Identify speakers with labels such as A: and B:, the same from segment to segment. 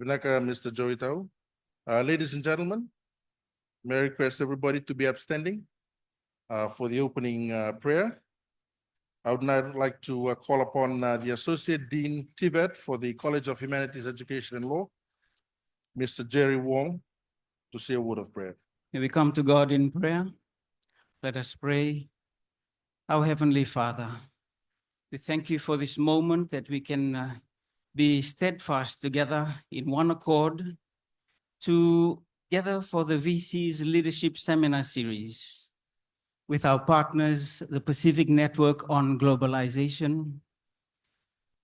A: Vinaka, Mr. Joey Tau. Ladies and gentlemen, may I request everybody to be upstanding for the opening prayer. I would now like to call upon the Associate Dean Tibet for the College of Humanities, Education and Law, Mr. Jerry Wong, to say a word of prayer.
B: May we come to God in prayer. Let us pray. Our Heavenly Father, we thank you for this moment that we can be steadfast together in one accord together for the VC's Leadership Seminar Series with our partners, the Pacific Network on Globalization,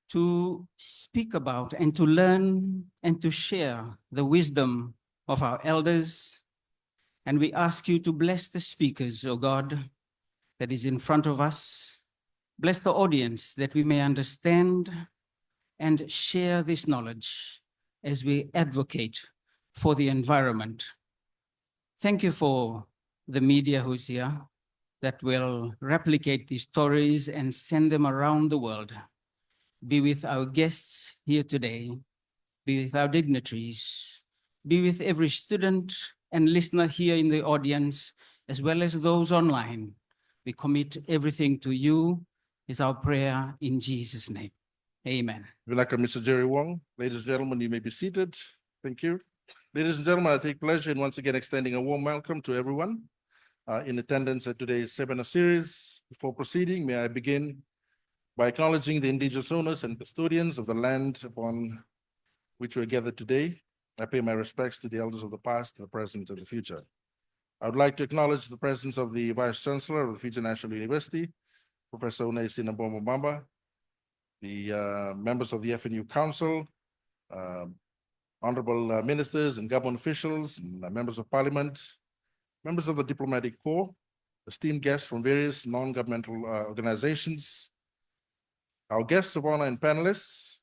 B: to speak about and to learn and to share the wisdom of our elders. And we ask you to bless the speakers, O God, that is in front of us. Bless the audience that we may understand and share this knowledge as we advocate for the environment. Thank you for the media who's here that will replicate these stories and send them around the world. Be with our guests here today. Be with our dignitaries. Be with every student and listener here in the audience, as well as those online. We commit everything to you, is our prayer in Jesus' name. Amen.
A: Vinaka, Mr. Jerry Wong. Ladies and gentlemen, you may be seated. Thank you. Ladies and gentlemen, I take pleasure in once again extending a warm welcome to everyone in attendance at today's seminar series. Before proceeding, may I begin by acknowledging the indigenous owners and custodians of the land upon which we are gathered today. I pay my respects to the elders of the past, the present, and the future. I would like to acknowledge the presence of the Vice Chancellor of the Fiji National University, Professor Unai Sinabomobamba, the members of the FNU Council, honorable ministers and government officials, and members of parliament, members of the diplomatic corps, esteemed guests from various non-governmental organizations, our guests of honor and panelists,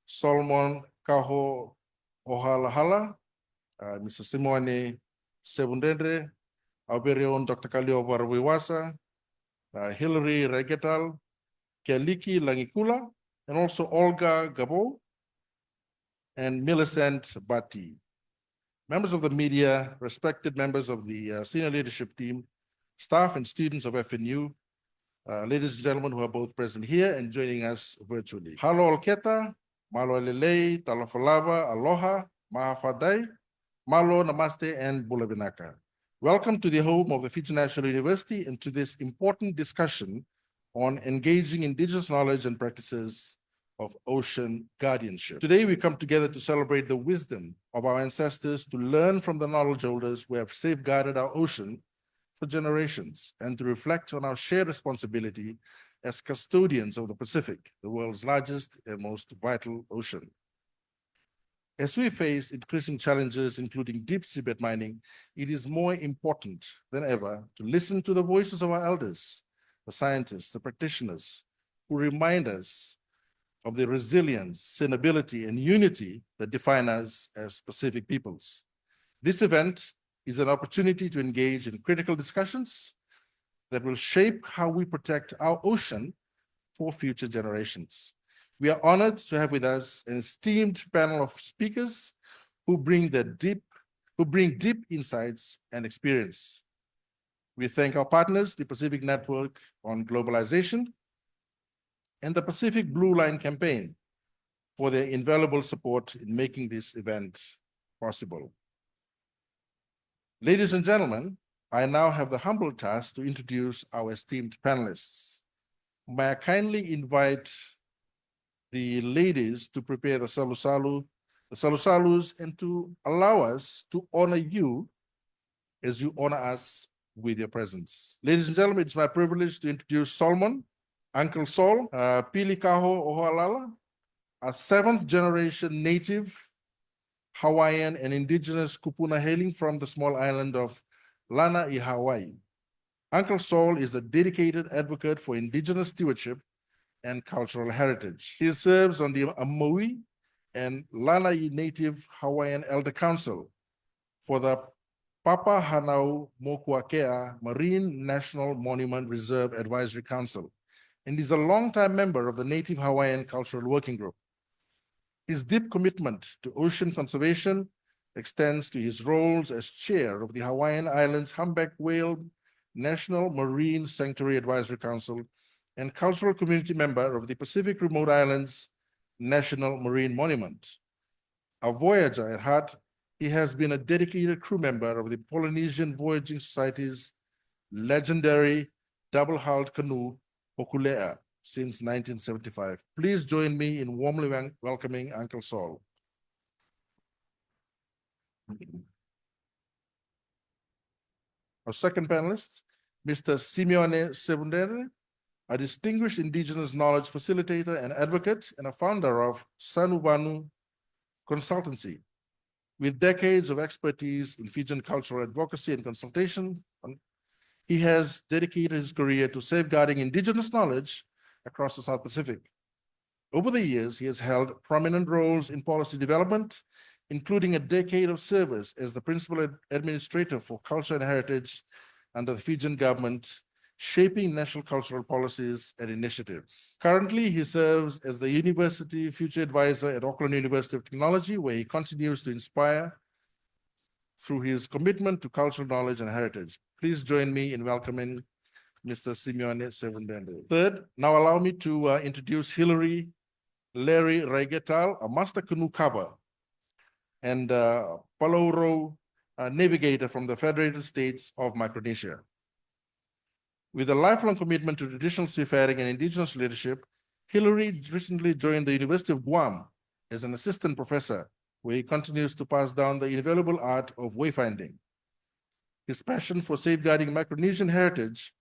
A: Solomon Kaho'ohalahala, Mr. Simone Sevundendre, our very own Dr. Kaliova, Hilary Regetal, Keliki Langikula, and also Olga Gabo and Millicent Bati. Members of the media, respected members of the senior leadership team, staff and students of FNU, ladies and gentlemen who are both present here and joining us virtually. Halo Olketa, Malo Alelei, Talafalava, Aloha, Mahafadai, Malo Namaste, and Bulabinaka. Welcome to the home of the Fiji National University and to this important discussion on engaging indigenous knowledge and practices of ocean guardianship. Today, we come together to celebrate the wisdom of our ancestors, to learn from the knowledge holders who have safeguarded our ocean for generations, and to reflect on our shared responsibility as custodians of the Pacific, the world's largest and most vital ocean. As we face increasing challenges, including deep seabed mining, it is more important than ever to listen to the voices of our elders, the scientists, the practitioners, who remind us of the resilience, sustainability, and unity that define us as Pacific peoples. This event is an opportunity to engage in critical discussions that will shape how we protect our ocean for future generations. We are honored to have with us an esteemed panel of speakers who bring deep insights and experience. We thank our partners, the Pacific Network on Globalization and the Pacific Blue Line Campaign, for their invaluable support in making this event possible. Ladies and gentlemen, I now have the humble task to introduce our esteemed panelists. May I kindly invite the ladies to prepare the salusalus, and to allow us to honor you as you honor us with your presence. Ladies and gentlemen, it's my privilege to introduce Solomon, Uncle Sol, Pili Kaho'ohalahala, a 7th generation Native Hawaiian and Indigenous kupuna hailing from the small island of Lanai, Hawaii. Uncle Sol is a dedicated advocate for Indigenous stewardship and cultural heritage. He serves on the Amaui and Lanai Native Hawaiian Elder Council for the Papahānaumokuākea Marine National Monument Reserve Advisory Council, and is a longtime member of the Native Hawaiian Cultural Working Group. His deep commitment to ocean conservation extends to his roles as chair of the Hawaiian Islands Humpback Whale National Marine Sanctuary Advisory Council and cultural community member of the Pacific Remote Islands National Marine Monument. A voyager at heart, he has been a dedicated crew member of the Polynesian Voyaging Society's legendary double-hulled canoe, Hokulea, since 1975. Please join me in warmly welcoming Uncle Saul. Our second panelist, Mr. Simeone Sebundere, a distinguished Indigenous knowledge facilitator and advocate and a founder of Sanubanu Consultancy. With decades of expertise in Fijian cultural advocacy and consultation, he has dedicated his career to safeguarding Indigenous knowledge across the South Pacific. Over the years, he has held prominent roles in policy development, including a decade of service as the principal administrator for culture and heritage under the Fijian government, shaping national cultural policies and initiatives. Currently, he serves as the University Future Advisor at Auckland University of Technology, where he continues to inspire through his commitment to cultural knowledge and heritage. Please join me in welcoming Mr. Simeone Sebundere. Third, now allow me to introduce Hilary Larry Raigetal, a master canoe cover and Palauro navigator from the Federated States of Micronesia. With a lifelong commitment to traditional seafaring and Indigenous leadership, Hilary recently joined the University of Guam as an assistant professor, where he continues to pass down the invaluable art of wayfinding. His passion for safeguarding Micronesian heritage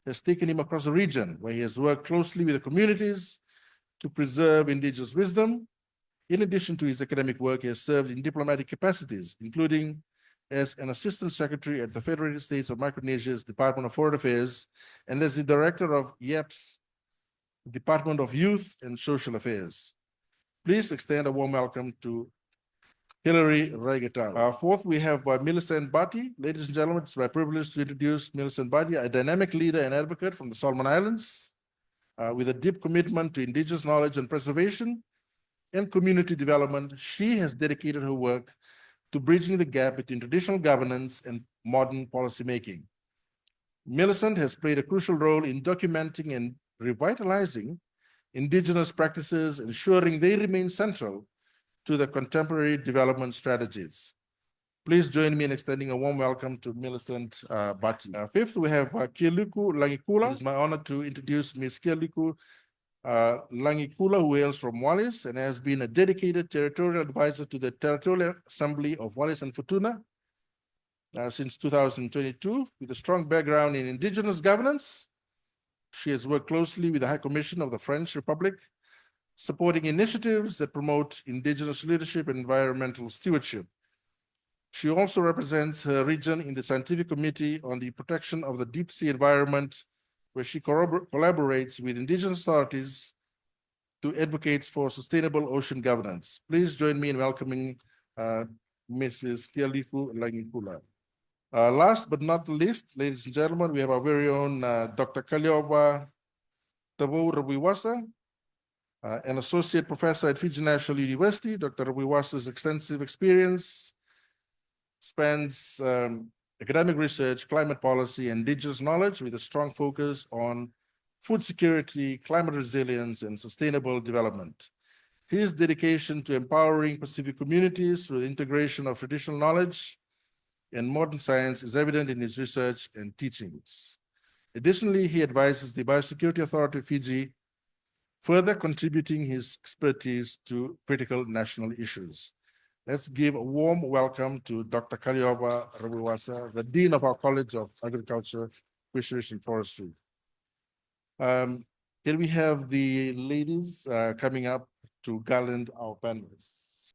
A: has taken him across the region, where he has worked closely with the communities to preserve Indigenous wisdom. In addition to his academic work, he has served in diplomatic capacities, including as an assistant secretary at the Federated States of Micronesia's Department of Foreign Affairs and as the director of YEP's Department of Youth and Social Affairs. Please extend a warm welcome to Hilary Raigetal. Fourth, we have Millicent Bati. Ladies and gentlemen, it's my privilege to introduce Millicent Bati, a dynamic leader and advocate from the Solomon Islands with a deep commitment to Indigenous knowledge and preservation and community development. She has dedicated her work to bridging the gap between traditional governance and modern policymaking. Millicent has played a crucial role in documenting and revitalizing Indigenous practices, ensuring they remain central to the contemporary development strategies. Please join me in extending a warm welcome to Millicent Bati. Fifth, we have Kieliku Langikula. It is my honor to introduce Ms. Kieliku Langikula, who hails from Wallis and has been a dedicated territorial advisor to the Territorial Assembly of Wallis and Futuna since 2022. With a strong background in Indigenous governance, she has worked closely with the High Commission of the French Republic, supporting initiatives that promote Indigenous leadership and environmental stewardship. She also represents her region in the Scientific Committee on the Protection of the Deep Sea Environment, where she collaborates with Indigenous authorities to advocate for sustainable ocean governance. Please join me in welcoming Mrs. Kieliku Langikula. Last but not least, ladies and gentlemen, we have our very own Dr. Kaliova Rabuiwasa, an associate professor at Fiji National University. Dr. Rabuiwasa's extensive experience spans academic research, climate policy, and Indigenous knowledge with a strong focus on food security, climate resilience, and sustainable development. His dedication to empowering Pacific communities through the integration of traditional knowledge and modern science is evident in his research and teachings. Additionally, he advises the Biosecurity Authority of Fiji, further contributing his expertise to critical national issues. Let's give a warm welcome to Dr. Kaliova Rabuiwasa, the Dean of our College of Agriculture, Fisheries, and Forestry. Can we have the ladies coming up to garland our panelists?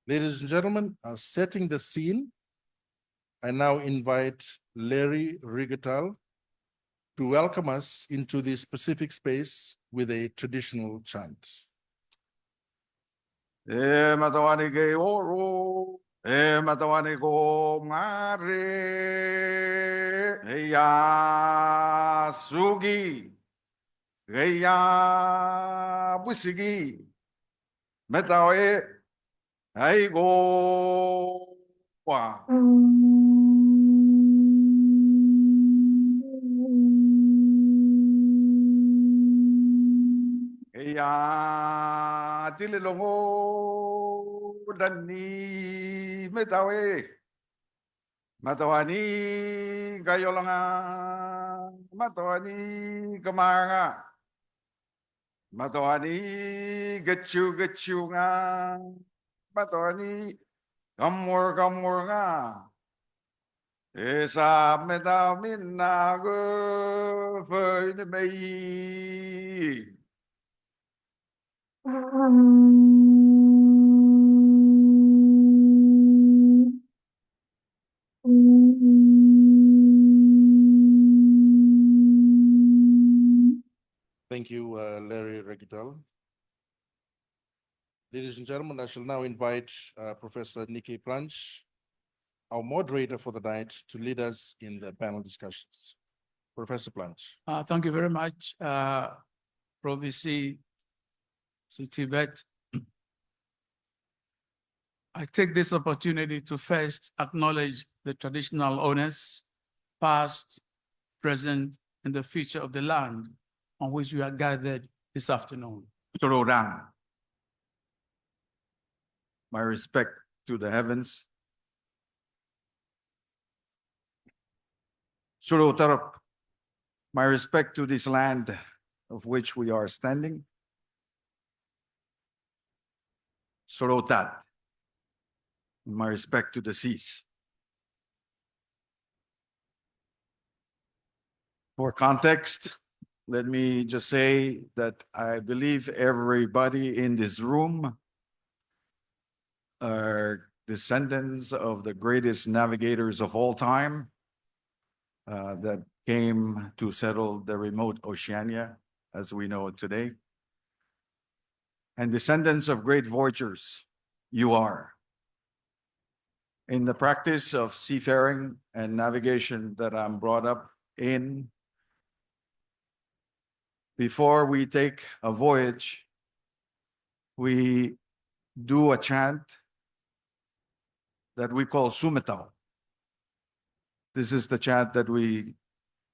A: Ladies and gentlemen, setting the scene, I now invite Larry Raigetal to welcome us into the specific space with a traditional chant.
C: E matawani ke oro, e matawani ko ngare, e ya sugi, e ya busigi, Metawe. Ay go. Wa. Kaya tililongo dani metawe. Matawani kayo lang matawani kamanga. Matawani getchu nga. Matawani kamur nga. Esa metamin na go for the bay.
A: Thank you, Larry Regital. Ladies and gentlemen, I shall now invite Professor Nii-k Plange, our moderator for the night, to lead us in the panel discussions. Professor Plange.
D: Thank you very much, Prof. Tibet. I take this opportunity to first acknowledge the traditional owners, past, present, and the future of the land on which we are gathered this afternoon.
C: Sururang. My respect to the heavens. Surutarap. My respect to this land of which we are standing. Surotat. My respect to the seas. For context, let me just say that I believe everybody in this room are descendants of the greatest navigators of all time that came to settle the remote Oceania as we know it today. And descendants of great voyagers, you are. In the practice of seafaring and navigation that I'm brought up in, before we take a voyage, we do a chant that we call Sumitao. This is the chant that we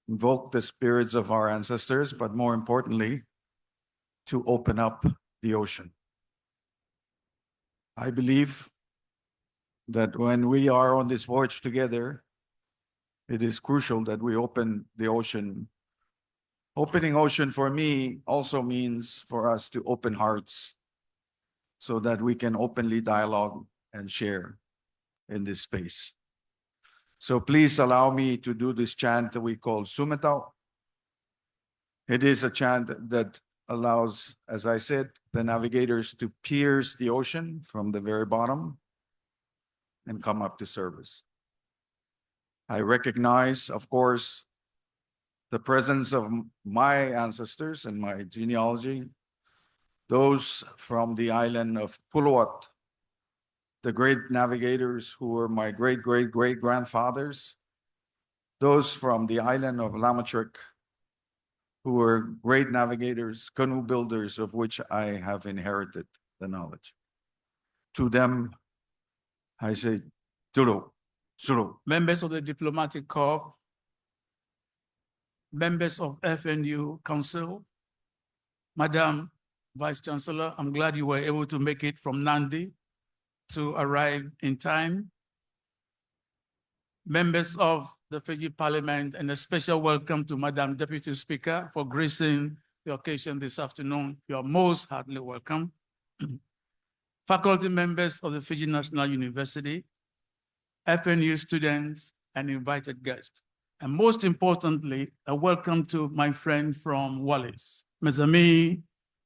C: invoke the spirits of our ancestors, but more importantly, to open up the ocean. I believe that when we are on this voyage together, it is crucial that we open the ocean. Opening ocean for me also means for us to open hearts so that we can openly dialogue and share in this space. So please allow me to do this chant that we call Sumitao. It is a chant that allows, as I said, the navigators to pierce the ocean from the very bottom and come up to service. I recognize, of course, the presence of my ancestors and my genealogy, those from the island of Puluat, the great navigators who were my great-great-great-grandfathers, those from the island of Lamatrick, who were great navigators, canoe builders, of which I have inherited the knowledge. To them, I say, Tulu, Sulu.
D: Members of the Diplomatic Corps, members of FNU Council, Madam Vice Chancellor, I'm glad you were able to make it from Nandi to arrive in time. Members of the Fiji Parliament, and a special welcome to Madam Deputy Speaker for gracing the occasion this afternoon. You are most heartily welcome. Faculty members of the Fiji National University, FNU students, and invited guests. And most importantly, a welcome to my friend from Wallis. Mes amis,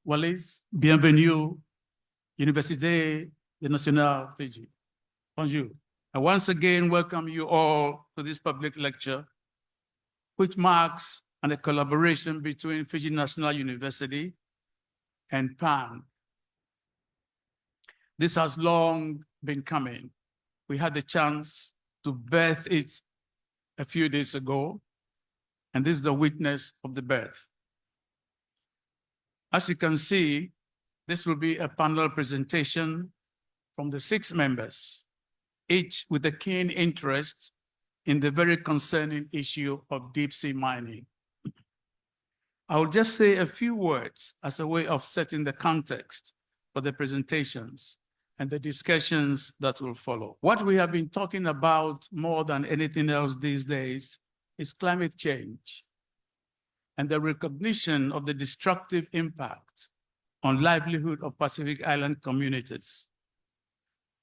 D: Wallis, bienvenue, Université Nationale Fiji. Bonjour. I once again welcome you all to this public lecture, which marks a collaboration between Fiji National University and PAN. This has long been coming. We had the chance to birth it a few days ago, and this is the witness of the birth. As you can see, This will be a panel presentation from the 6 members, each with a keen interest in the very concerning issue of deep sea mining. I will just say a few words as a way of setting the context for the presentations and the discussions that will follow. What we have been talking about more than anything else these days is climate change and the recognition of the destructive impact on livelihood of Pacific Island communities.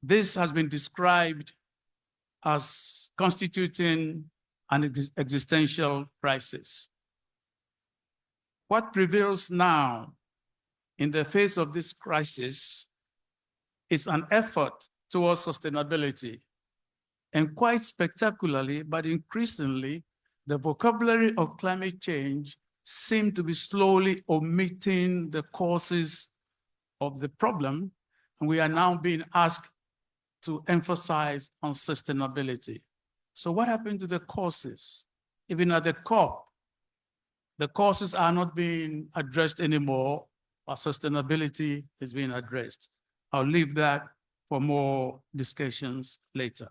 D: This has been described as constituting an existential crisis. What prevails now in the face of this crisis is an effort towards sustainability. And quite spectacularly, but increasingly, the vocabulary of climate change seems to be slowly omitting the causes of the problem. And we are now being asked to emphasize on sustainability. So what happened to the causes? Even at the COP, the causes are not being addressed anymore, but sustainability is being addressed. I'll leave that for more discussions later.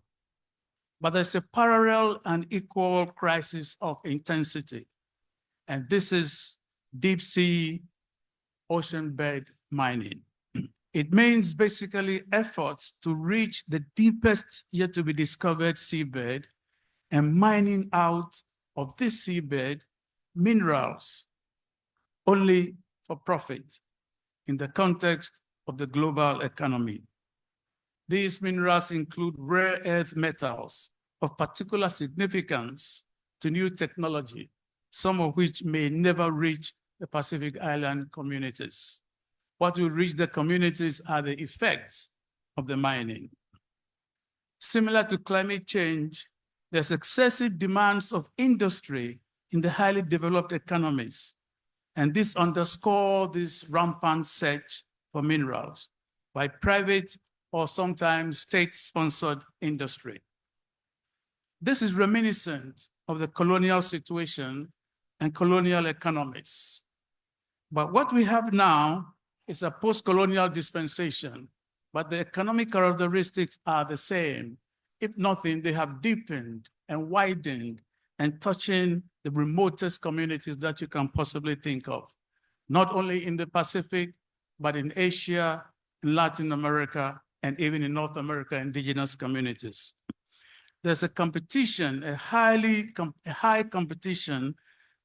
D: But there's a parallel and equal crisis of intensity, and this is deep sea ocean bed mining. It means basically efforts to reach the deepest yet to be discovered seabed and mining out of this seabed minerals only for profit in the context of the global economy. These minerals include rare earth metals of particular significance to new technology, some of which may never reach the Pacific Island communities. What will reach the communities are the effects of the mining. Similar to climate change, there's excessive demands of industry in the highly developed economies. And this underscores this rampant search for minerals by private or sometimes state-sponsored industry. This is reminiscent of the colonial situation and colonial economies. But what we have now is a post-colonial dispensation, but the economic characteristics are the same. If nothing, they have deepened and widened and touching the remotest communities that you can possibly think of, not only in the Pacific, but in Asia, in Latin America, and even in North America, indigenous communities. There's a competition, a high competition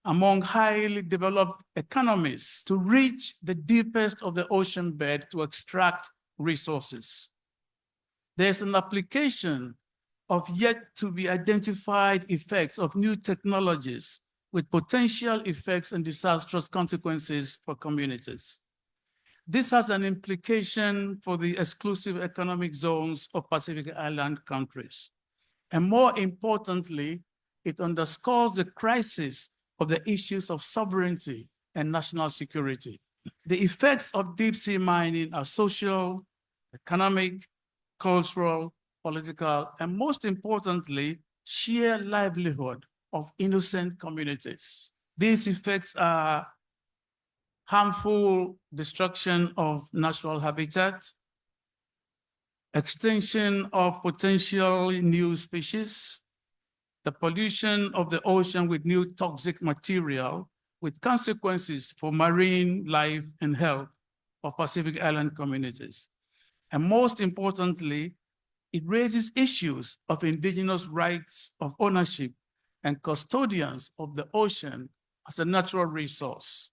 D: among highly developed economies to reach the deepest of the ocean bed to extract resources. There's an application of yet to be identified effects of new technologies with potential effects and disastrous consequences for communities. This has an implication for the exclusive economic zones of Pacific Island countries. And more importantly, it underscores the crisis of the issues of sovereignty and national security. The effects of deep sea mining are social, economic, cultural, political, and most importantly, sheer livelihood of innocent communities. These effects are harmful destruction of natural habitat, extinction of potential new species, the pollution of the ocean with new toxic material with consequences for marine life and health of Pacific Island communities. And most importantly, it raises issues of indigenous rights of ownership and custodians of the ocean as a natural resource.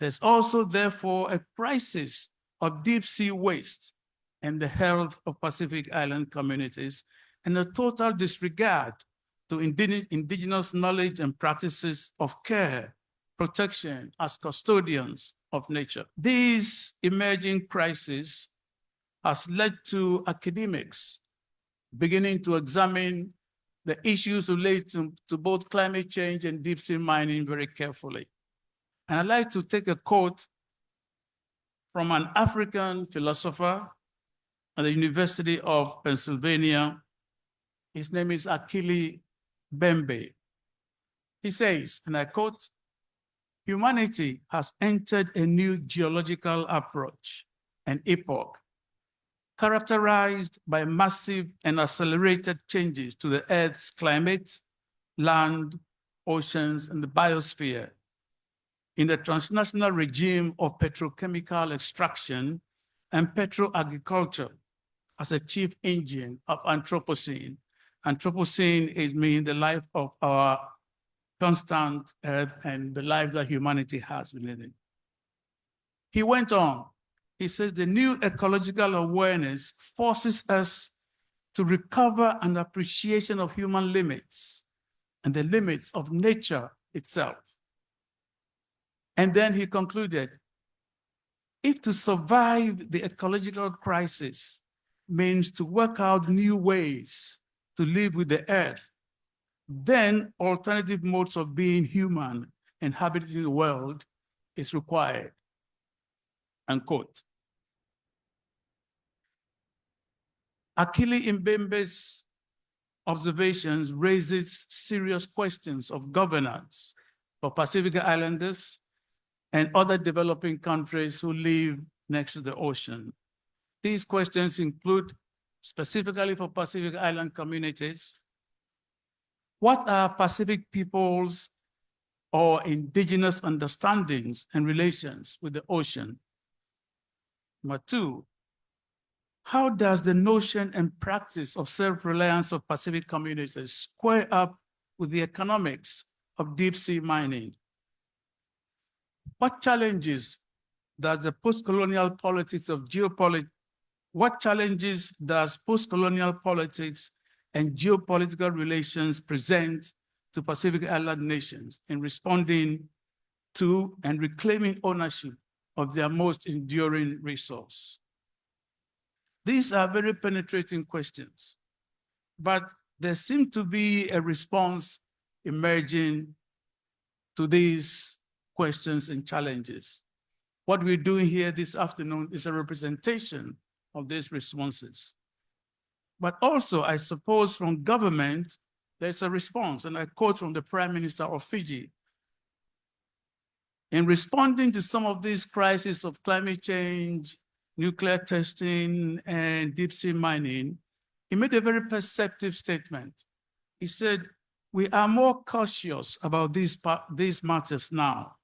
D: There's also, therefore, a crisis of deep sea waste and the health of Pacific Island communities, and a total disregard to indigenous knowledge and practices of care, protection as custodians of nature. These emerging crises has led to academics beginning to examine the issues related to both climate change and deep sea mining very carefully. And I'd like to take a quote from an African philosopher at the University of Pennsylvania. His name is Akili Bembe. He says, and I quote, humanity has entered a new geological approach, an epoch characterized by massive and accelerated changes to the Earth's climate, land, oceans, and the biosphere. In the transnational regime of petrochemical extraction and petroagriculture as a chief engine of Anthropocene. Anthropocene is meaning the life of our constant Earth and the life that humanity has within it. He went on, he says, the new ecological awareness forces us to recover an appreciation of human limits and the limits of nature itself. And then he concluded, if to survive the ecological crisis means to work out new ways to live with the earth, then alternative modes of being human and inhabiting the world is required, unquote. Akili Mbembe's observations raises serious questions of governance for Pacific Islanders and other developing countries who live next to the ocean. These questions include, specifically for Pacific Island communities, what are Pacific peoples or indigenous understandings and relations with the ocean? Number two, how does the notion and practice of self-reliance of Pacific communities square up with the economics of deep sea mining? What challenges does the post-colonial politics of what challenges does post-colonial politics and geopolitical relations present to Pacific Island nations in responding to and reclaiming ownership of their most enduring resource? These are very penetrating questions, but there seems to be a response emerging to these questions and challenges. What we're doing here this afternoon is a representation of these responses. But also, I suppose from government, there's a response, and I quote from the Prime Minister of Fiji. In responding to some of these crises of climate change, nuclear testing, and deep sea mining, he made a very perceptive statement. He said, we are more cautious about these matters now.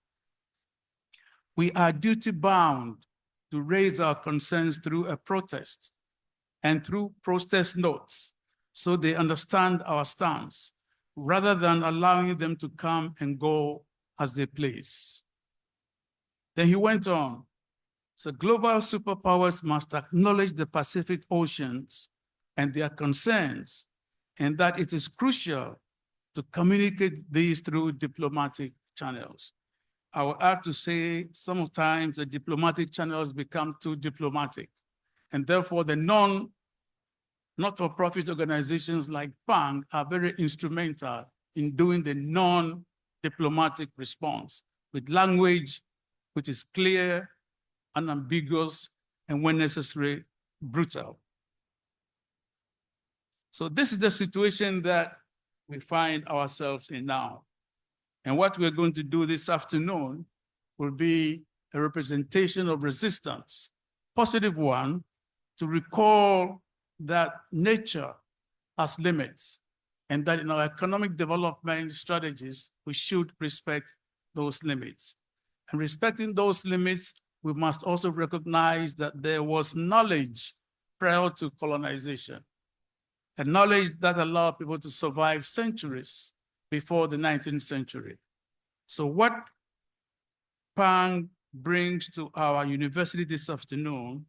D: We are duty-bound to raise our concerns through a protest and through protest notes so they understand our stance, rather than allowing them to come and go as they please. Then he went on, so global superpowers must acknowledge the Pacific Oceans and their concerns, and that it is crucial to communicate these through diplomatic channels. I would have to say sometimes the diplomatic channels become too diplomatic, and therefore the not-for-profit organizations like PANG are very instrumental in doing the non-diplomatic response with language which is clear, unambiguous, and when necessary, brutal. So this is the situation that we find ourselves in now. And what we're going to do this afternoon will be a representation of resistance, positive one, to recall that nature has limits and that in our economic development strategies, we should respect those limits. And respecting those limits, we must also recognize that there was knowledge prior to colonization, a knowledge that allowed people to survive centuries before the 19th century. So what PANG brings to our university this afternoon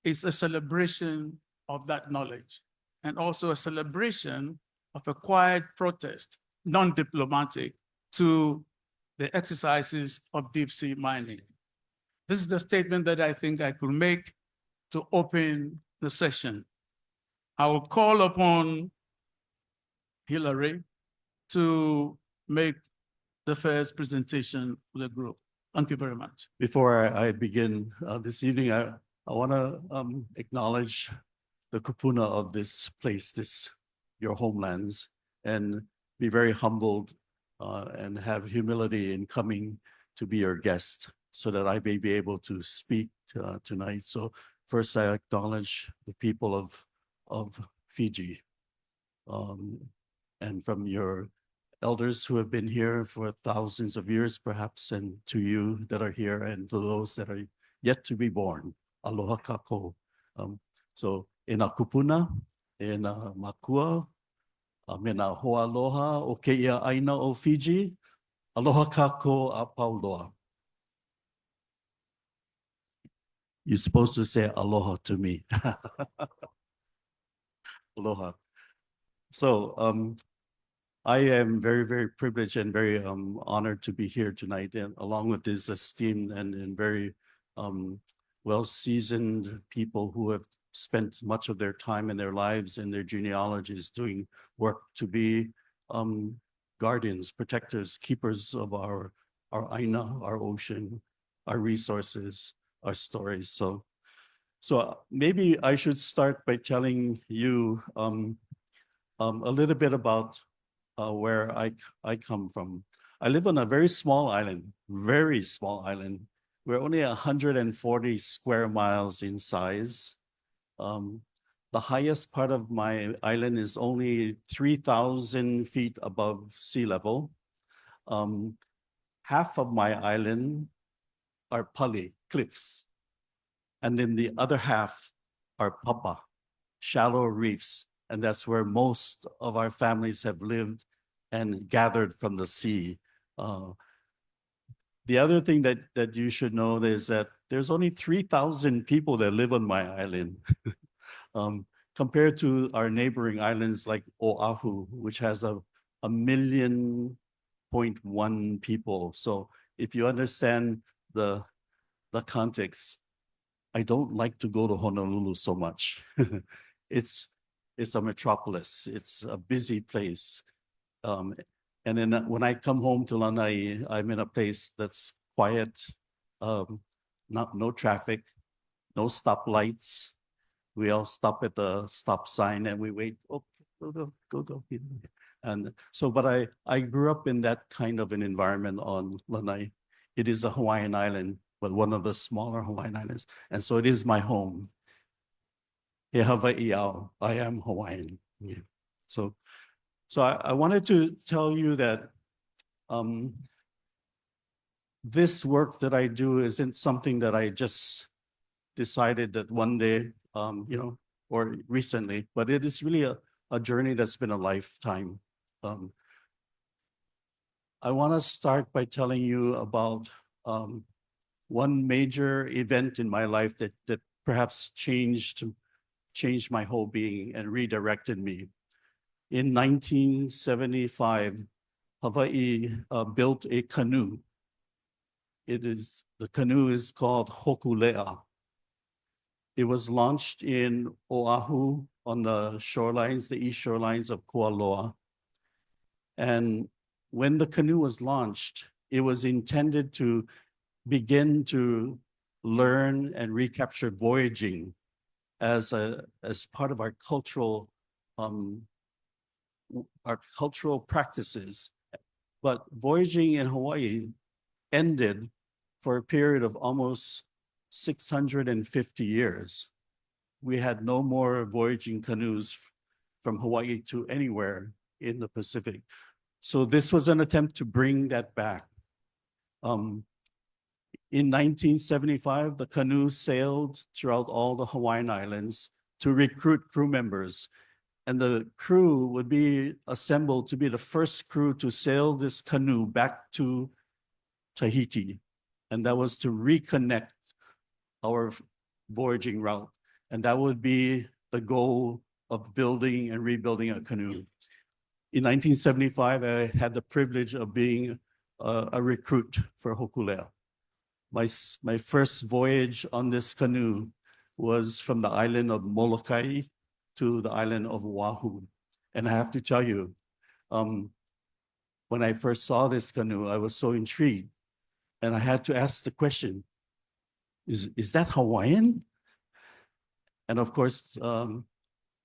D: is a celebration of that knowledge, and also a celebration of a quiet protest, non-diplomatic, to the exercises of deep sea mining. This is the statement that I think I could make to open the session. I will call upon Hillary to make the first presentation of the group. Thank you very much.
E: Before I begin this evening, I want to acknowledge the kupuna of this place, your homelands, and be very humbled and have humility in coming to be your guest so that I may be able to speak tonight. So first, I acknowledge the people of Fiji, and from your elders who have been here for thousands of years, perhaps, and to you that are here, and to those that are yet to be born. Aloha kako. So in a kupuna, in a makua, mena hoaloha o keia aina o Fiji, aloha kako a pauloa. You're supposed to say aloha to me. Aloha. So I am very, very privileged and very honored to be here tonight, and along with these esteemed and very well-seasoned people who have spent much of their time and their lives and their genealogies doing work to be guardians, protectors, keepers of our aina, our ocean, our resources, our stories. So maybe I should start by telling you a little bit about where I come from. I live on a very small island. We're only 140 square miles in size. The highest part of my island is only 3,000 feet above sea level. Half of my island are Pili, cliffs. And then the other half are papa, shallow reefs. And that's where most of our families have lived and gathered from the sea. The other thing that you should know is that there's only 3,000 people that live on my island, compared to our neighboring islands like Oahu, which has a 1.1 people. So if you understand the context, I don't like to go to Honolulu so much. It's a metropolis. It's a busy place. And then when I come home to Lanai, I'm in a place that's quiet, no traffic, no stoplights. We all stop at the stop sign and we wait. Oh, go. And so, but I grew up in that kind of an environment on Lanai. It is a Hawaiian island, but one of the smaller Hawaiian islands. And so it is my home. He Hawaiiao, I am Hawaiian. Yeah. So I wanted to tell you that this work that I do isn't something that I just decided that one day, or recently, but it is really a journey that's been a lifetime. I want to start by telling you about one major event in my life that perhaps changed my whole being and redirected me. In 1975, Hawaii built a canoe. The canoe is called Hokulea. It was launched in Oahu on the shorelines, the east shorelines of Kualoa. And when the canoe was launched, it was intended to begin to learn and recapture voyaging as part of our cultural practices. But voyaging in Hawaii ended for a period of almost 650 years. We had no more voyaging canoes from Hawaii to anywhere in the Pacific. So this was an attempt to bring that back. In 1975, the canoe sailed throughout all the Hawaiian Islands to recruit crew members. And the crew would be assembled to be the first crew to sail this canoe back to Tahiti. And that was to reconnect our voyaging route. And that would be the goal of building and rebuilding a canoe. In 1975, I had the privilege of being a recruit for Hokulea. My first voyage on this canoe was from the island of Molokai to the island of Oahu. And I have to tell you, when I first saw this canoe, I was so intrigued. And I had to ask the question, is that Hawaiian? And of course,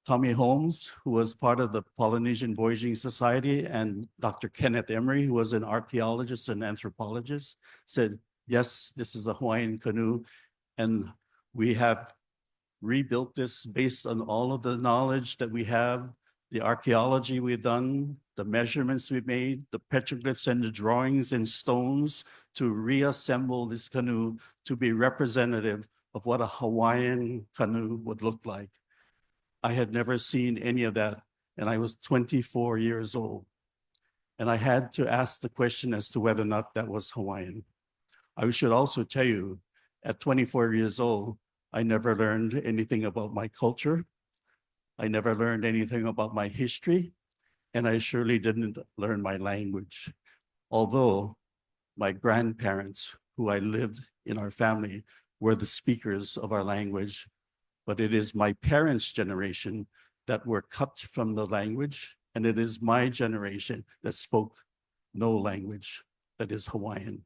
E: Tommy Holmes, who was part of the Polynesian Voyaging Society, and Dr. Kenneth Emery, who was an archaeologist and anthropologist, said, yes, this is a Hawaiian canoe. And we have rebuilt this based on all of the knowledge that we have, the archaeology we've done, the measurements we've made, the petroglyphs and the drawings in stones to reassemble this canoe to be representative of what a Hawaiian canoe would look like. I had never seen any of that, and I was 24 years old. And I had to ask the question as to whether or not that was Hawaiian. I should also tell you, at 24 years old, I never learned anything about my culture. I never learned anything about my history, and I surely didn't learn my language. Although my grandparents, who I lived in our family, were the speakers of our language, but it is my parents' generation that were cut from the language, and it is my generation that spoke no language that is Hawaiian.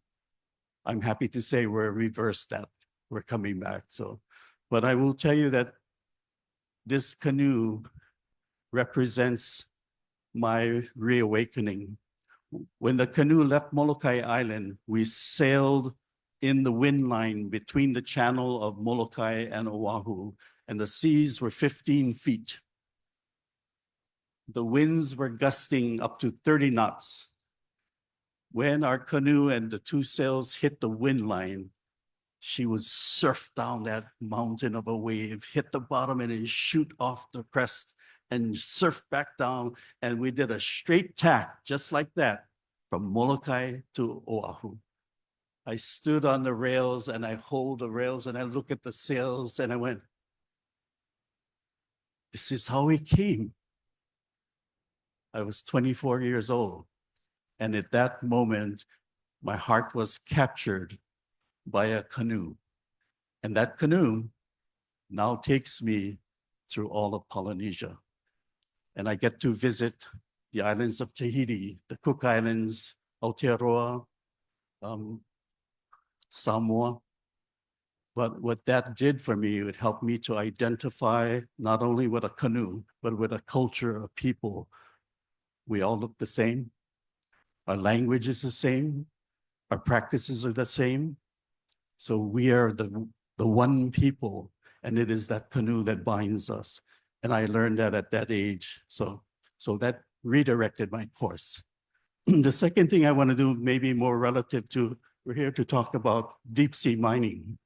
E: I'm happy to say we're reversed that. We're coming back. So, but I will tell you that this canoe represents my reawakening. When the canoe left Molokai Island, we sailed in the wind line between the channel of Molokai and Oahu, and the seas were 15 feet. The winds were gusting up to 30 knots. When our canoe and the two sails hit the wind line, she would surf down that mountain of a wave, hit the bottom and then shoot off the crest and surf back down. And we did a straight tack just like that from Molokai to Oahu. I stood on the rails and I hold the rails and I look at the sails and I went, this is how we came. I was 24 years old. And at that moment, my heart was captured by a canoe. And that canoe now takes me through all of Polynesia. And I get to visit the islands of Tahiti, the Cook Islands, Aotearoa, Samoa. But what that did for me, it helped me to identify not only with a canoe, but with a culture of people. We all look the same. Our language is the same. Our practices are the same. So we are the one people, and it is that canoe that binds us. And I learned that at that age. So that redirected my course. The second thing I want to do, maybe more relative to, we're here to talk about deep sea mining.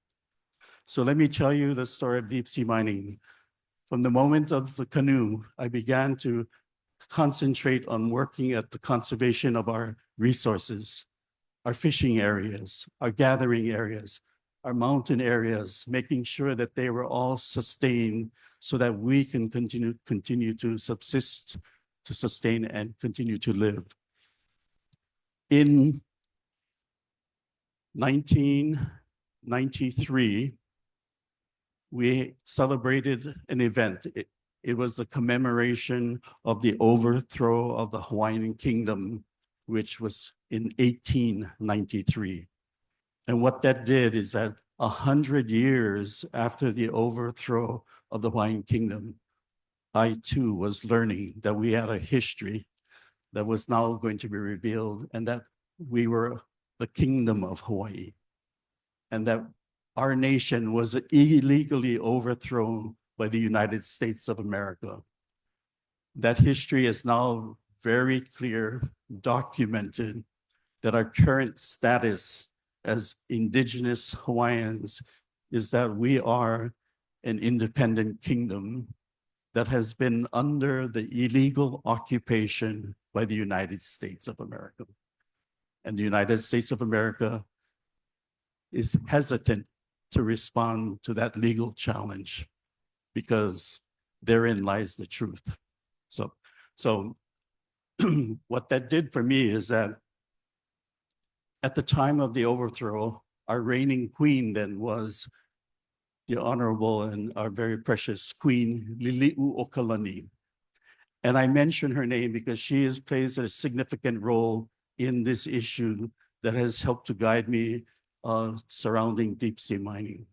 E: So let me tell you the story of deep sea mining. From the moment of the canoe, I began to concentrate on working at the conservation of our resources, our fishing areas, our gathering areas, our mountain areas, making sure that they were all sustained so that we can continue to subsist, to sustain and continue to live. In 1993, we celebrated an event. It was the commemoration of the overthrow of the Hawaiian Kingdom, which was in 1893. And what that did is that 100 years after the overthrow of the Hawaiian Kingdom, I too was learning that we had a history that was now going to be revealed, and that we were the Kingdom of Hawaii, and that our nation was illegally overthrown by the United States of America. That history is now very clear, documented, that our current status as Indigenous Hawaiians is that we are an independent kingdom that has been under the illegal occupation by the United States of America. And the United States of America is hesitant to respond to that legal challenge because therein lies the truth. So what that did for me is that at the time of the overthrow, our reigning queen then was the Honorable and our very precious Queen Liliuokalani. And I mention her name because she plays a significant role in this issue that has helped to guide me surrounding deep sea mining.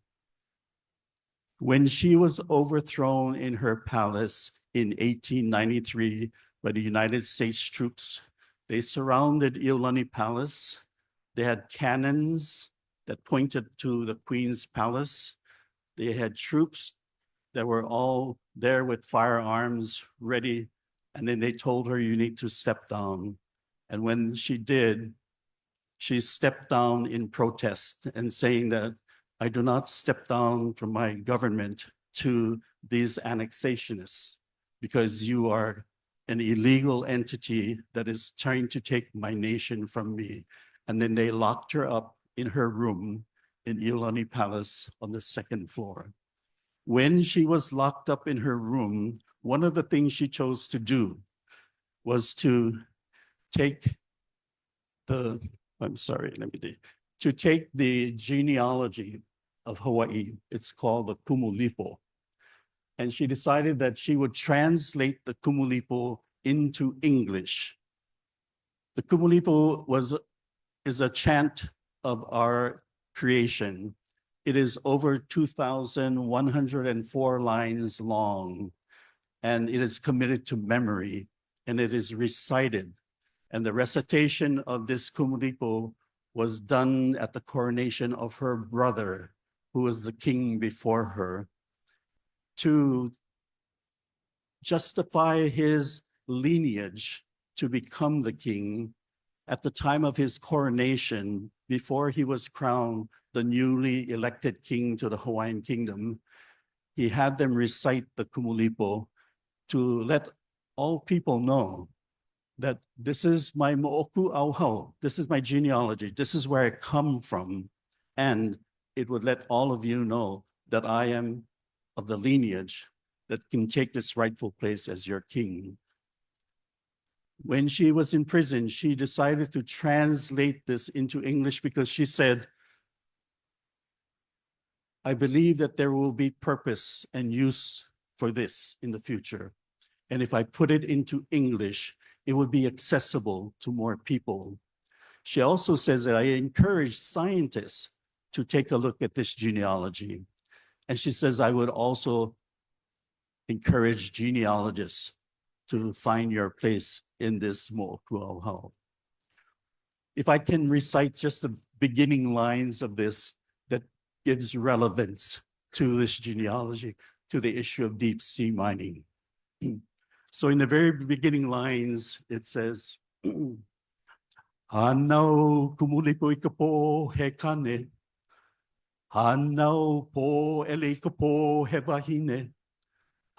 E: When she was overthrown in her palace in 1893 by the United States troops. They surrounded Iolani Palace. They had cannons that pointed to the Queen's palace. They had troops that were all there with firearms ready. And then they told her, you need to step down. And when she did, she stepped down in protest and saying that I do not step down from my government to these annexationists because you are an illegal entity that is trying to take my nation from me. And then they locked her up in her room in Iolani Palace on the second floor. When she was locked up in her room, one of the things she chose to do was to take the, to take the genealogy of Hawaii. It's called the Kumulipo. And she decided that she would translate the Kumulipo into English. The Kumulipo is a chant of our creation. It is over 2,104 lines long, and it is committed to memory, and it is recited. And the recitation of this Kumulipo was done at the coronation of her brother, who was the king before her, to justify his lineage to become the king. At the time of his coronation, before he was crowned the newly elected king to the Hawaiian kingdom, he had them recite the Kumulipo to let all people know that this is my mo'oku'auhau, this is my genealogy, this is where I come from, and it would let all of you know that I am of the lineage that can take this rightful place as your king. When she was in prison, she decided to translate this into English because she said, I believe that there will be purpose and use for this in the future. And if I put it into English, it would be accessible to more people. She also says that I encourage scientists to take a look at this genealogy. And she says, I would also encourage genealogists to find your place in this mo'oku'auhau. If I can recite just the beginning lines of this that gives relevance to this genealogy, to the issue of deep sea mining. So in the very beginning lines, it says, Hanau kumulipo ikapo he kane, Hanau po ele ikapo he wahine,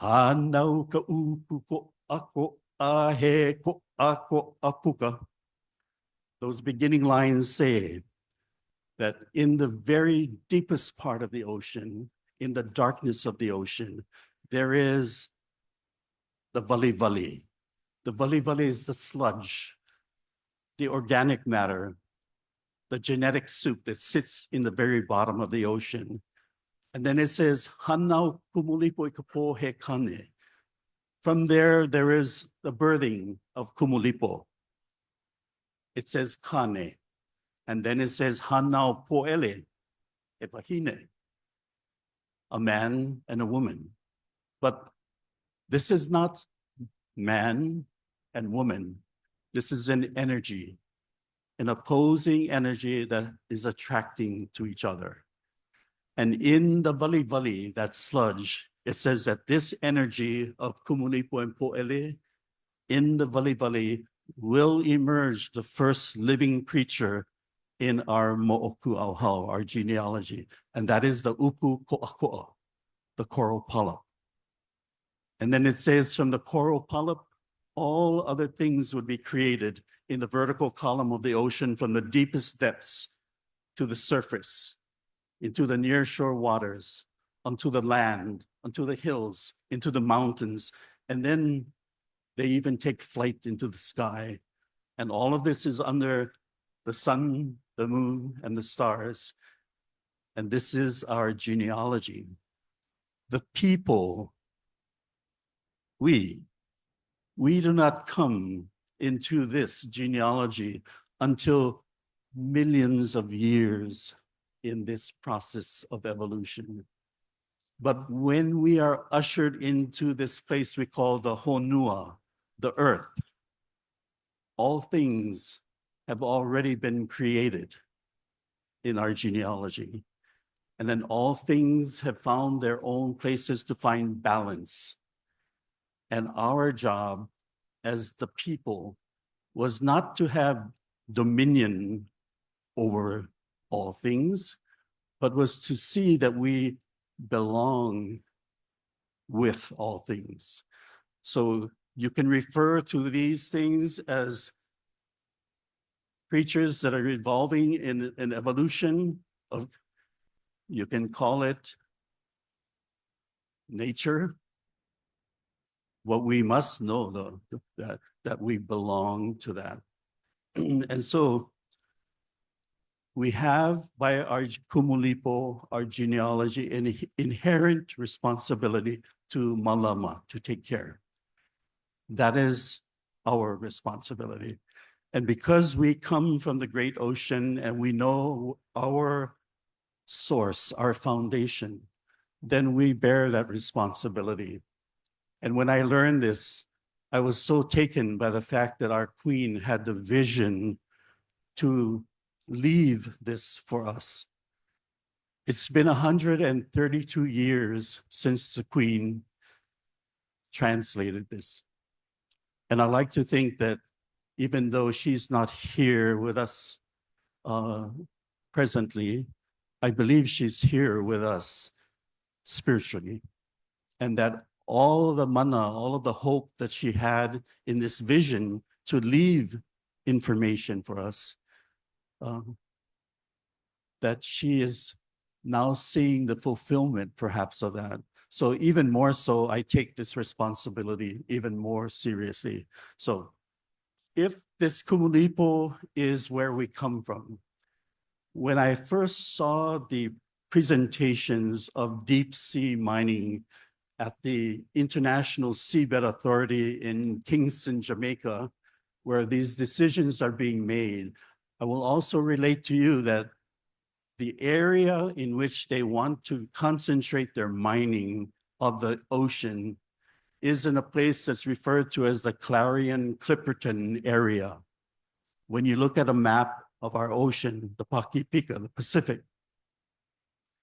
E: Hanau ka upu ko ako ahe ko ako apuka. Those beginning lines say that in the very deepest part of the ocean, in the darkness of the ocean, there is the vali-vali. The vali-vali is the sludge, the organic matter, the genetic soup that sits in the very bottom of the ocean. And then it says, Hanau kumulipo ikapo he kane. From there, there is the birthing of Kumulipo. It says kane. And then it says Hanau po'ele, e wahine, a man and a woman. But this is not man and woman. This is an energy, an opposing energy that is attracting to each other. And in the vali-vali, that sludge, it says that this energy of Kumulipo and Po'ele in the vali-vali will emerge the first living creature in our mo'oku'auhau, our genealogy. And that is the upu ko'ako'a, the coral polyp. And then it says from the coral polyp, all other things would be created in the vertical column of the ocean from the deepest depths to the surface, into the nearshore waters, onto the land, onto the hills, into the mountains. And then they even take flight into the sky. And all of this is under the sun, the moon, and the stars. And this is our genealogy. The people, we do not come into this genealogy until millions of years in this process of evolution. But when we are ushered into this place we call the honua, the earth, all things have already been created in our genealogy. And then all things have found their own places to find balance. And our job as the people was not to have dominion over all things, but was to see that we belong with all things. So you can refer to these things as creatures that are evolving in an evolution of, you can call it nature. What we must know though, that we belong to that. And so we have by our kumulipo, our genealogy, an inherent responsibility to malama, to take care. That is our responsibility. And because we come from the great ocean and we know our source, our foundation, then we bear that responsibility. And when I learned this, I was so taken by the fact that our queen had the vision to leave this for us. It's been 132 years since the queen translated this. And I like to think that even though she's not here with us presently, I believe she's here with us spiritually. And that all the mana, all of the hope that she had in this vision to leave information for us, that she is now seeing the fulfillment perhaps of that. So even more so, I take this responsibility even more seriously. So if this kumulipo is where we come from, when I first saw the presentations of deep sea mining at the International Seabed Authority in Kingston, Jamaica, where these decisions are being made, I will also relate to you that the area in which they want to concentrate their mining of the ocean is in a place that's referred to as the Clarion-Clipperton area. When you look at a map of our ocean, the Pakipika, the Pacific,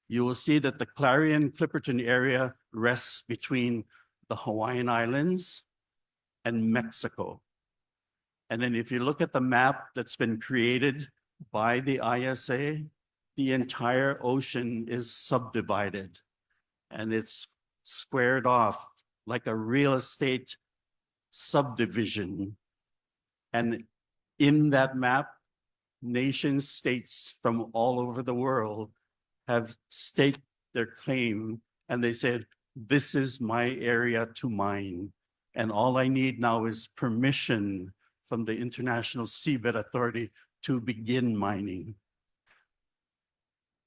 E: you will see that the Clarion-Clipperton area rests between the Hawaiian Islands and Mexico. And then if you look at the map that's been created by the ISA, the entire ocean is subdivided and it's squared off like a real estate subdivision. And in that map, nation states from all over the world have staked their claim and they said, this is my area to mine. And all I need now is permission from the International Seabed Authority to begin mining.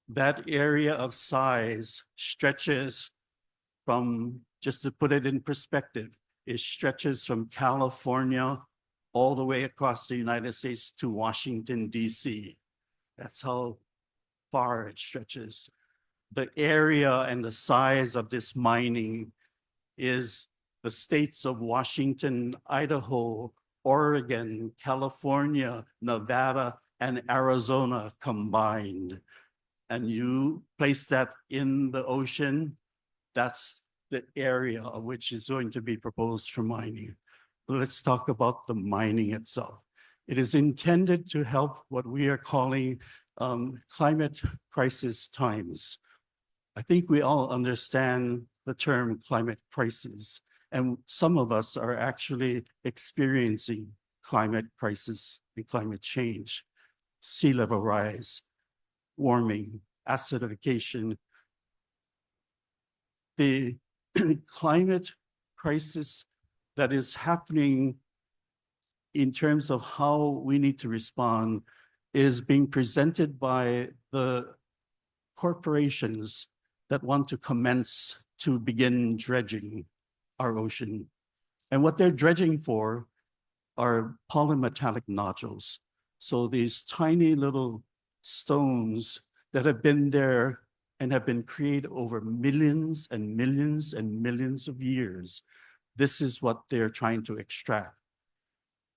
E: That area of size stretches from, just to put it in perspective, it stretches from California all the way across the United States to Washington, D.C. That's how far it stretches. The area and the size of this mining is the states of Washington, Idaho, Oregon, California, Nevada, and Arizona combined. And you place that in the ocean, that's the area of which is going to be proposed for mining. Let's talk about the mining itself. It is intended to help what we are calling climate crisis times. I think we all understand the term climate crisis, and some of us are actually experiencing climate crisis and climate change, sea level rise, warming, acidification. The climate crisis that is happening in terms of how we need to respond is being presented by the corporations that want to commence to begin dredging our ocean. And what they're dredging for are polymetallic nodules. So these tiny little stones that have been there and have been created over millions and millions and millions of years. This is what they're trying to extract.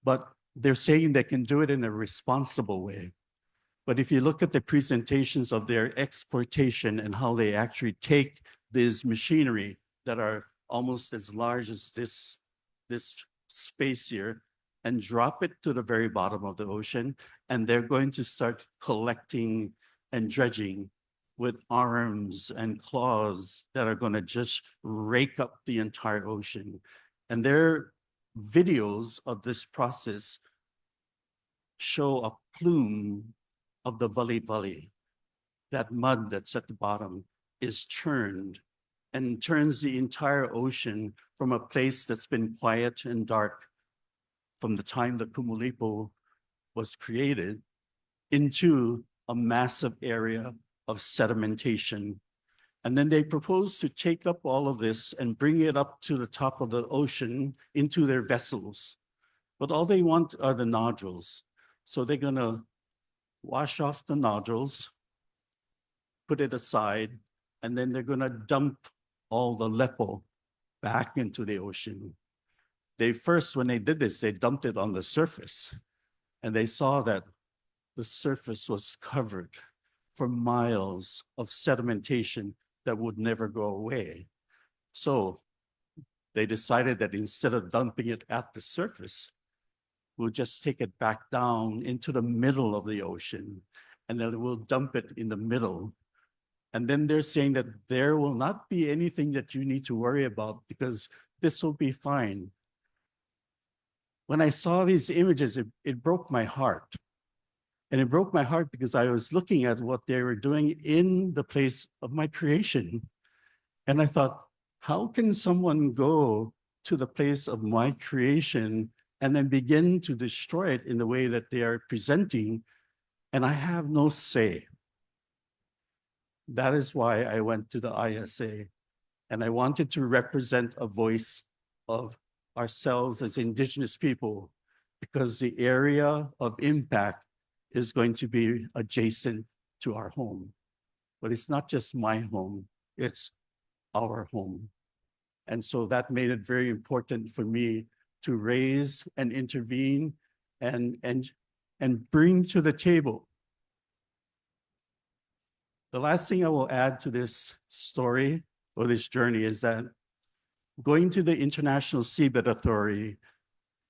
E: But they're saying they can do it in a responsible way. But if you look at the presentations of their exportation and how they actually take this machinery that are almost as large as this space here and drop it to the very bottom of the ocean, and they're going to start collecting and dredging with arms and claws that are going to just rake up the entire ocean. And their videos of this process show a plume of the vali. That mud that's at the bottom is churned and turns the entire ocean from a place that's been quiet and dark from the time the Kumulipo was created into a massive area of sedimentation. And then they propose to take up all of this and bring it up to the top of the ocean into their vessels. But all they want are the nodules. So they're gonna wash off the nodules, put it aside, and then they're gonna dump all the lepo back into the ocean. They first, when they did this, they dumped it on the surface, and they saw that the surface was covered for miles of sedimentation that would never go away. So they decided that instead of dumping it at the surface, we'll just take it back down into the middle of the ocean, and then we'll dump it in the middle. And then they're saying that there will not be anything that you need to worry about because this will be fine. When I saw these images, it broke my heart. And it broke my heart because I was looking at what they were doing in the place of my creation. And I thought, how can someone go to the place of my creation and then begin to destroy it in the way that they are presenting? And I have no say. That is why I went to the ISA. And I wanted to represent a voice of ourselves as Indigenous people, because the area of impact is going to be adjacent to our home. But it's not just my home, it's our home. And so that made it very important for me to raise and intervene and bring to the table. The last thing I will add to this story or this journey is that going to the International Seabed Authority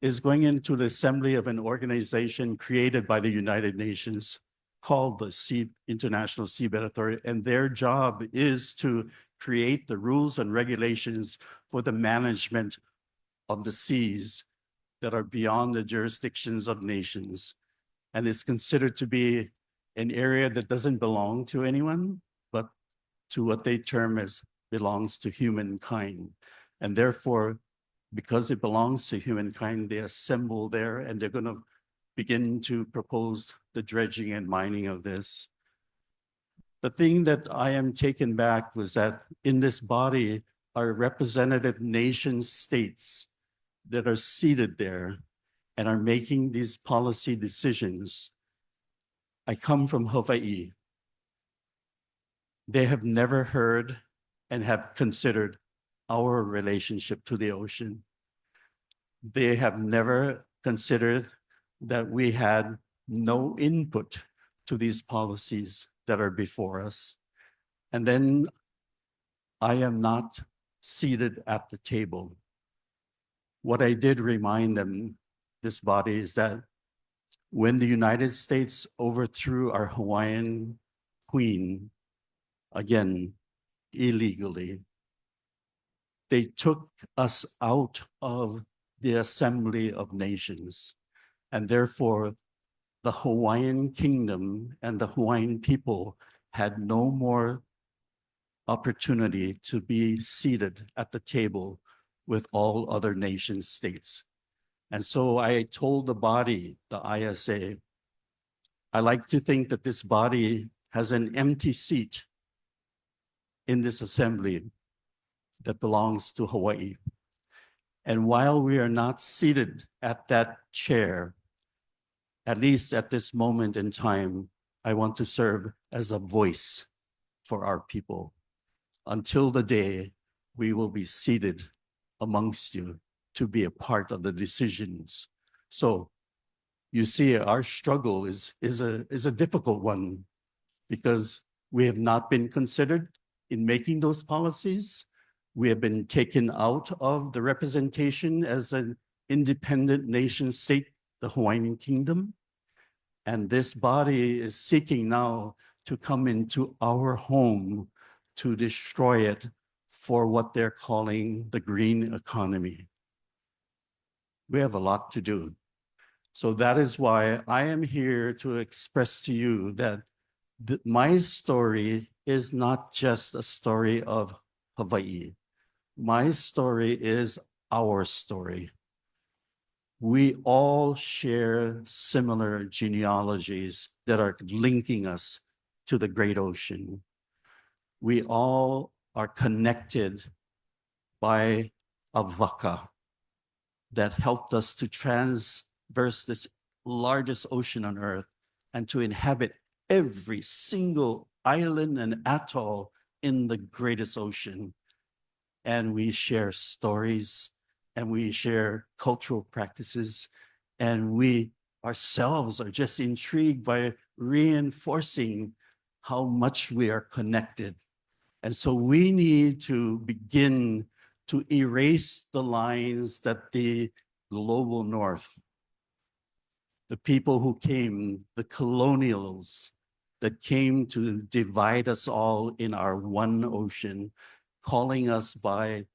E: is going into the assembly of an organization created by the United Nations called the International Seabed Authority. And their job is to create the rules and regulations for the management of the seas that are beyond the jurisdictions of nations. And it's considered to be an area that doesn't belong to anyone, but to what they term as belongs to humankind. And therefore, because it belongs to humankind, they assemble there and they're going to begin to propose the dredging and mining of this. The thing that I am taken back was that in this body are representative nation states that are seated there and are making these policy decisions. I come from Hawaii. They have never heard and have considered our relationship to the ocean. They have never considered that we had no input to these policies that are before us. And then I am not seated at the table. What I did remind them, this body, is that when the United States overthrew our Hawaiian queen, again, illegally, they took us out of the Assembly of Nations. And therefore, the Hawaiian kingdom and the Hawaiian people had no more opportunity to be seated at the table with all other nation states. And so I told the body, the ISA, I like to think that this body has an empty seat in this assembly that belongs to Hawaii. And while we are not seated at that chair, at least at this moment in time, I want to serve as a voice for our people until the day we will be seated amongst you to be a part of the decisions. So you see, our struggle is a difficult one because we have not been considered in making those policies. We have been taken out of the representation as an independent nation state, the Hawaiian Kingdom. And this body is seeking now to come into our home to destroy it for what they're calling the green economy. We have a lot to do. So that is why I am here to express to you that my story is not just a story of Hawaii. My story is our story. We all share similar genealogies that are linking us to the great ocean. We all are connected by a waka that helped us to traverse this largest ocean on earth and to inhabit every single island and atoll in the greatest ocean. And we share stories and we share cultural practices, and we ourselves are just intrigued by reinforcing how much we are connected. And so we need to begin to erase the lines that the global north, the people who came, the colonials that came to divide us all in our one ocean, calling us by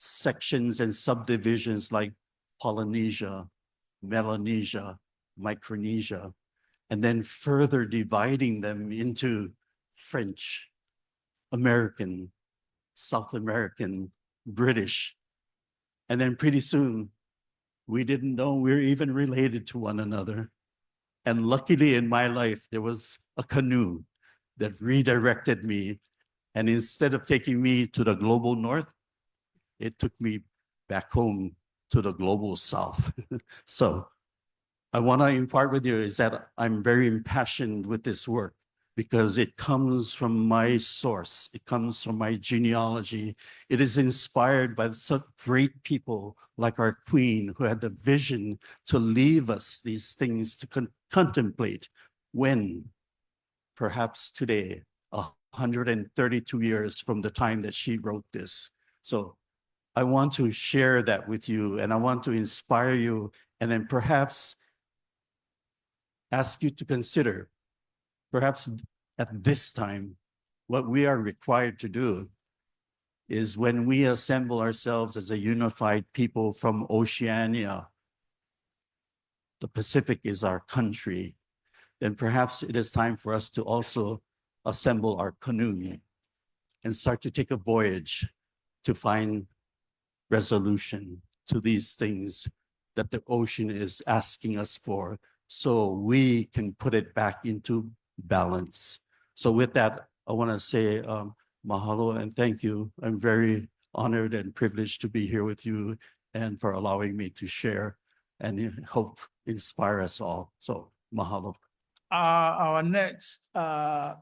E: sections and subdivisions like Polynesia, Melanesia, Micronesia, and then further dividing them into French, American, South American, British. And then pretty soon, we didn't know we were even related to one another. And luckily in my life, there was a canoe that redirected me. And instead of taking me to the global north, it took me back home to the global south. So I want to impart with you is that I'm very impassioned with this work because it comes from my source. It comes from my genealogy. It is inspired by such great people like our queen who had the vision to leave us these things to contemplate when perhaps today, 132 years from the time that she wrote this. So I want to share that with you, and I want to inspire you, and then perhaps ask you to consider, perhaps at this time, what we are required to do is when we assemble ourselves as a unified people from Oceania, the Pacific is our country, then perhaps it is time for us to also assemble our canoe and start to take a voyage to find resolution to these things that the ocean is asking us for, so we can put it back into balance. So with that, I want to say mahalo and thank you. I'm very honored and privileged to be here with you and for allowing me to share and hope inspire us all. So mahalo.
D: Our next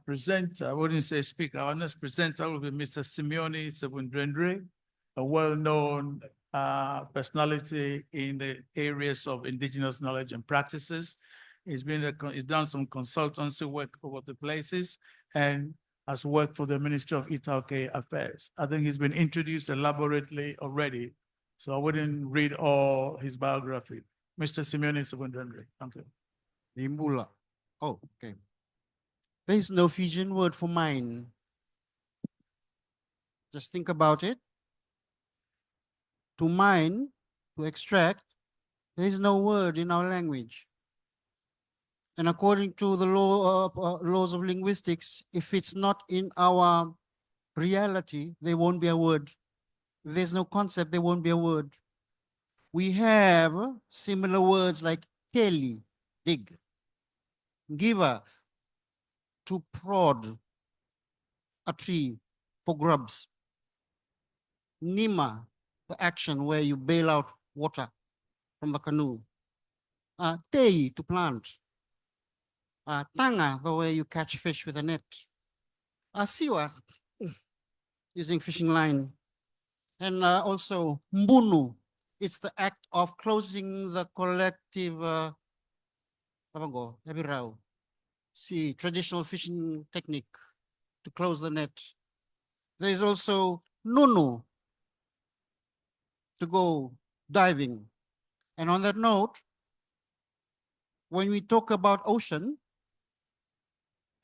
D: presenter, I wouldn't say speaker, our next presenter will be Mr. Simeone Sebundrendre, a well-known personality in the areas of indigenous knowledge and practices. He's done some consultancy work over the places and has worked for the Ministry of Itaukei Affairs. I think he's been introduced elaborately already, so I wouldn't read all his biography. Mr. Simeone Sebundrendre, thank you.
F: Imbula. Oh, okay. There is no Fijian word for mine. Just think about it. To mine, to extract, there is no word in our language. And according to the laws of linguistics, if it's not in our reality, there won't be a word. If there's no concept, there won't be a word. We have similar words like keli, dig, giva, to prod a tree for grubs. Nima, the action where you bail out water from the canoe. Tei, to plant. Tanga, the way you catch fish with a net. siwa, using fishing line. And also mbunu, it's the act of closing the collective, see, traditional fishing technique to close the net. There is also nunu, to go diving. And on that note, when we talk about ocean,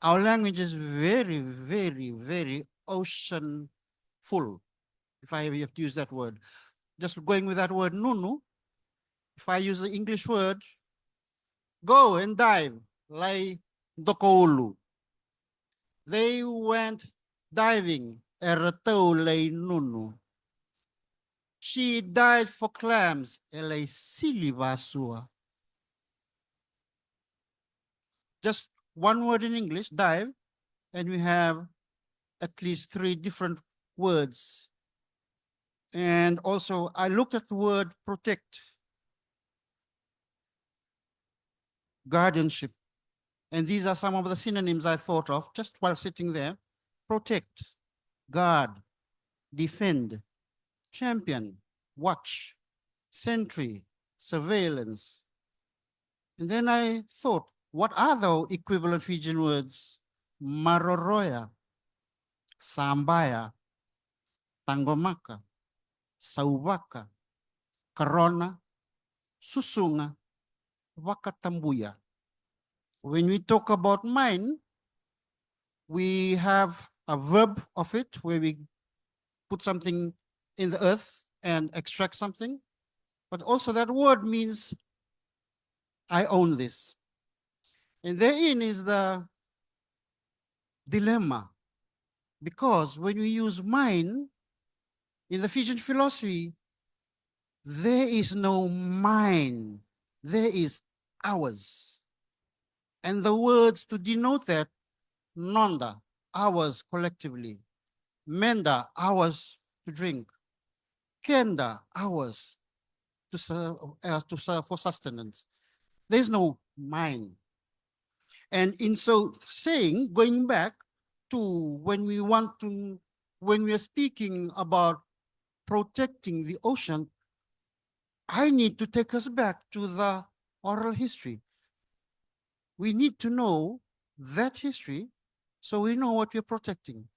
F: our language is very, very, very ocean full, if I have to use that word. Just going with that word nunu, if I use the English word, go and dive, like dokoulu. They went diving, eratau nunu. She dived for clams, elei silivasua. Just one word in English, dive, and we have at least 3 different words. And also, I looked at the word protect, guardianship. And these are some of the synonyms I thought of just while sitting there. Protect, guard, defend, champion, watch, sentry, surveillance. And then I thought, what are the equivalent Fijian words? Maroroya, Sambaya, Tangomaka, Sauvaka, Karona, Susunga, Wakatambuya. When we talk about mine, we have a verb of it where we put something in the earth and extract something. But also that word means I own this. And therein is the dilemma. Because when we use mine, in the Fijian philosophy, there is no mine, there is ours. And the words to denote that, nonda, ours collectively, menda, ours to drink, kenda, ours to serve for sustenance. There's no mine. And in so saying, going back to when we are speaking about protecting the ocean, I need to take us back to the oral history. We need to know that history so we know what we're protecting.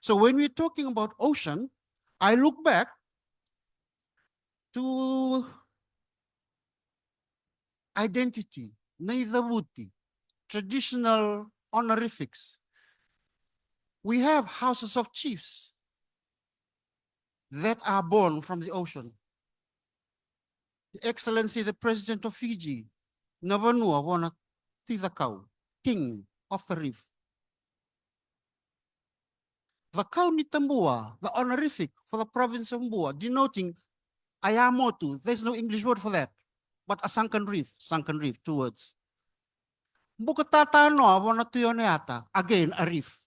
F: So when we're talking about ocean, I look back to identity, naivabuti, traditional honorifics. We have houses of chiefs that are born from the ocean. Excellency, the President of Fiji, Navanua Wana Tidakau, King of the Reef. The Kau ni Tambua, the honorific for the province of Mbua, denoting Ayamotu. There's no English word for that, but a sunken reef, 2 words. Bukatata no Wana Tuyoneata, again a reef,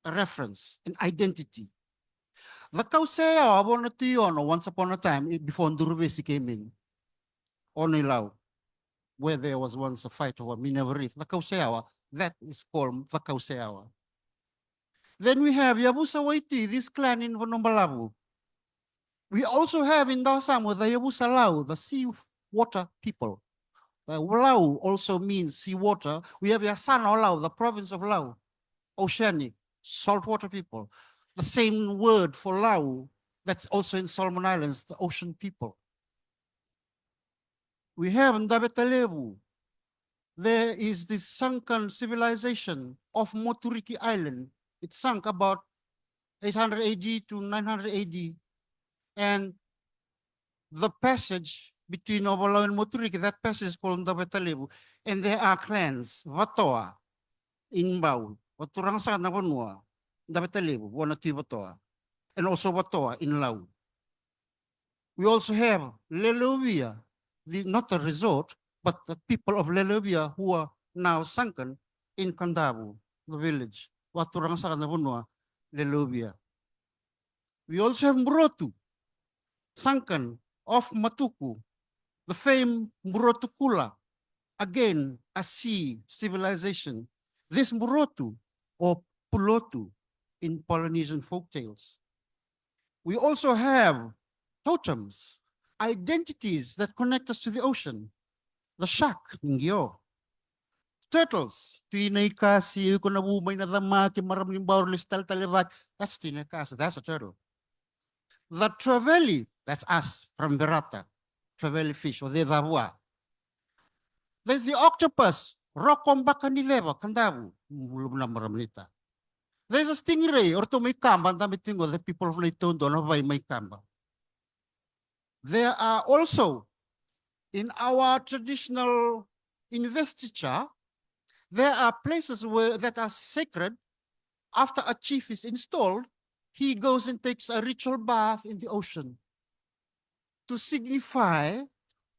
F: a reference, an identity. The Kausea Wana Tuyono, once upon a time, before Nduruvesi came in, Onilau, where there was once a fight over Minerva Reef, the Kauseawa, that is called the Kauseawa. Then we have Yabusa Waiti, this clan in Vanombalabu. We also have in Dasamu the Yabusa Lau, the sea water people. Lau also means sea water. We have Yasana Lau, the province of Lau, oceanic, saltwater people. The same word for Lau, that's also in Solomon Islands, the ocean people. We have Ndabetalevu. There is this sunken civilization of Moturiki Island. It sunk about 800 AD to 900 AD. And the passage between Ovalau and Moturiki, that passage is called Ndabetalevu. And there are clans, Vatoa, Inbau, Waturangsa Navanua, Ndabetalevu, Wanati Vatoa, and also Vatoa in Lau. We also have Leluvia, not a resort, but the people of Leluvia who are now sunken in Kandavu, the village. Waturangsa Navanua, Leluvia. We also have Mburotu, sunken off Matuku, the famed Mburotukula again, a sea civilization. This Murotu or Pulotu in Polynesian folktales. We also have totems, identities that connect us to the ocean. The shark, Ngio. Turtles, Nii-k, that's Nii-k, that's a turtle. The trevally, that's us from Berata, trevally fish, or the Vavua. There's the octopus, Rokombakanileva, Kandavu, Mulumlamramlita. There's a stingray, or to may kamba, the people of Leiton don't know why may kamba. There are also, in our traditional investiture, there are places that are sacred. After a chief is installed, he goes and takes a ritual bath in the ocean to signify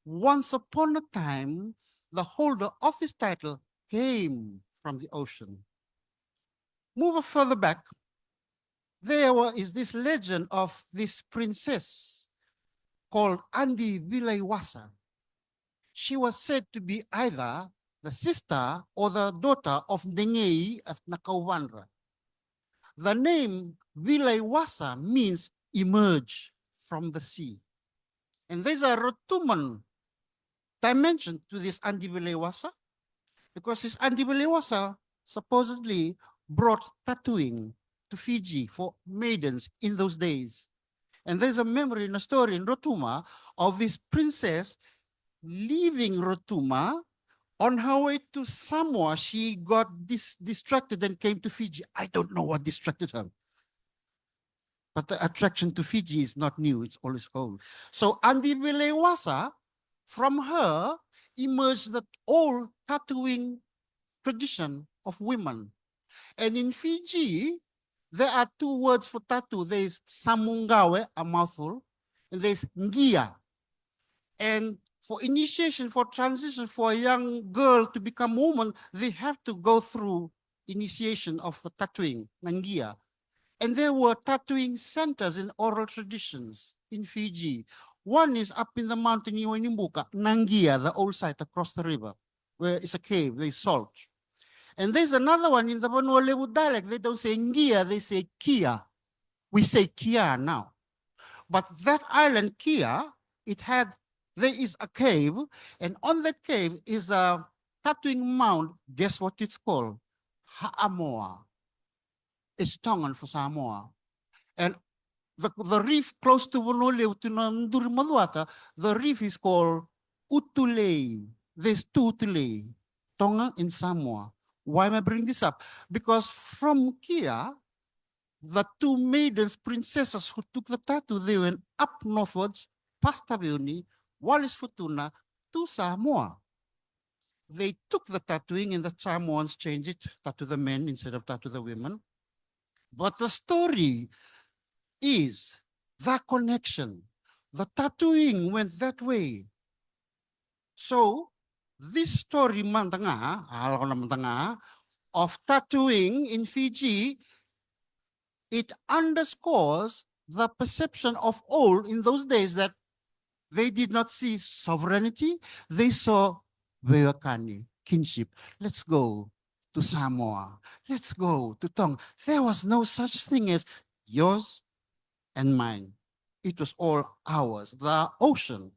F: once upon a time, the holder of this title came from the ocean. Move further back, there is this legend of this princess called Andi Vilaiwasa. She was said to be either the sister or the daughter of Nengei of Nakauwanra. The name Vilaiwasa means emerge from the sea. And there's a Rotuman dimension to this Andi Vilaiwasa, because this Andi Vilaiwasa supposedly brought tattooing to Fiji for maidens in those days. And there's a memory in a story in Rotuma of this princess leaving Rotuma. On her way to Samoa, she got distracted and came to Fiji. I don't know what distracted her. But the attraction to Fiji is not new, it's always old. So Andi Vilaiwasa, from her emerged the old tattooing tradition of women. And in Fiji, there are two words for tattoo. There is samungawe, a mouthful, and there's ngia. And for initiation, for transition, for a young girl to become a woman, they have to go through initiation of the tattooing, ngia. And there were tattooing centers in oral traditions in Fiji. One is up in the mountain in Inimbuka, Nangia, the old site across the river, where it's a cave, there's salt. And there's another one in the Vanuatu dialect. They don't say ngia, they say kia. We say kia now. But that island, Kia, there is a cave, and on that cave is a tattooing mound. Guess what it's called? Ha'amoa. It's Tongan for Samoa. And the reef close to Vonoleu, to Maduata, the reef is called Utulei. There's two Utulei, Tonga and Samoa. Why am I bringing this up? Because from Kia, the two maidens, princesses who took the tattoo, they went up northwards, past Taveuni, Wallis Futuna, to Samoa. They took the tattooing and the Samoans changed it, tattoo the men instead of tattoo the women. But the story is the connection. The tattooing went that way. So this story of tattooing in Fiji, it underscores the perception of old in those days that they did not see sovereignty. They saw Veakani, kinship. Let's go to Samoa. Let's go to Tonga. There was no such thing as yours and mine. It was all ours. The ocean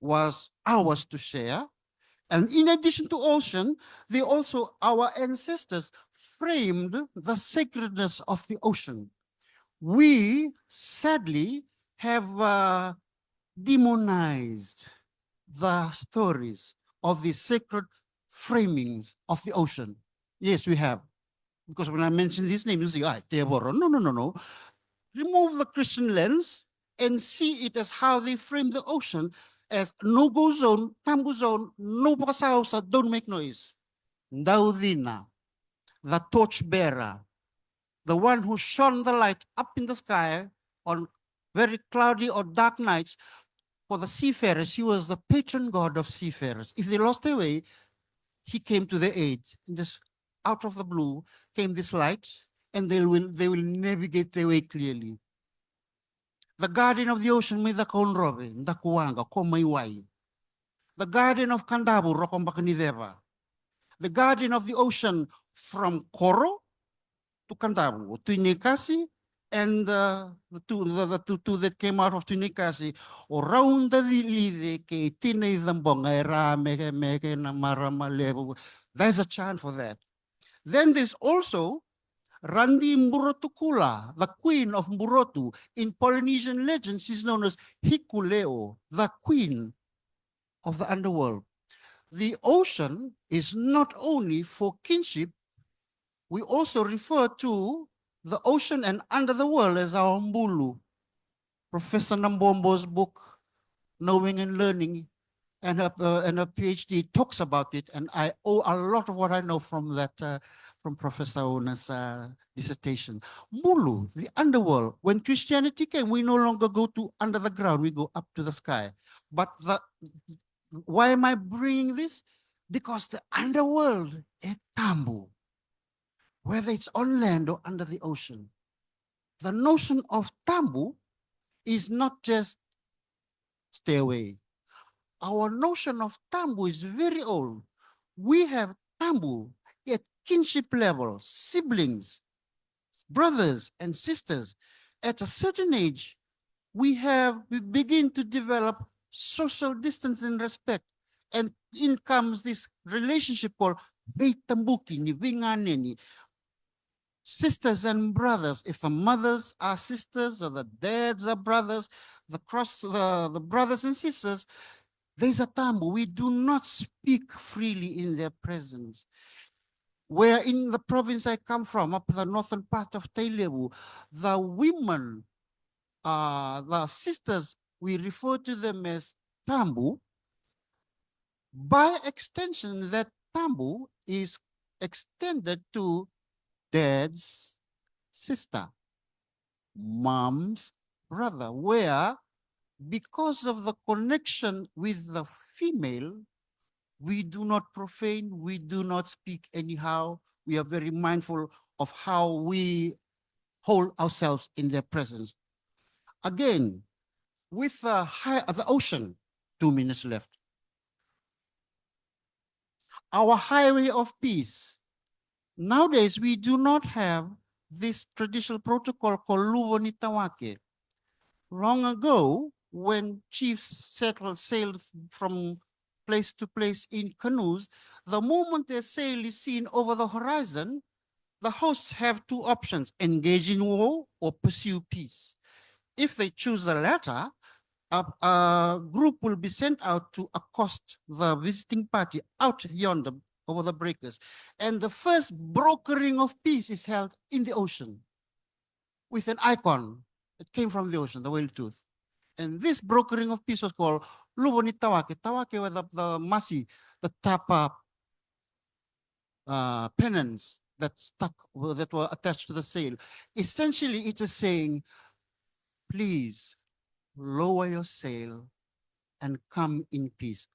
F: was ours to share. And in addition to ocean, our ancestors framed the sacredness of the ocean. We sadly have demonized the stories of the sacred framings of the ocean. Yes, we have. Because when I mention this name, you say, Teaboro. No. Remove the Christian lens and see it as how they frame the ocean as no-go zone, tambu zone, no pasausa, don't make noise. Daudina, the torchbearer, the one who shone the light up in the sky on very cloudy or dark nights. For the seafarers, he was the patron god of seafarers. If they lost their way, he came to their aid. Just out of the blue came this light, and they will navigate their way clearly. The guardian of the ocean, may the Konrobe, the Kuanga, Komaiwai. the guardian of Kandabu, Rokombakanideva, the guardian of the ocean from Koro to Kandabu, to Nikasi, and the two that came out of Tunikasi, around the lide ke tine dambonga era meke na marama lebu. There's a chant for that. Then there's also Randi Murotukula, the queen of Murotu. In Polynesian legends, she's known as Hikuleo, the queen of the underworld. The ocean is not only for kinship, we also refer to the ocean and under the world as our Mbulu. Professor Nambombo's book, Knowing and Learning, and her PhD talks about it, and I owe a lot of what I know from that, from Professor Ona's dissertation. Mbulu, the underworld. When Christianity came, we no longer go to under the ground, we go up to the sky. But why am I bringing this? Because the underworld is tambu, whether it's on land or under the ocean. The notion of tambu is not just stay away. Our notion of tambu is very old. We have tambu at kinship level, siblings, brothers and sisters. At a certain age, we begin to develop social distance and respect. And in comes this relationship called Tambuki, Nivinganeni. Sisters and brothers, if the mothers are sisters or the dads are brothers, the brothers and sisters, there's a tambu. We do not speak freely in their presence. Where in the province I come from, up the northern part of Tailebu, the women, the sisters, we refer to them as tambu. By extension, that tambu is extended to dad's sister, mom's brother, where because of the connection with the female, we do not profane, we do not speak anyhow. We are very mindful of how we hold ourselves in their presence. Again, with the ocean, 2 minutes left. Our highway of peace. Nowadays, we do not have this traditional protocol called Luwo ni Tawake. Long ago, when chiefs sailed from place to place in canoes, the moment their sail is seen over the horizon, the hosts have two options: engage in war or pursue peace. If they choose the latter, a group will be sent out to accost the visiting party out yonder over the breakers. And the first brokering of peace is held in the ocean with an icon that came from the ocean, the whale tooth. And this brokering of peace was called Luwo ni Tawake. Tawake were the masi, the tapa pennants that were attached to the sail. Essentially, it is saying, please lower your sail and come in peace.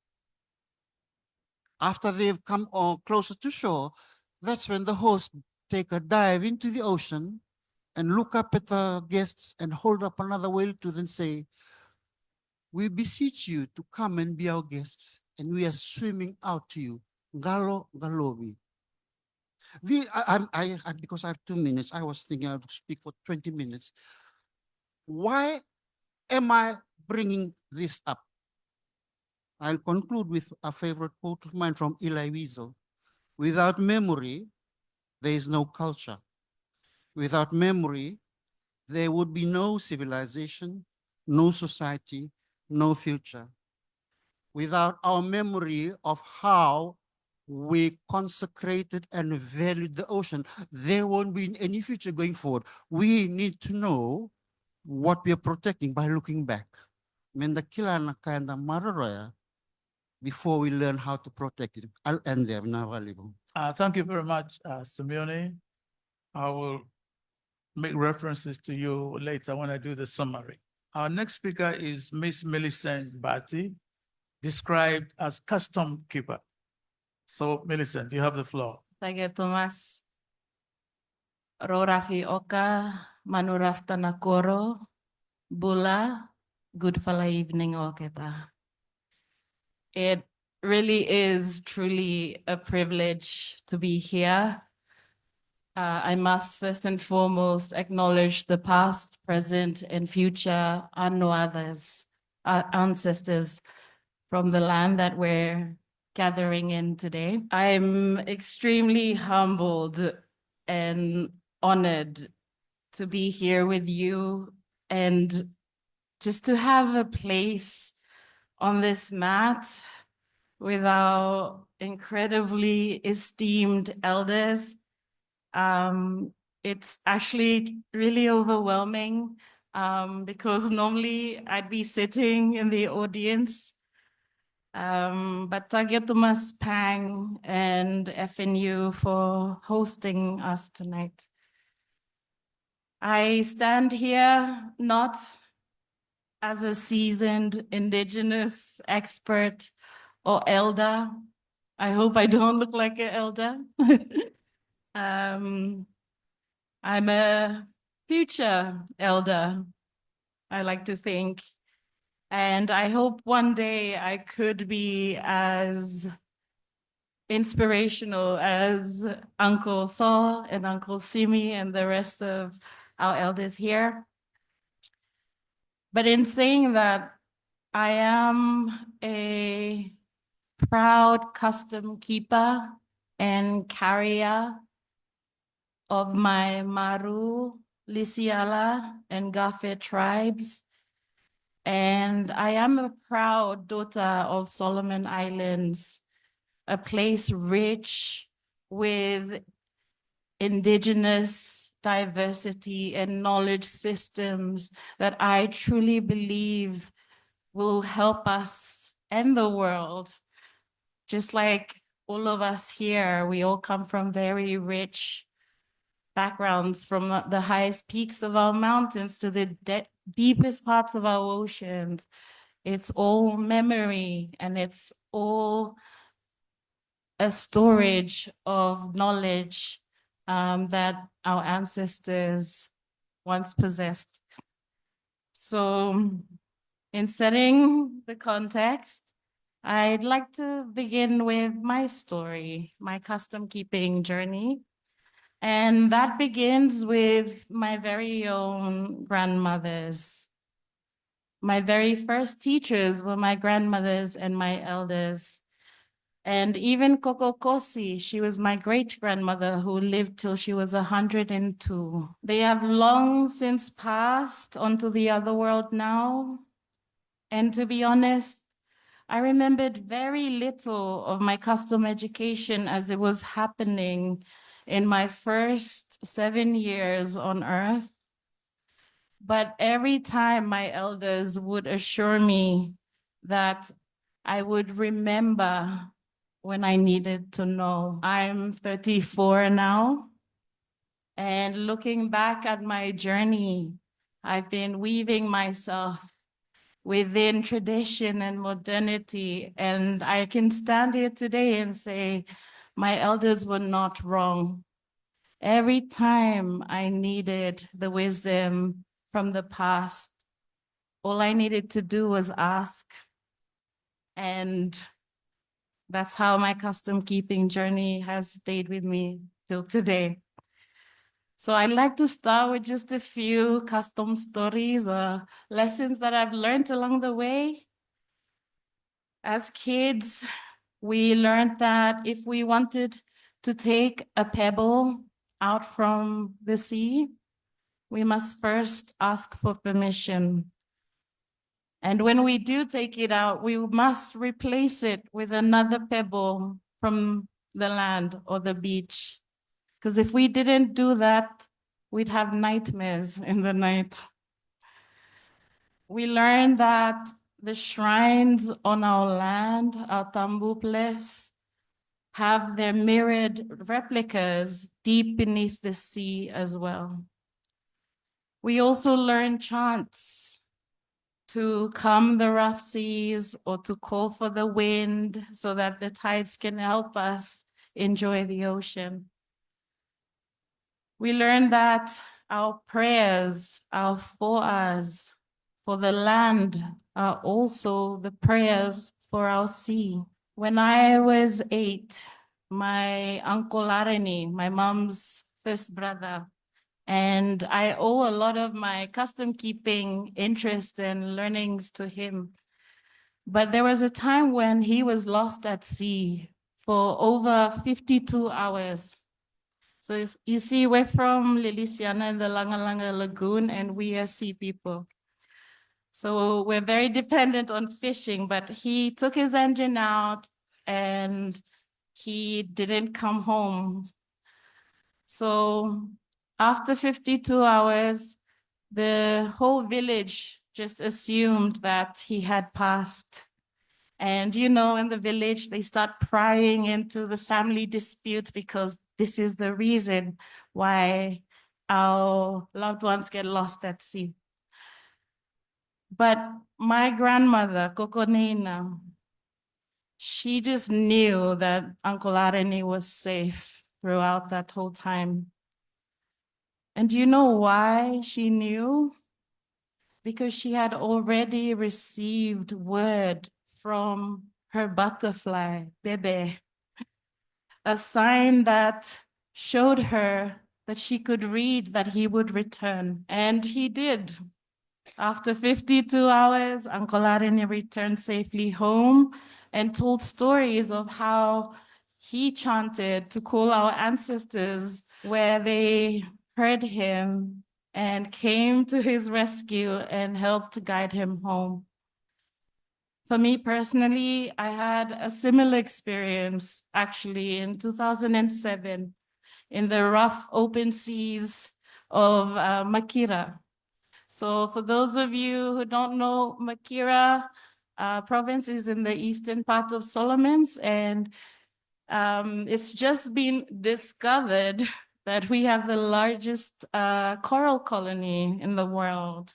F: After they've come closer to shore, that's when the host take a dive into the ocean and look up at the guests and hold up another whale tooth and say, we beseech you to come and be our guests, and we are swimming out to you. Galo Galobi. Because I have 2 minutes, I was thinking I would speak for 20 minutes. Why am I bringing this up? I'll conclude with a favorite quote of mine from Eli Wiesel. Without memory, there is no culture. Without memory, there would be no civilization, no society, no future. Without our memory of how we consecrated and valued the ocean, there won't be any future going forward. We need to know what we are protecting by looking back. Mendakila na kaya maroroya before we learn how to protect it. I'll end there.
D: Thank you very much, Simeone. I will make references to you later when I do the summary. Our next speaker is Miss Millicent Bati, described as custom keeper. So, Millicent, you have the floor.
G: Thank you, Thomas. Rorafi oka, manurafta nakoro, bula, good fala evening oketa. It really is truly a privilege to be here. I must first and foremost acknowledge the past, present, and future others, our ancestors from the land that we're gathering in today. I'm extremely humbled and honored to be here with you and just to have a place on this mat with our incredibly esteemed elders. It's actually really overwhelming because normally I'd be sitting in the audience. But Tagiatumas Pang and FNU for hosting us tonight. I stand here not as a seasoned Indigenous expert or elder. I hope I don't look like an elder. I'm a future elder, I like to think. And I hope one day I could be as inspirational as Uncle Saul and Uncle Simi and the rest of our elders here. But in saying that, I am a proud custom keeper and carrier of my Maru, Lisiala, and Gafe tribes. And I am a proud daughter of Solomon Islands, a place rich with Indigenous diversity and knowledge systems that I truly believe will help us and the world. Just like all of us here, we all come from very rich backgrounds, from the highest peaks of our mountains to the deepest parts of our oceans. It's all memory and it's all a storage of knowledge that our ancestors once possessed. So in setting the context, I'd like to begin with my story, my custom keeping journey. And that begins with my very own grandmothers. My very first teachers were my grandmothers and my elders. And even Kokokosi, she was my great-grandmother who lived till she was 102. They have long since passed onto the other world now. And to be honest, I remembered very little of my custom education as it was happening in my first 7 years on Earth. But every time my elders would assure me that I would remember when I needed to know. I'm 34 now, and looking back at my journey, I've been weaving myself within tradition and modernity, and I can stand here today and say my elders were not wrong. Every time I needed the wisdom from the past, all I needed to do was ask. And that's how my custom keeping journey has stayed with me till today. So I'd like to start with just a few custom stories or lessons that I've learned along the way. As kids, we learned that if we wanted to take a pebble out from the sea, we must first ask for permission. And when we do take it out, we must replace it with another pebble from the land or the beach. Because if we didn't do that, we'd have nightmares in the night. We learned that the shrines on our land, our tambu place, have their mirrored replicas deep beneath the sea as well. We also learned chants to calm the rough seas or to call for the wind so that the tides can help us enjoy the ocean. We learned that our prayers, our fo'as for the land are also the prayers for our sea. When I was 8, my uncle Areni, my mom's first brother, and I owe a lot of my custom keeping interest and learnings to him. But there was a time when he was lost at sea for over 52 hours. So you see, we're from Lilisiana in the Langalanga Lagoon, and we are sea people. So we're very dependent on fishing, but he took his engine out and he didn't come home. So after 52 hours, the whole village just assumed that he had passed. And you know, in the village, they start prying into the family dispute because this is the reason why our loved ones get lost at sea. But my grandmother, Kokonina, she just knew that Uncle Areni was safe throughout that whole time. And you know why she knew? Because she had already received word from her butterfly, Bebe, a sign that showed her that she could read that he would return. And he did. After 52 hours, Uncle Areni returned safely home and told stories of how he chanted to call our ancestors, where they heard him and came to his rescue and helped to guide him home. For me personally, I had a similar experience actually in 2007 in the rough open seas of Makira. So for those of you who don't know, Makira province is in the eastern part of Solomons, and it's just been discovered that we have the largest coral colony in the world.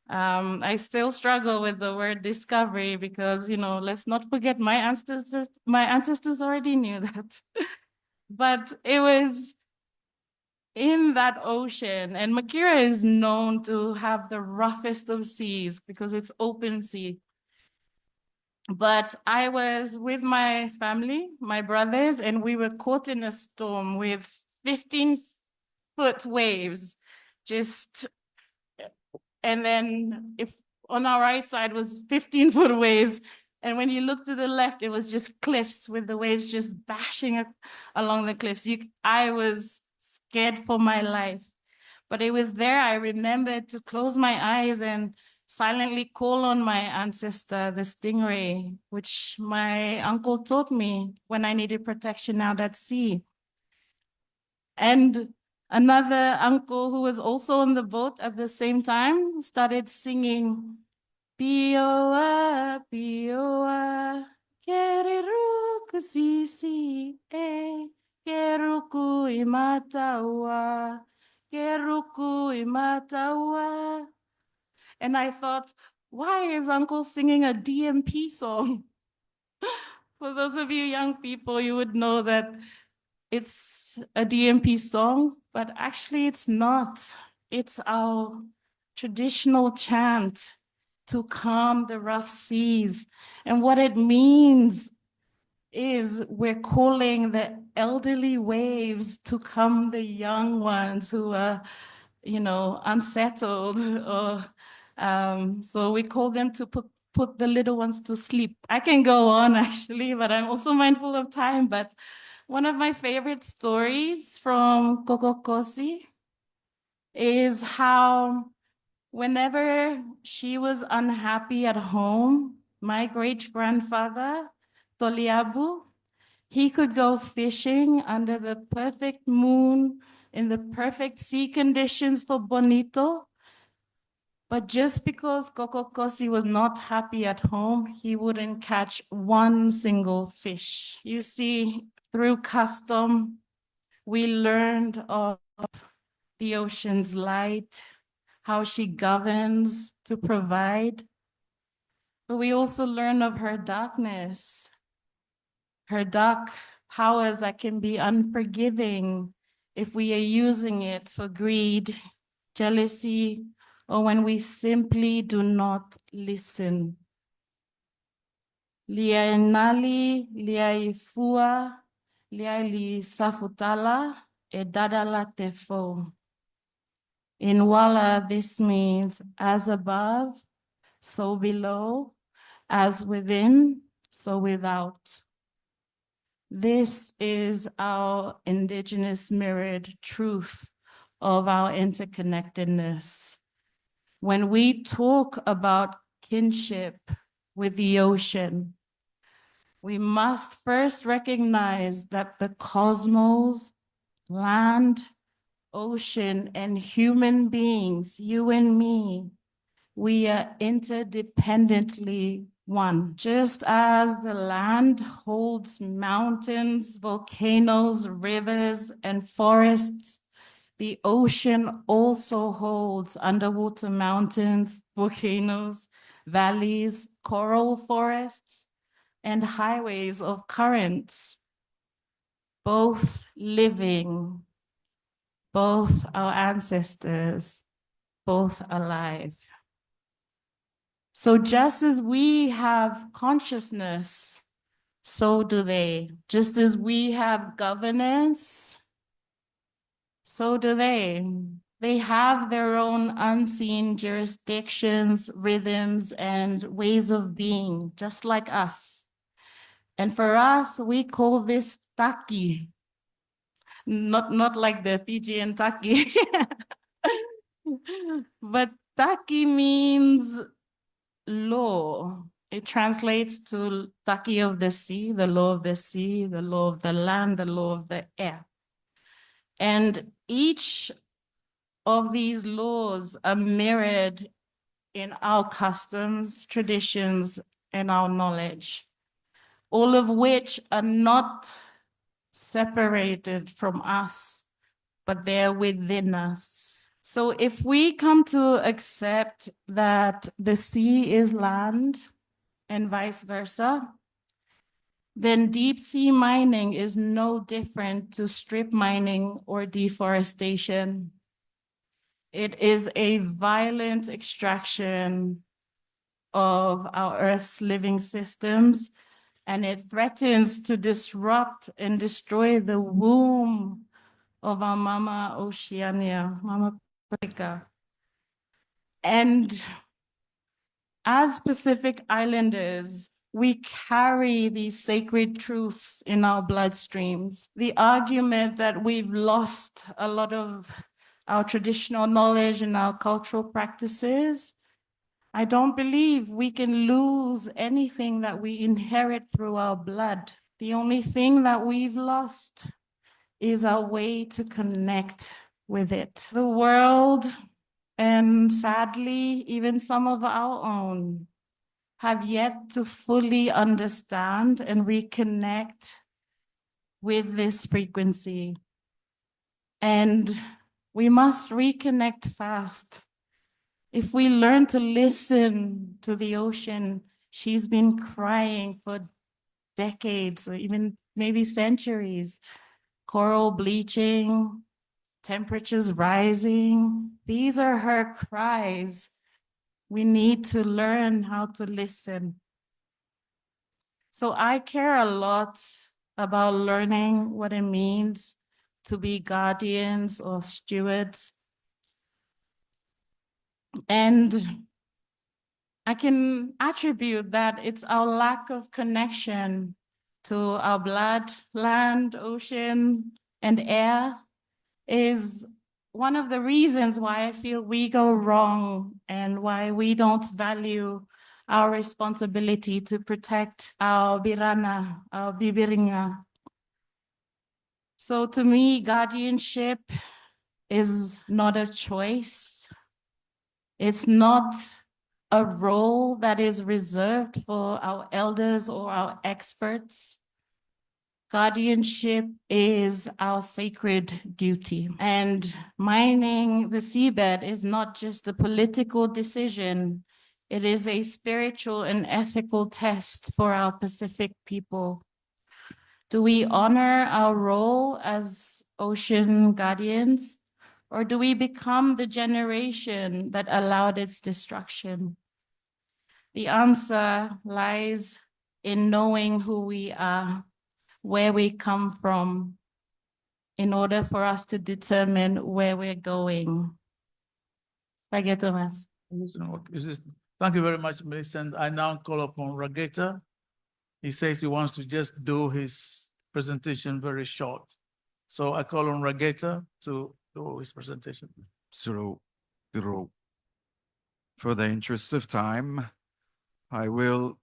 G: I still struggle with the word discovery because, you know, let's not forget my ancestors already knew that. But it was in that ocean, and Makira is known to have the roughest of seas because it's open sea. But I was with my family, my brothers, and we were caught in a storm with 15-foot waves, and then if on our right side was 15-foot waves, and when you look to the left, it was just cliffs with the waves just bashing along the cliffs. I was scared for my life. But it was there I remembered to close my eyes and silently call on my ancestor, the stingray, which my uncle taught me when I needed protection out at sea. And another uncle who was also on the boat at the same time started singing, Pioa, Pioa, Keriruku Sisi, Keruku Imatawa, Keruku Imatawa. And I thought, why is Uncle singing a DMP song? For those of you young people, you would know that it's a DMP song, but actually it's not. It's our traditional chant to calm the rough seas. And what it means is we're calling the elderly waves to calm the young ones who are, you know, unsettled. Or so we call them to put the little ones to sleep. I can go on actually, but I'm also mindful of time. But one of my favorite stories from Kokokosi is how whenever she was unhappy at home, my great-grandfather, Toliabu, he could go fishing under the perfect moon in the perfect sea conditions for bonito. But just because Kokokosi was not happy at home, he wouldn't catch one single fish. You see, through custom, we learned of the ocean's light, how she governs to provide. But we also learn of her darkness, her dark powers that can be unforgiving if we are using it for greed, jealousy, or when we simply do not listen. lia nali, lia ifua, lia li safutala, e dadala te fo. In Wala, this means as above, so below, as within, so without. This is our Indigenous mirrored truth of our interconnectedness. When we talk about kinship with the ocean, we must first recognize that the cosmos, land, ocean, and human beings, you and me, we are interdependently one. Just as the land holds mountains, volcanoes, rivers, and forests, the ocean also holds underwater mountains, volcanoes, valleys, coral forests, and highways of currents, both living, both our ancestors, both alive. So just as we have consciousness, so do they. Just as we have governance, so do they. They have their own unseen jurisdictions, rhythms, and ways of being, just like us. And for us, we call this taki. Not like the Fijian taki. But taki means law. It translates to taki of the sea, the law of the sea, the law of the land, the law of the air. And each of these laws are mirrored in our customs, traditions, and our knowledge, all of which are not separated from us, but they're within us. So if we come to accept that the sea is land and vice versa, then deep sea mining is no different to strip mining or deforestation. It is a violent extraction of our Earth's living systems, and it threatens to disrupt and destroy the womb of our Mama Oceania, Mama Pacifica. And as Pacific Islanders, we carry these sacred truths in our bloodstreams. The argument that we've lost a lot of our traditional knowledge and our cultural practices, I don't believe we can lose anything that we inherit through our blood. The only thing that we've lost is our way to connect with it. The world, and sadly, even some of our own, have yet to fully understand and reconnect with this frequency. And we must reconnect fast. If we learn to listen to the ocean, she's been crying for decades, or even maybe centuries. Coral bleaching, temperatures rising. These are her cries. We need to learn how to listen. So I care a lot about learning what it means to be guardians or stewards. And I can attribute that it's our lack of connection to our blood, land, ocean, and air is one of the reasons why I feel we go wrong and why we don't value our responsibility to protect our birana, our bibiringa. So to me, guardianship is not a choice. It's not a role that is reserved for our elders or our experts. Guardianship is our sacred duty. And mining the seabed is not just a political decision. It is a spiritual and ethical test for our Pacific people. Do we honor our role as ocean guardians, or do we become the generation that allowed its destruction? The answer lies in knowing who we are, where we come from, in order for us to determine where we're going. Thank
D: Thank you very much, Millicent. I now call upon Rageta. He says he wants to just do his presentation very short. So I call on Rageta to do his presentation.
C: So, for the interest of time, I will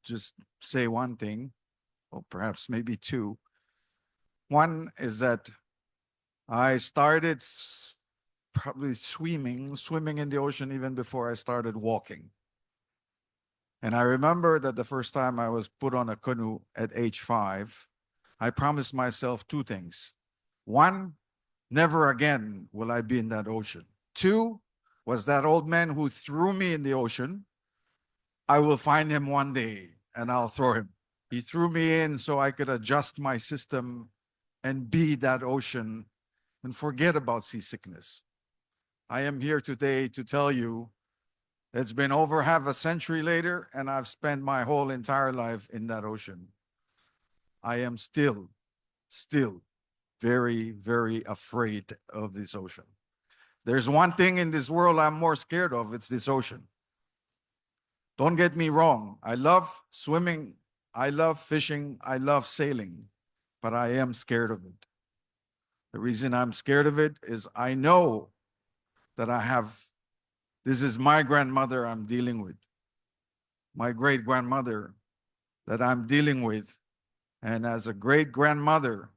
C: just say one thing, or perhaps maybe two. One is that I started probably swimming in the ocean even before I started walking. And I remember that the first time I was put on a canoe at age 5, I promised myself two things. One, never again will I be in that ocean. Two, was that old man who threw me in the ocean, I will find him one day and I'll throw him. He threw me in so I could adjust my system and be that ocean and forget about seasickness. I am here today to tell you it's been over half a century later and I've spent my whole entire life in that ocean. I am still very, very afraid of this ocean. There's one thing in this world I'm more scared of, it's this ocean. Don't get me wrong, I love swimming, I love fishing, I love sailing, but I am scared of it. The reason I'm scared of it is I know that this is my grandmother I'm dealing with, my great-grandmother that I'm dealing with, and as a great-grandmother,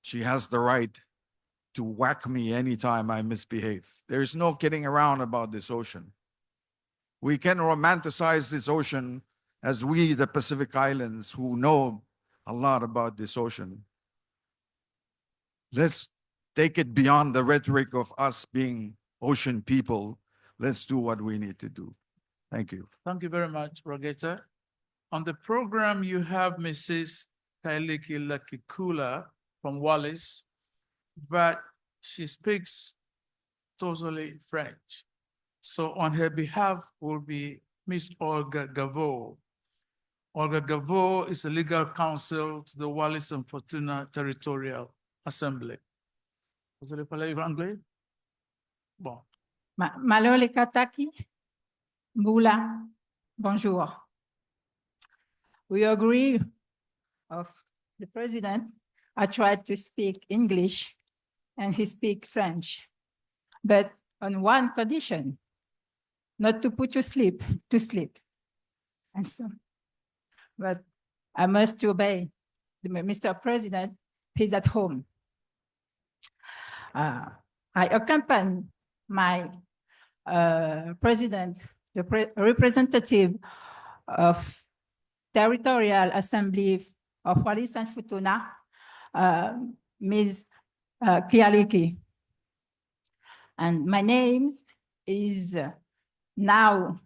C: she has the right to whack me anytime I misbehave. There's no kidding around about this ocean. We can romanticize this ocean as we, the Pacific Islands, who know a lot about this ocean. Let's take it beyond the rhetoric of us being ocean people. Let's do what we need to do. Thank you.
D: Thank you very much, Rageta. On the program, you have Mrs. Kaho'ohalahala from Wallis, but she speaks totally French. So on her behalf will be Miss Olga Gavo. Olga Gavo is a legal counsel to the Wallis and Futuna Territorial Assembly. Vous allez parler anglais? Bon.
H: Malole Kataki, Bula, bonjour. We agree of the president. I tried to speak English and he speak French, but on one condition, not to put you to sleep. And so, but I must obey Mr. President, he's at home. I accompany my president, the representative of Territorial Assembly of Wallis and Futuna, Ms. Kialiki. And my name is now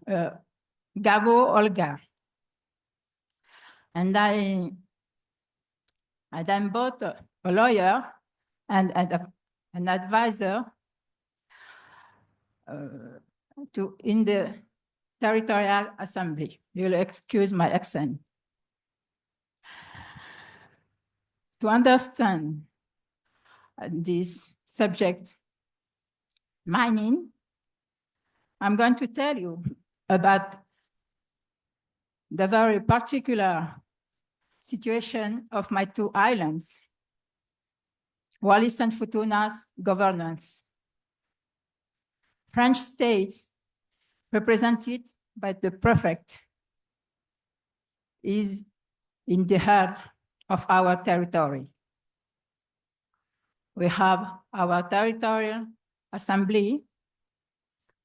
H: Gavo Olga. And I'm both a lawyer and an advisor in the Territorial Assembly. You'll excuse my accent. To understand this subject, mining, I'm going to tell you about the very particular situation of my two islands, Wallis and Futuna's governance. French states, represented by the prefect, is in the heart of our territory. We have our territorial assembly,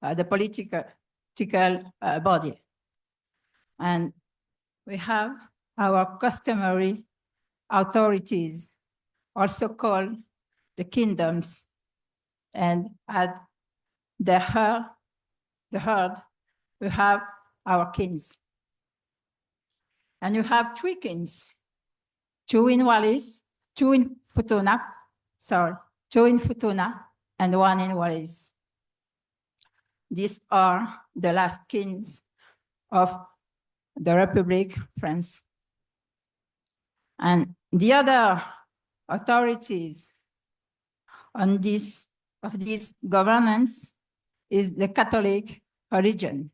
H: the political body. And we have our customary authorities, also called the kingdoms. And at the heart, we have our kings. And you have three kings, two in Wallis, two in Futuna, and one in Wallis. These are the last kings of the Republic, France. And the other authorities on this governance is the Catholic religion,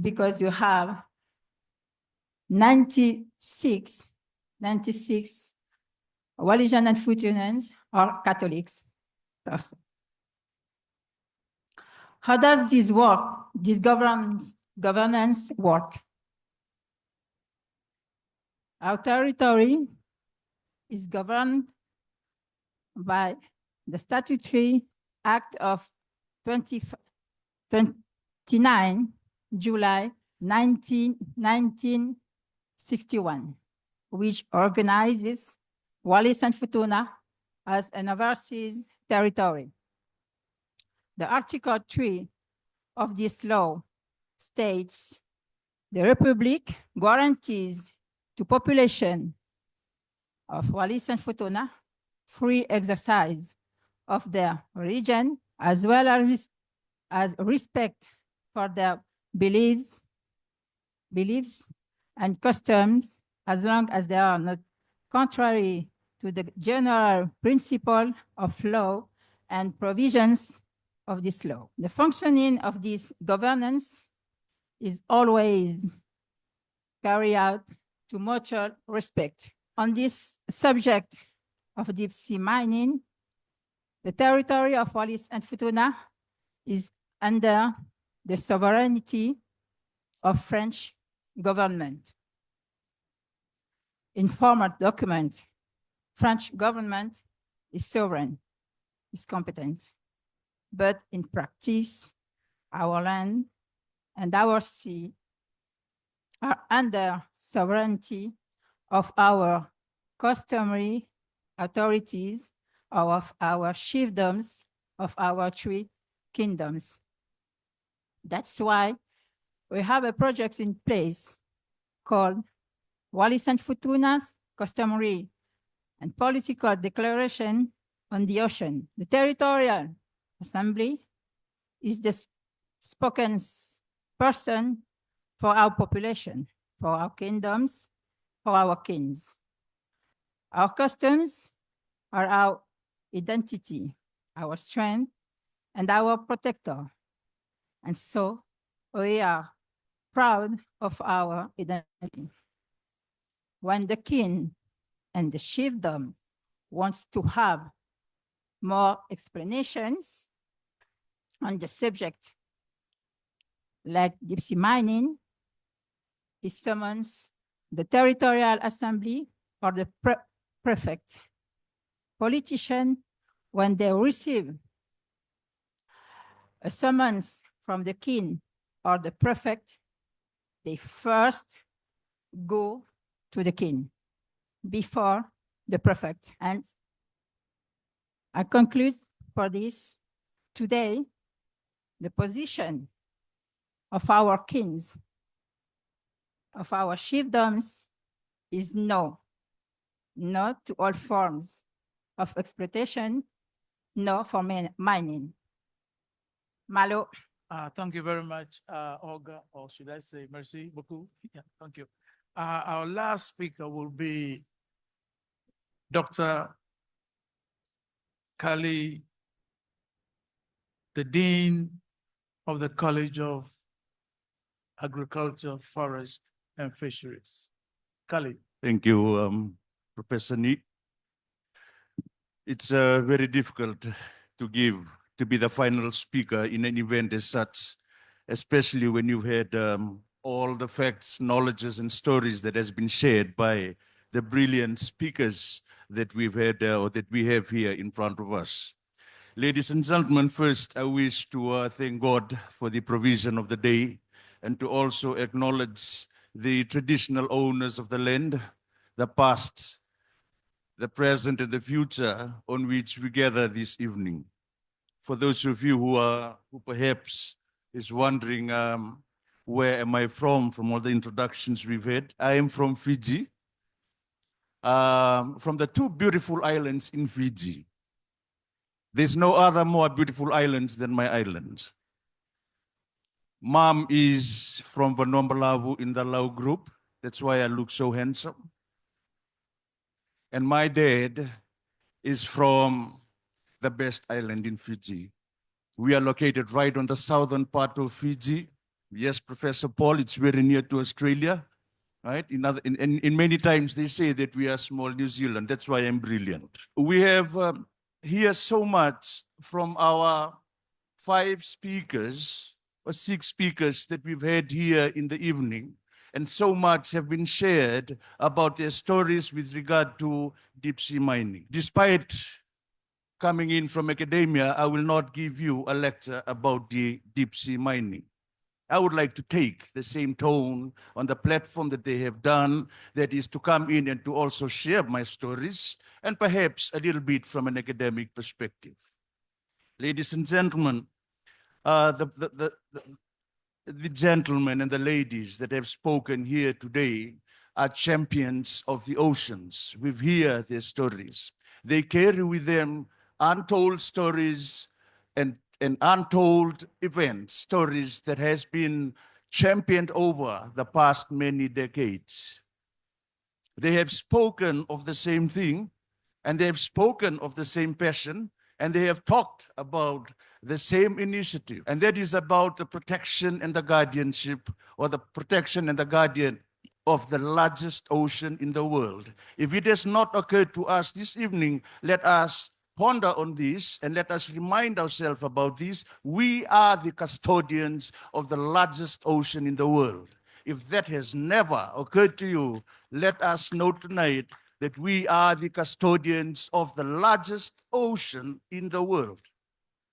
H: because you have 96 Wallisian and Futunians are Catholics. How does this work? This governance work? Our territory is governed by the Statutory Act of 29 July 1961, which organizes Wallis and Futuna as an overseas territory. The Article 3 of this law states the Republic guarantees to population of Wallis and Futuna free exercise of their religion, as well as respect for their beliefs and customs, as long as they are not contrary to the general principle of law and provisions of this law. The functioning of this governance is always carried out to mutual respect. On this subject of deep sea mining, the territory of Wallis and Futuna is under the sovereignty of French government. In formal document, French government is sovereign, is competent, but in practice, our land and our sea are under sovereignty of our customary authorities, of our chiefdoms, of our 3 kingdoms. That's why we have a project in place called Wallis and Futuna's Customary and Political Declaration on the Ocean. The Territorial Assembly is the spoken person for our population, for our kingdoms, for our kings. Our customs are our identity, our strength, and our protector. And so we are proud of our identity. When the king and the chiefdom wants to have more explanations on the subject, like deep sea mining, he summons the Territorial Assembly or the prefect. Politicians, when they receive a summons from the king or the prefect, they first go to the king before the prefect. And I conclude for this. Today, the position of our kings, of our chiefdoms, is no to all forms of exploitation, no for mining. Malo.
D: Thank you very much, Olga, or should I say merci beaucoup? Yeah, thank you. Our last speaker will be Dr. Kali, the Dean of the College of Agriculture, Forest, and Fisheries. Kali.
E: Thank you, Professor Nii-k. It's very difficult to be the final speaker in an event as such, especially when you've had all the facts, knowledges, and stories that has been shared by the brilliant speakers that we've had or that we have here in front of us. Ladies and gentlemen, first I wish to thank God for the provision of the day and to also acknowledge the traditional owners of the land, the past, the present, and the future on which we gather this evening. For those of you who perhaps is wondering where am I from all the introductions we've had, I am from Fiji, from the 2 beautiful islands in Fiji. There's no other more beautiful islands than my island.
I: Mom is from Vanuatu in the Lau group. That's why I look so handsome. And my dad is from the best island in Fiji. We are located right on the southern part of Fiji. Yes, Professor Paul, it's very near to Australia, right? In many times they say that we are small New Zealand. That's why I'm brilliant. We have heard so much from our 5 speakers or 6 speakers that we've had here in the evening, and so much have been shared about their stories with regard to deep sea mining. Despite coming in from academia, I will not give you a lecture about the deep sea mining. I would like to take the same tone on the platform that they have done, that is to come in and to also share my stories, and perhaps a little bit from an academic perspective. Ladies and gentlemen, the gentlemen and the ladies that have spoken here today are champions of the oceans. We've heard their stories. They carry with them untold stories and untold events, stories that has been championed over the past many decades. They have spoken of the same thing, and they have spoken of the same passion, and they have talked about the same initiative, and that is about the protection and the guardianship, or the protection and the guardian of the largest ocean in the world. If it has not occurred to us this evening, let us ponder on this and let us remind ourselves about this. We are the custodians of the largest ocean in the world. If that has never occurred to you, let us know tonight that we are the custodians of the largest ocean in the world.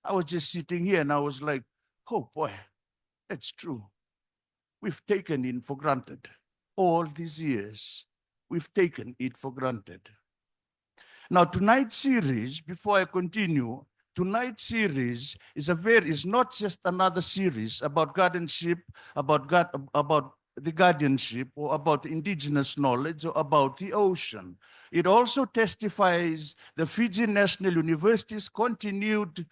I: I was just sitting here and I was like, oh boy, that's true. We've taken it for granted. All these years, we've taken it for granted. Now, tonight's series, before I continue, tonight's series is not just another series about guardianship, about the guardianship, or about indigenous knowledge, or about the ocean. It also testifies the Fiji National University's continued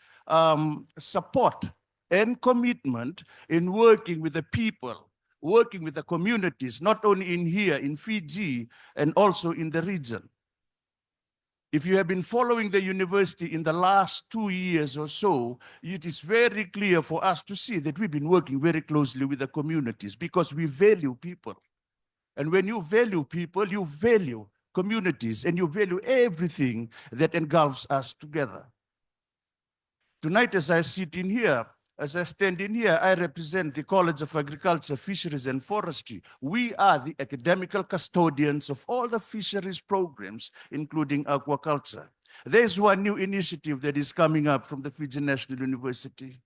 I: support and commitment in working with the people, working with the communities, not only in here in Fiji, and also in the region. If you have been following the university in the last 2 years or so, it is very clear for us to see that we've been working very closely with the communities, because we value people. And when you value people, you value communities, and you value everything that engulfs us together. Tonight, as I sit in here, as I stand in here, I represent the College of Agriculture, Fisheries and Forestry. We are the academical custodians of all the fisheries programs, including aquaculture. There's one new initiative that is coming up from the Fiji National University,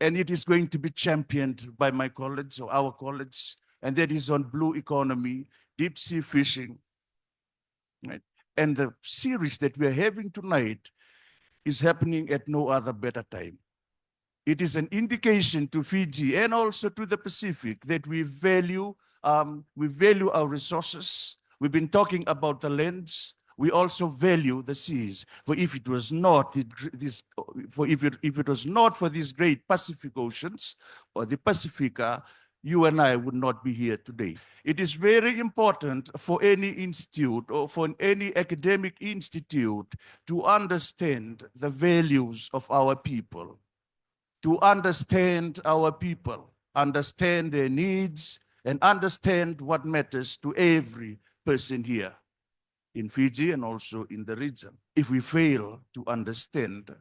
I: and it is going to be championed by my college, or our college, and that is on blue economy, deep sea fishing. Right? And the series that we are having tonight is happening at no other better time. It is an indication to Fiji and also to the Pacific that we value our resources. We've been talking about the lands. We also value the seas. For if it was not if it was not for these great Pacific oceans, or the Pacifica, you and I would not be here today. It is very important for any institute, or for any academic institute, to understand the values of our people, to understand our people, understand their needs, and understand what matters to every person here in Fiji and also in the region. If we fail to understand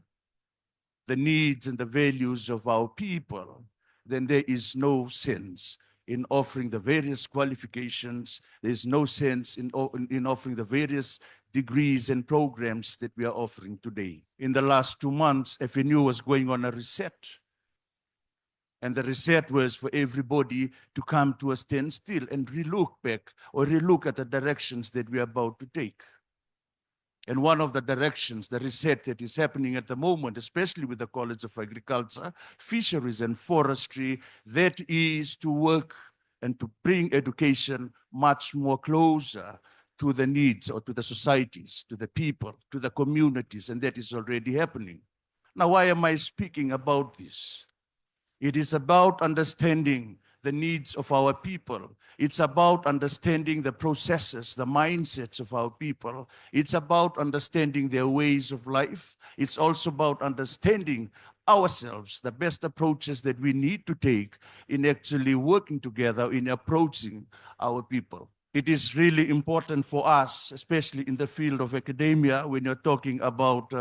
I: the needs and the values of our people, then there is no sense in offering the various qualifications. There's no sense in offering the various degrees and programs that we are offering today. In the last 2 months, FNU was going on a reset. And the reset was for everybody to come to a standstill and relook back, or relook at the directions that we are about to take. And one of the directions, the reset that is happening at the moment, especially with the College of Agriculture, Fisheries and Forestry, that is to work and to bring education much more closer to the needs, or to the societies, to the people, to the communities, and that is already happening. Now, why am I speaking about this? It is about understanding the needs of our people. It's about understanding the processes, the mindsets of our people. It's about understanding their ways of life. It's also about understanding ourselves, the best approaches that we need to take in actually working together in approaching our people. It is really important for us, especially in the field of academia, when you're talking about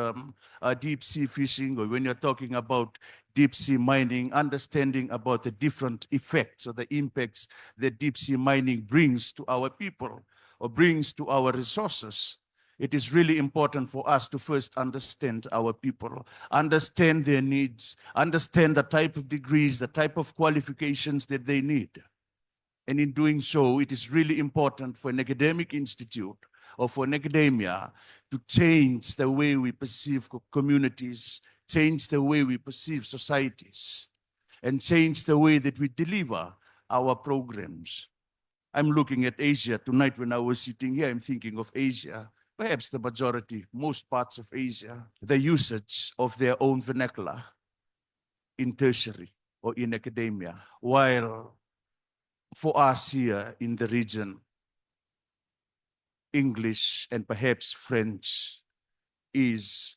I: deep sea fishing, or when you're talking about deep sea mining, understanding about the different effects or the impacts that deep sea mining brings to our people or brings to our resources. It is really important for us to first understand our people, understand their needs, understand the type of degrees, the type of qualifications that they need. And in doing so, it is really important for an academic institute or for an academia to change the way we perceive communities, change the way we perceive societies, and change the way that we deliver our programs. I'm looking at Asia tonight. When I was sitting here, I'm thinking of Asia, perhaps the majority, most parts of Asia, the usage of their own vernacular in tertiary or in academia, while for us here in the region, English and perhaps French is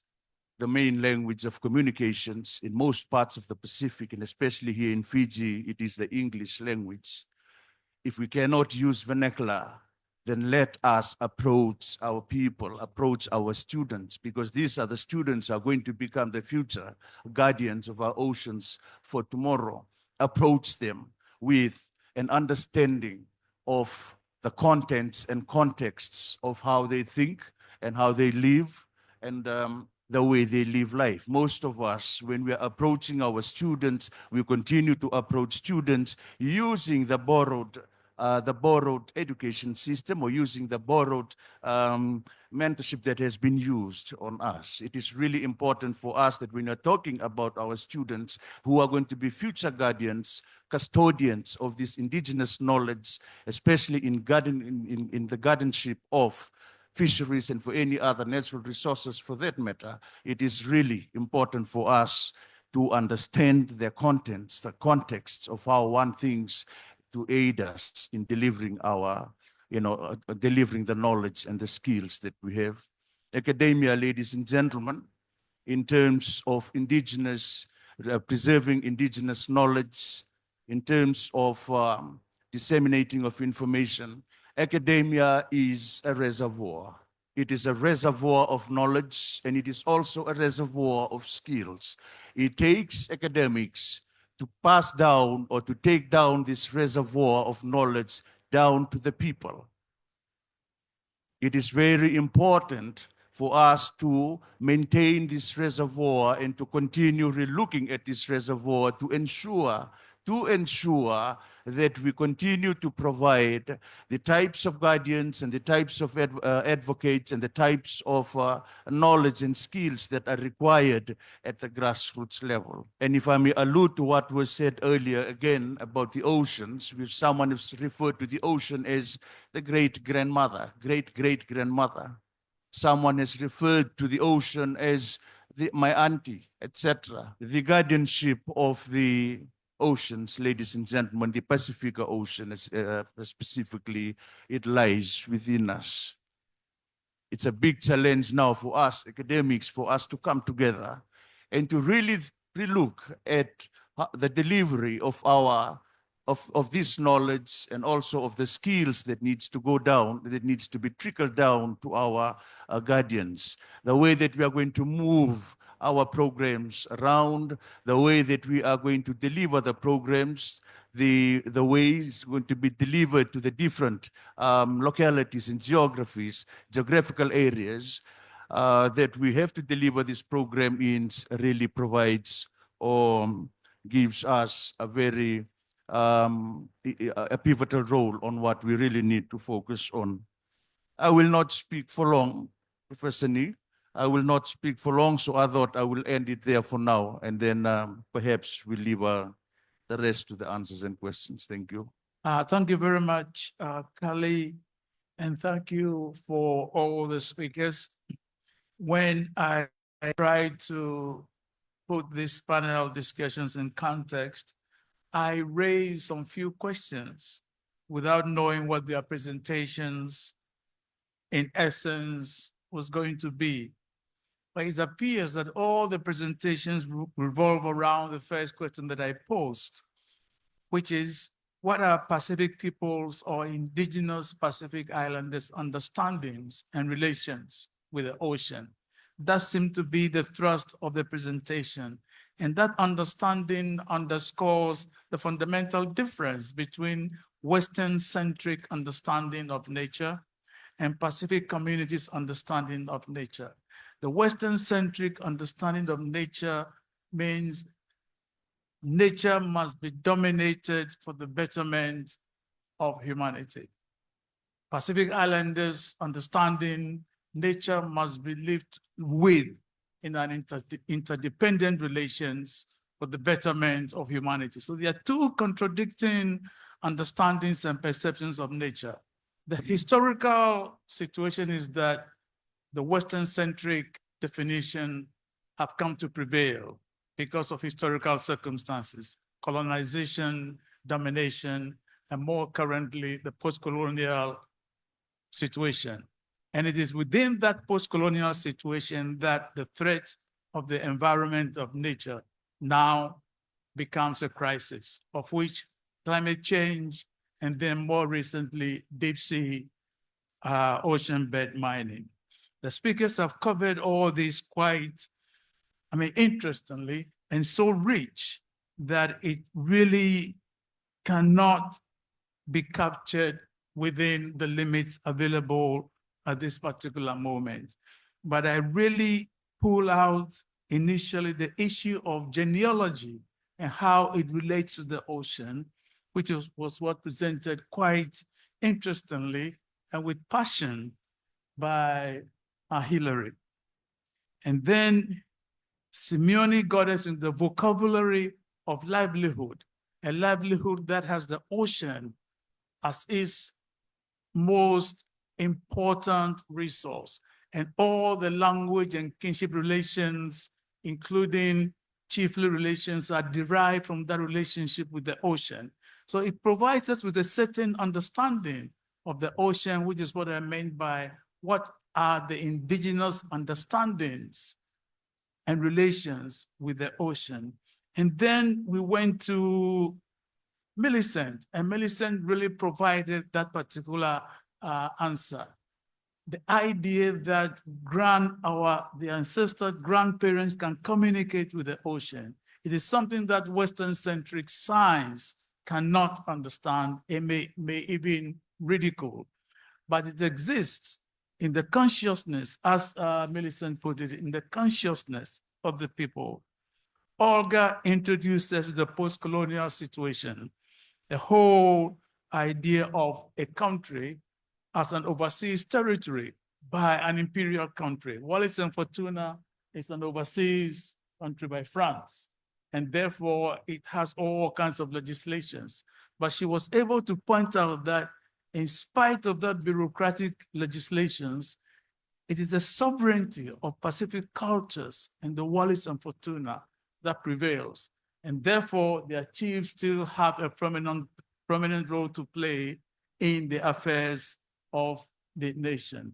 I: the main language of communications in most parts of the Pacific, and especially here in Fiji, it is the English language. If we cannot use vernacular, then let us approach our people, approach our students, because these are the students who are going to become the future guardians of our oceans for tomorrow. Approach them with an understanding of the contents and contexts of how they think and how they live, and the way they live life. Most of us, when we are approaching our students, we continue to approach students using the borrowed education system, or using the borrowed mentorship that has been used on us. It is really important for us that when we're talking about our students who are going to be future guardians, custodians of this indigenous knowledge, especially in the guardianship of fisheries and for any other natural resources for that matter, it is really important for us to understand their contents, the contexts of how one thinks, to aid us in delivering our, delivering the knowledge and the skills that we have. Academia, ladies and gentlemen, in terms of indigenous, preserving indigenous knowledge, in terms of disseminating of information, academia is a reservoir. It is a reservoir of knowledge, and it is also a reservoir of skills. It takes academics to pass down or to take down this reservoir of knowledge down to the people. It is very important for us to maintain this reservoir and to continue relooking at this reservoir to ensure that we continue to provide the types of guardians and the types of advocates and the types of knowledge and skills that are required at the grassroots level. And if I may allude to what was said earlier again about the oceans, with someone who's referred to the ocean as the great-grandmother, great-great-grandmother. Someone has referred to the ocean as my auntie, etc. The guardianship of the oceans, ladies and gentlemen, the Pacific Ocean specifically, it lies within us. It's a big challenge now for us academics, for us to come together and to really relook at the delivery of our of this knowledge and also of the skills that needs to go down, that needs to be trickled down to our guardians. The way that we are going to move our programs around, the way that we are going to deliver the programs, the way it's going to be delivered to the different localities and geographical areas that we have to deliver this program in really provides or gives us a very a pivotal role on what we really need to focus on. I will not speak for long, Professor Nii. I will not speak for long, so I thought I will end it there for now, and then perhaps we'll leave the rest to the answers and questions. Thank you.
D: Thank you very much, Kali, and thank you for all the speakers. When I tried to put these panel discussions in context, I raised some few questions without knowing what their presentations in essence was going to be. But it appears that all the presentations revolve around the first question that I posed, which is, what are Pacific peoples or indigenous Pacific Islanders' understandings and relations with the ocean? That seemed to be the thrust of the presentation. And that understanding underscores the fundamental difference between Western-centric understanding of nature and Pacific communities' understanding of nature. The Western-centric understanding of nature means nature must be dominated for the betterment of humanity. Pacific Islanders' understanding nature must be lived with in an interdependent relations for the betterment of humanity. So there are two contradicting understandings and perceptions of nature. The historical situation is that the Western-centric definition have come to prevail because of historical circumstances, colonization, domination, and more currently, the post-colonial situation. And it is within that post-colonial situation that the threat of the environment of nature now becomes a crisis, of which climate change and then more recently, deep sea ocean bed mining. The speakers have covered all these quite, interestingly, and so rich that it really cannot be captured within the limits available at this particular moment. But I really pull out initially the issue of genealogy and how it relates to the ocean, which was what presented quite interestingly and with passion by Hillary. And then Simeone got us in the vocabulary of livelihood, a livelihood that has the ocean as its most important resource, and all the language and kinship relations, including chiefly relations, are derived from that relationship with the ocean. So it provides us with a certain understanding of the ocean, which is what I meant by what are the indigenous understandings and relations with the ocean. And then we went to Millicent, and Millicent really provided that particular answer. The idea that the ancestor grandparents can communicate with the ocean. It is something that Western-centric science cannot understand and may even ridicule, but it exists in the consciousness, as Millicent put it, in the consciousness of the people. Olga introduced us to the post-colonial situation, the whole idea of a country as an overseas territory by an imperial country. Wallis and Fortuna is an overseas country by France, and therefore it has all kinds of legislations. But she was able to point out that in spite of that bureaucratic legislations, it is the sovereignty of Pacific cultures and the Wallis and Fortuna that prevails. And therefore, their chiefs still have a prominent role to play in the affairs of the nation.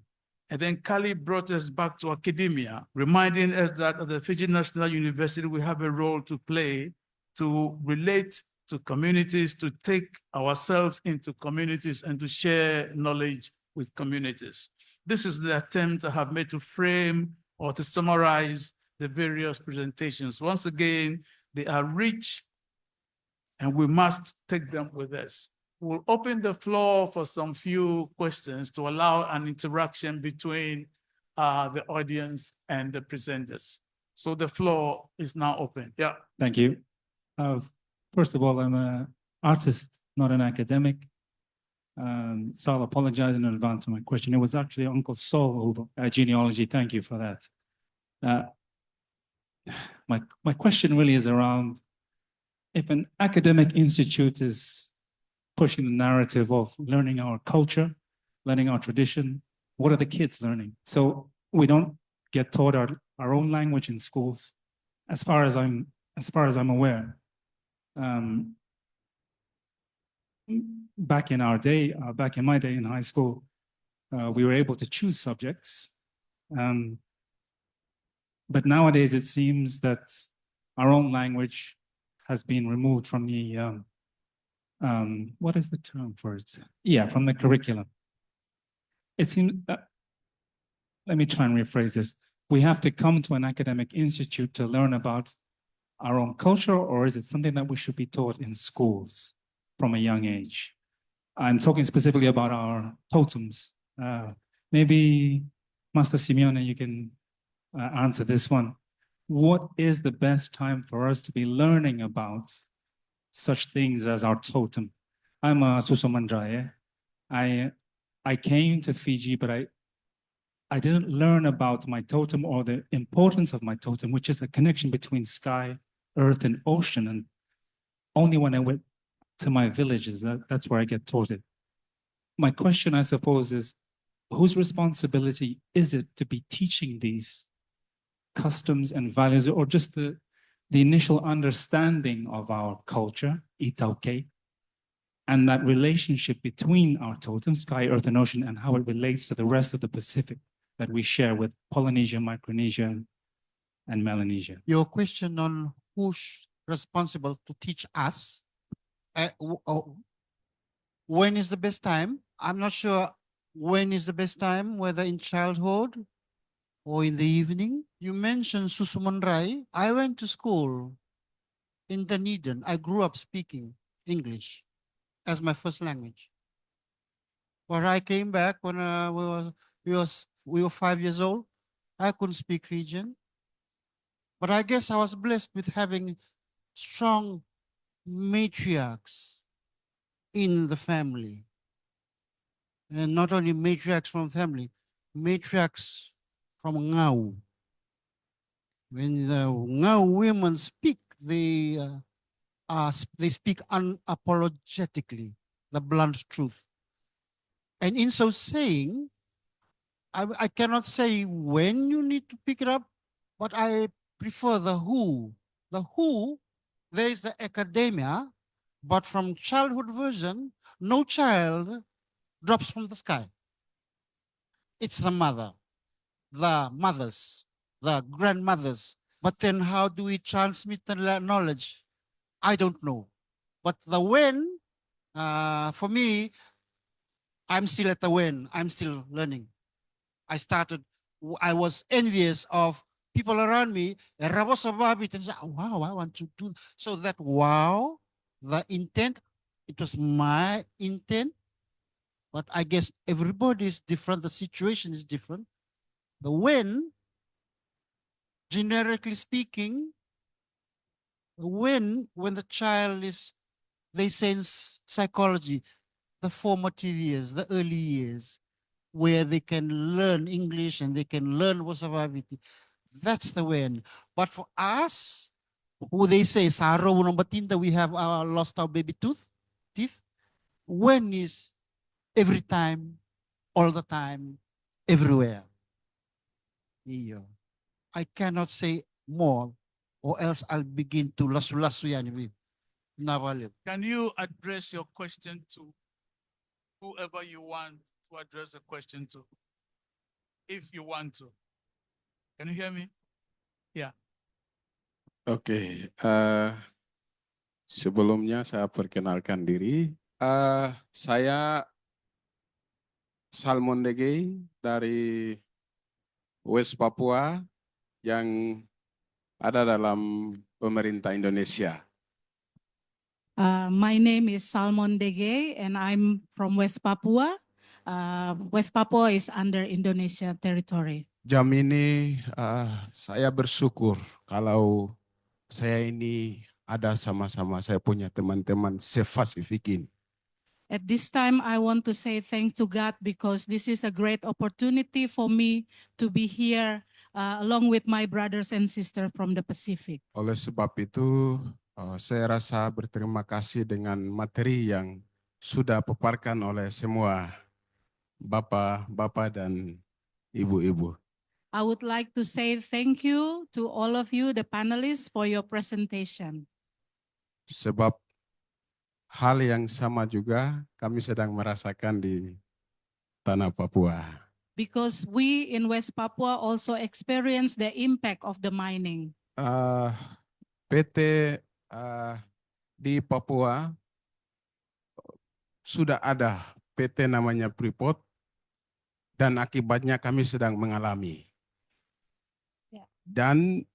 D: And then Kali brought us back to academia, reminding us that at the Fiji National University, we have a role to play to relate to communities, to take ourselves into communities and to share knowledge with communities. This is the attempt I have made to frame or to summarize the various presentations. Once again, they are rich and we must take them with us. We'll open the floor for some few questions to allow an interaction between the audience and the presenters. So the floor is now open. Yeah.
J: Thank you. First of all, I'm an artist, not an academic. So I'll apologize in advance for my question. It was actually Uncle Saul over genealogy. Thank you for that. My question really is around if an academic institute is pushing the narrative of learning our culture, learning our tradition, what are the kids learning? So we don't get taught our own language in schools. as far as I'm aware, back in our day, back in my day in high school, we were able to choose subjects. But nowadays it seems that our own language has been removed from the, what is the term for it? Yeah, from the curriculum. It seems, let me try and rephrase this. We have to come to an academic institute to learn about our own culture, or is it something that we should be taught in schools from a young age? I'm talking specifically about our totems. Maybe Master Simeone, you can answer this one. What is the best time for us to be learning about such things as our totem? I'm a Susumandraye. I came to Fiji, but I didn't learn about my totem or the importance of my totem, which is the connection between sky, earth, and ocean. And only when I went to my villages, that's where I get taught it. My question, I suppose, is whose responsibility is it to be teaching these customs and values, or just the initial understanding of our culture, itauke, and that relationship between our totem, sky, earth, and ocean, and how it relates to the rest of the Pacific that we share with Polynesia, Micronesia, and Melanesia?
F: Your question on who's responsible to teach us, when is the best time? I'm not sure when is the best time, whether in childhood or in the evening. You mentioned Susumandraye. I went to school in Dunedin. I grew up speaking English as my first language. When I came back when we were 5 years old, I couldn't speak Fijian. But I guess I was blessed with having strong matriarchs in the family. And not only matriarchs from family, matriarchs from Ngau. When the Ngau women speak, they speak unapologetically, the blunt truth. And in so saying, I cannot say when you need to pick it up, but I prefer the who. The who, there is the academia, but from childhood version, no child drops from the sky. It's the mother, the mothers, the grandmothers. But then how do we transmit the knowledge? I don't know. But the when, for me, I'm still at the when. I'm still learning. I was envious of people around me. And say, oh, wow, I want to do. So that wow, the intent, it was my intent. But I guess everybody is different. The situation is different. The when, generically speaking, when the child is, they sense psychology, the formative years, the early years, where they can learn English and they can learn Wasavaviti. That's the when. But for us, who they say, we have lost our baby teeth. When is every time, all the time, everywhere. I cannot say more, or else I'll begin to lasu-lasu yan.
D: Can you address your question to whoever you want to address the question to? If you want to. Can you hear me? Yeah.
K: Oke, sebelumnya saya perkenalkan diri. Saya Salmon Degei dari West Papua yang ada dalam pemerintah Indonesia.
L: My name is Salmon Dege and I'm from West Papua. West Papua is under Indonesia territory.
K: Jam ini saya bersyukur kalau saya ini ada sama-sama saya punya teman-teman se-Pasifikin.
L: At this time, I want to say thanks to God because this is a great opportunity for me to be here along with my brothers and sisters from the Pacific.
K: Oleh sebab itu, saya rasa berterima kasih dengan materi yang sudah paparkan oleh semua bapak-bapak dan ibu-ibu.
L: I would like to say thank you to all of you, the panelists, for your presentation.
K: Sebab hal yang sama juga kami sedang merasakan di tanah Papua.
L: Because we in West Papua also experience the impact of the mining.
K: PT di Papua sudah ada PT namanya Freeport dan akibatnya kami sedang mengalami.
L: Ya.
K: Dan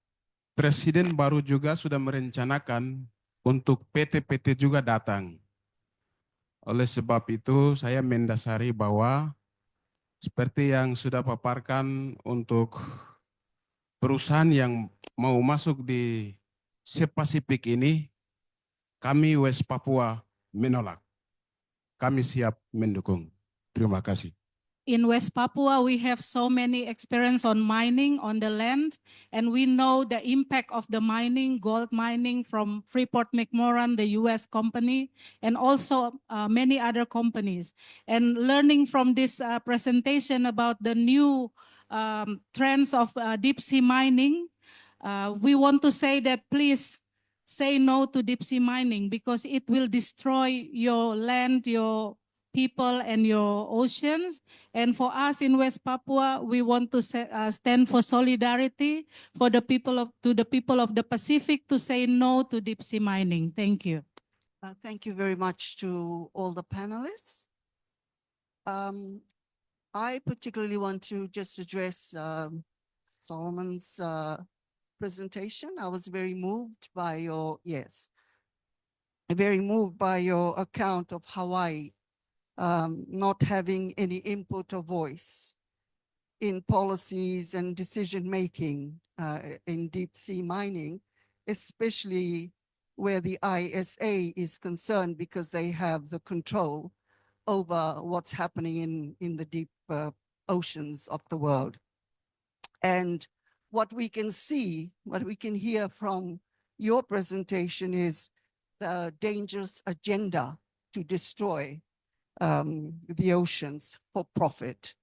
K: Presiden baru juga sudah merencanakan untuk PT-PT juga datang. Oleh sebab itu saya mendasari bahwa seperti yang sudah paparkan untuk perusahaan yang mau masuk di Pasifik ini, kami West Papua menolak. Kami siap mendukung. Terima kasih.
L: In West Papua, we have so many experience on mining on the land, and we know the impact of the mining, gold mining from Freeport-McMoRan, the US company, and also many other companies. And learning from this presentation about the new trends of deep sea mining, we want to say that please say no to deep sea mining because it will destroy your land, your people, and your oceans. And for us in West Papua, we want to stand for solidarity for the people of the Pacific to say no to deep sea mining. Thank you.
M: Thank you very much to all the panelists. I particularly want to just address Solomon's presentation. I was very moved by your account of Hawaii not having any input or voice in policies and decision-making in deep sea mining, especially where the ISA is concerned because they have the control over what's happening in the deep oceans of the world. And what we can see, what we can hear from your presentation is the dangerous agenda to destroy the oceans for profit.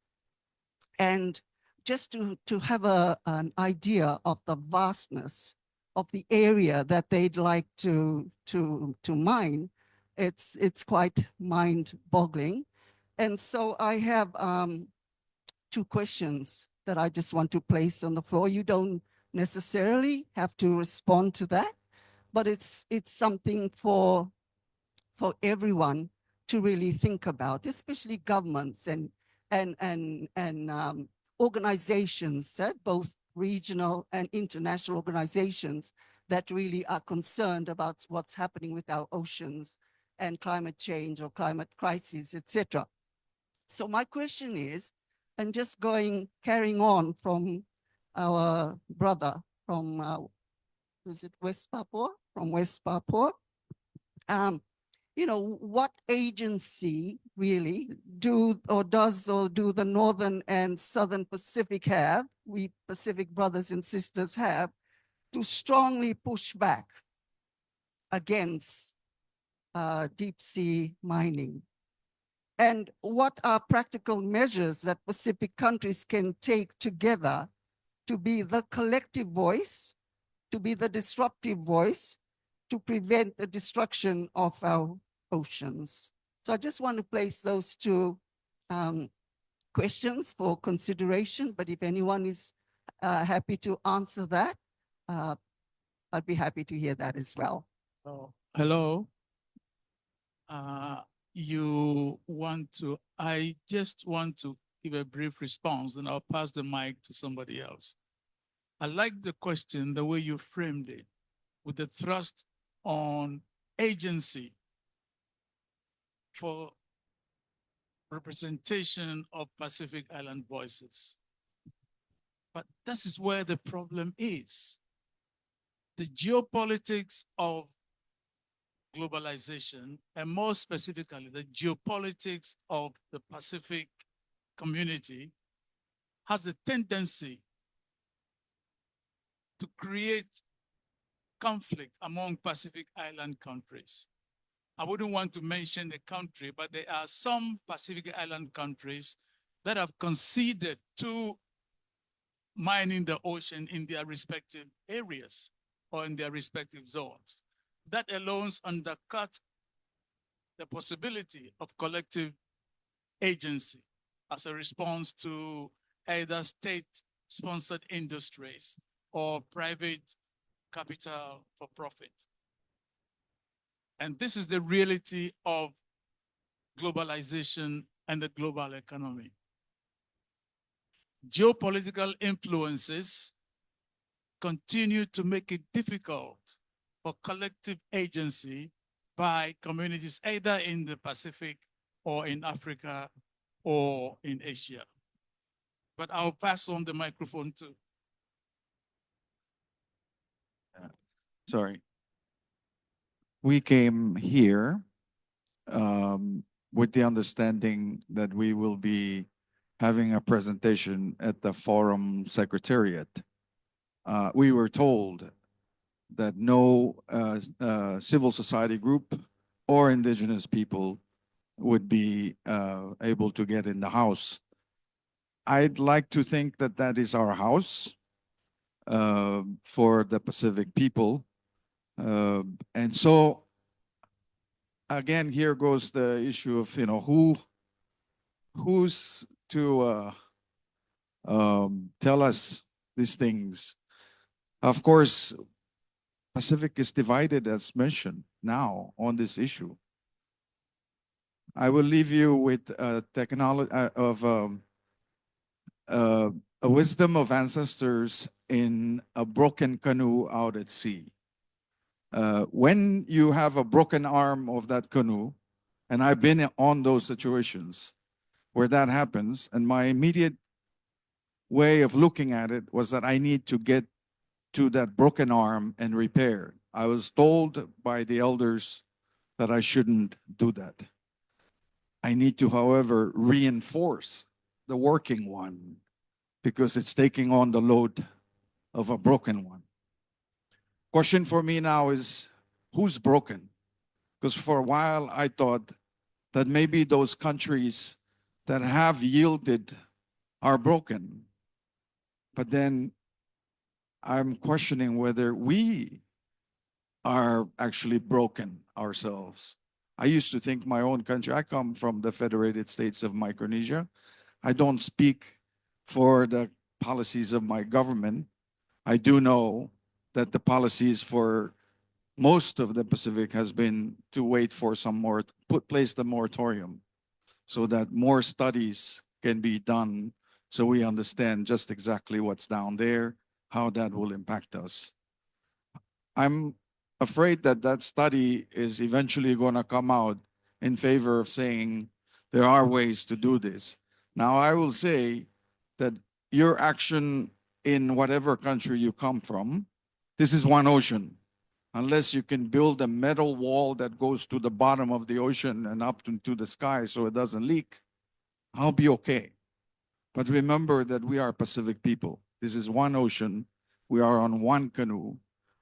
M: And just to have an idea of the vastness of the area that they'd like to mine, it's quite mind-boggling. And so I have two questions that I just want to place on the floor. You don't necessarily have to respond to that, but it's something for everyone to really think about, especially governments and organizations, both regional and international organizations that really are concerned about what's happening with our oceans and climate change or climate crises, etc. So my question is, and just carrying on from our brother from, was it West Papua? From West Papua. You know, what agency really do the Northern and Southern Pacific have, we Pacific brothers and sisters have, to strongly push back against deep sea mining? And what are practical measures that Pacific countries can take together to be the collective voice, to be the disruptive voice, to prevent the destruction of our oceans? So I just want to place those two questions for consideration, but if anyone is happy to answer that, I'd be happy to hear that as well.
D: Hello. I just want to give a brief response, and I'll pass the mic to somebody else. I like the question, the way you framed it, with the thrust on agency for representation of Pacific Island voices. But this is where the problem is. The geopolitics of globalization, and more specifically, the geopolitics of the Pacific community has a tendency to create conflict among Pacific Island countries. I wouldn't want to mention the country, but there are some Pacific Island countries that have conceded to mining the ocean in their respective areas or in their respective zones. That alone undercut the possibility of collective agency as a response to either state-sponsored industries or private capital for profit. And this is the reality of globalization and the global economy. Geopolitical influences continue to make it difficult for collective agency by communities either in the Pacific or in Africa or in Asia. But I'll pass on the microphone to.
C: Sorry. We came here with the understanding that we will be having a presentation at the forum secretariat. We were told that no civil society group or indigenous people would be able to get in the house. I'd like to think that that is our house for the Pacific people. And so, again, here goes the issue of, you know, who's to tell us these things. Of course, Pacific is divided, as mentioned, now on this issue. I will leave you with technology of a wisdom of ancestors in a broken canoe out at sea. When you have a broken arm of that canoe, and I've been on those situations where that happens, and my immediate way of looking at it was that I need to get to that broken arm and repair. I was told by the elders that I shouldn't do that. I need to, however, reinforce the working one because it's taking on the load of a broken one. Question for me now is, who's broken? Because for a while I thought that maybe those countries that have yielded are broken. But then I'm questioning whether we are actually broken ourselves. I used to think my own country, I come from the Federated States of Micronesia. I don't speak for the policies of my government. I do know that the policies for most of the Pacific has been to wait for some more, place the moratorium so that more studies can be done so we understand just exactly what's down there, how that will impact us. I'm afraid that that study is eventually going to come out in favor of saying there are ways to do this. Now, I will say that your action in whatever country you come from, this is one ocean. Unless you can build a metal wall that goes to the bottom of the ocean and up into the sky so it doesn't leak, I'll be okay. But remember that we are Pacific people. This is one ocean. We are on one canoe.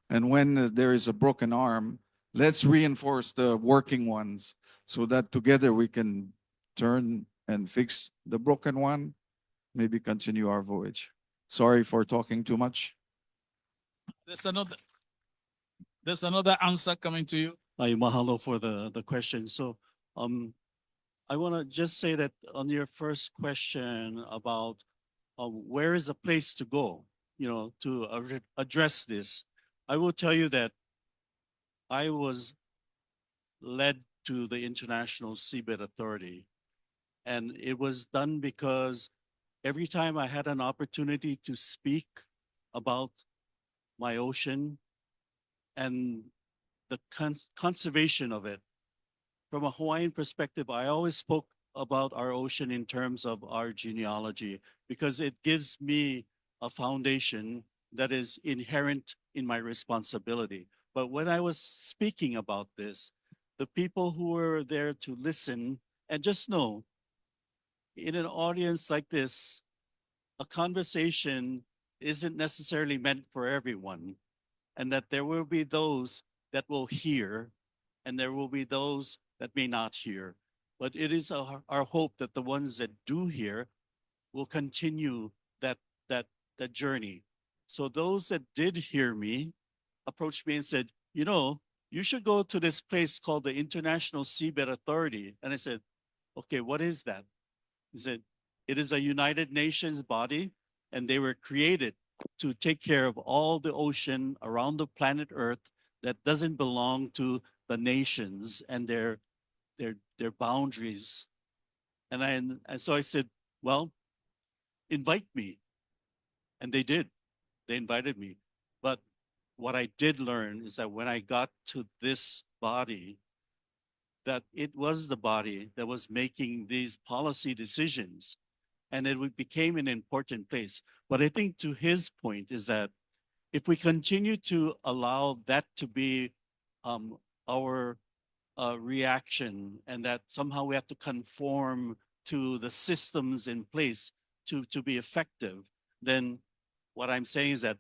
C: And when there is a broken arm, let's reinforce the working ones so that together we can turn and fix the broken one, maybe continue our voyage. Sorry for talking too much.
D: There's another answer coming to you.
E: Mahalo for the question. So I want to just say that on your first question about where is the place to go, you know, to address this, I will tell you that I was led to the International Seabed Authority, and it was done because every time I had an opportunity to speak about my ocean and the conservation of it, from a Hawaiian perspective, I always spoke about our ocean in terms of our genealogy because it gives me a foundation that is inherent in my responsibility. But when I was speaking about this, the people who were there to listen and just know, in an audience like this, a conversation isn't necessarily meant for everyone, and that there will be those that will hear and there will be those that may not hear. But it is our hope that the ones that do hear will continue that that journey. So those that did hear me approached me and said, you know, you should go to this place called the International Seabed Authority. And I said, okay, what is that? He said, it is a United Nations body, and they were created to take care of all the ocean around the planet Earth that doesn't belong to the nations and their boundaries. And so I said, well, invite me. And they did. They invited me. But what I did learn is that when I got to this body, that it was the body that was making these policy decisions, and became an important place. But I think to his point is that if we continue to allow that to be our reaction, and that somehow we have to conform to the systems in place to be effective, then what I'm saying is that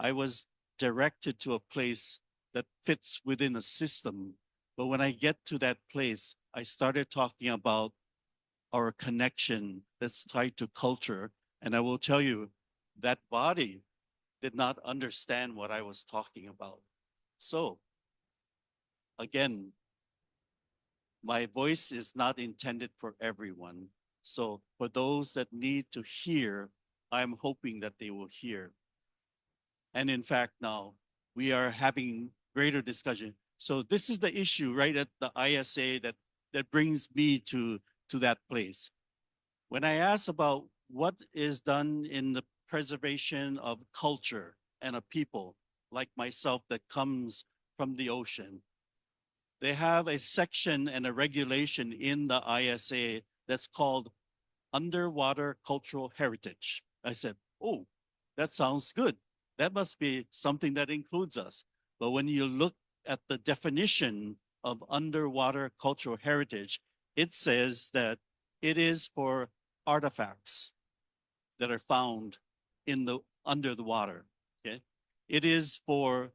E: I was directed to a place that fits within a system. But when I get to that place, I started talking about our connection that's tied to culture. And I will tell you, that body did not understand what I was talking about. So again, my voice is not intended for everyone. So for those that need to hear, I'm hoping that they will hear. And in fact, now we are having greater discussion. So this is the issue right at the ISA that brings me to that place. When I ask about what is done in the preservation of culture and a people like myself that comes from the ocean, they have a section and a regulation in the ISA that's called Underwater Cultural Heritage. I said, oh, that sounds good. That must be something that includes us. But when you look at the definition of underwater cultural heritage, it says that it is for artifacts that are found under the water. Okay, it is for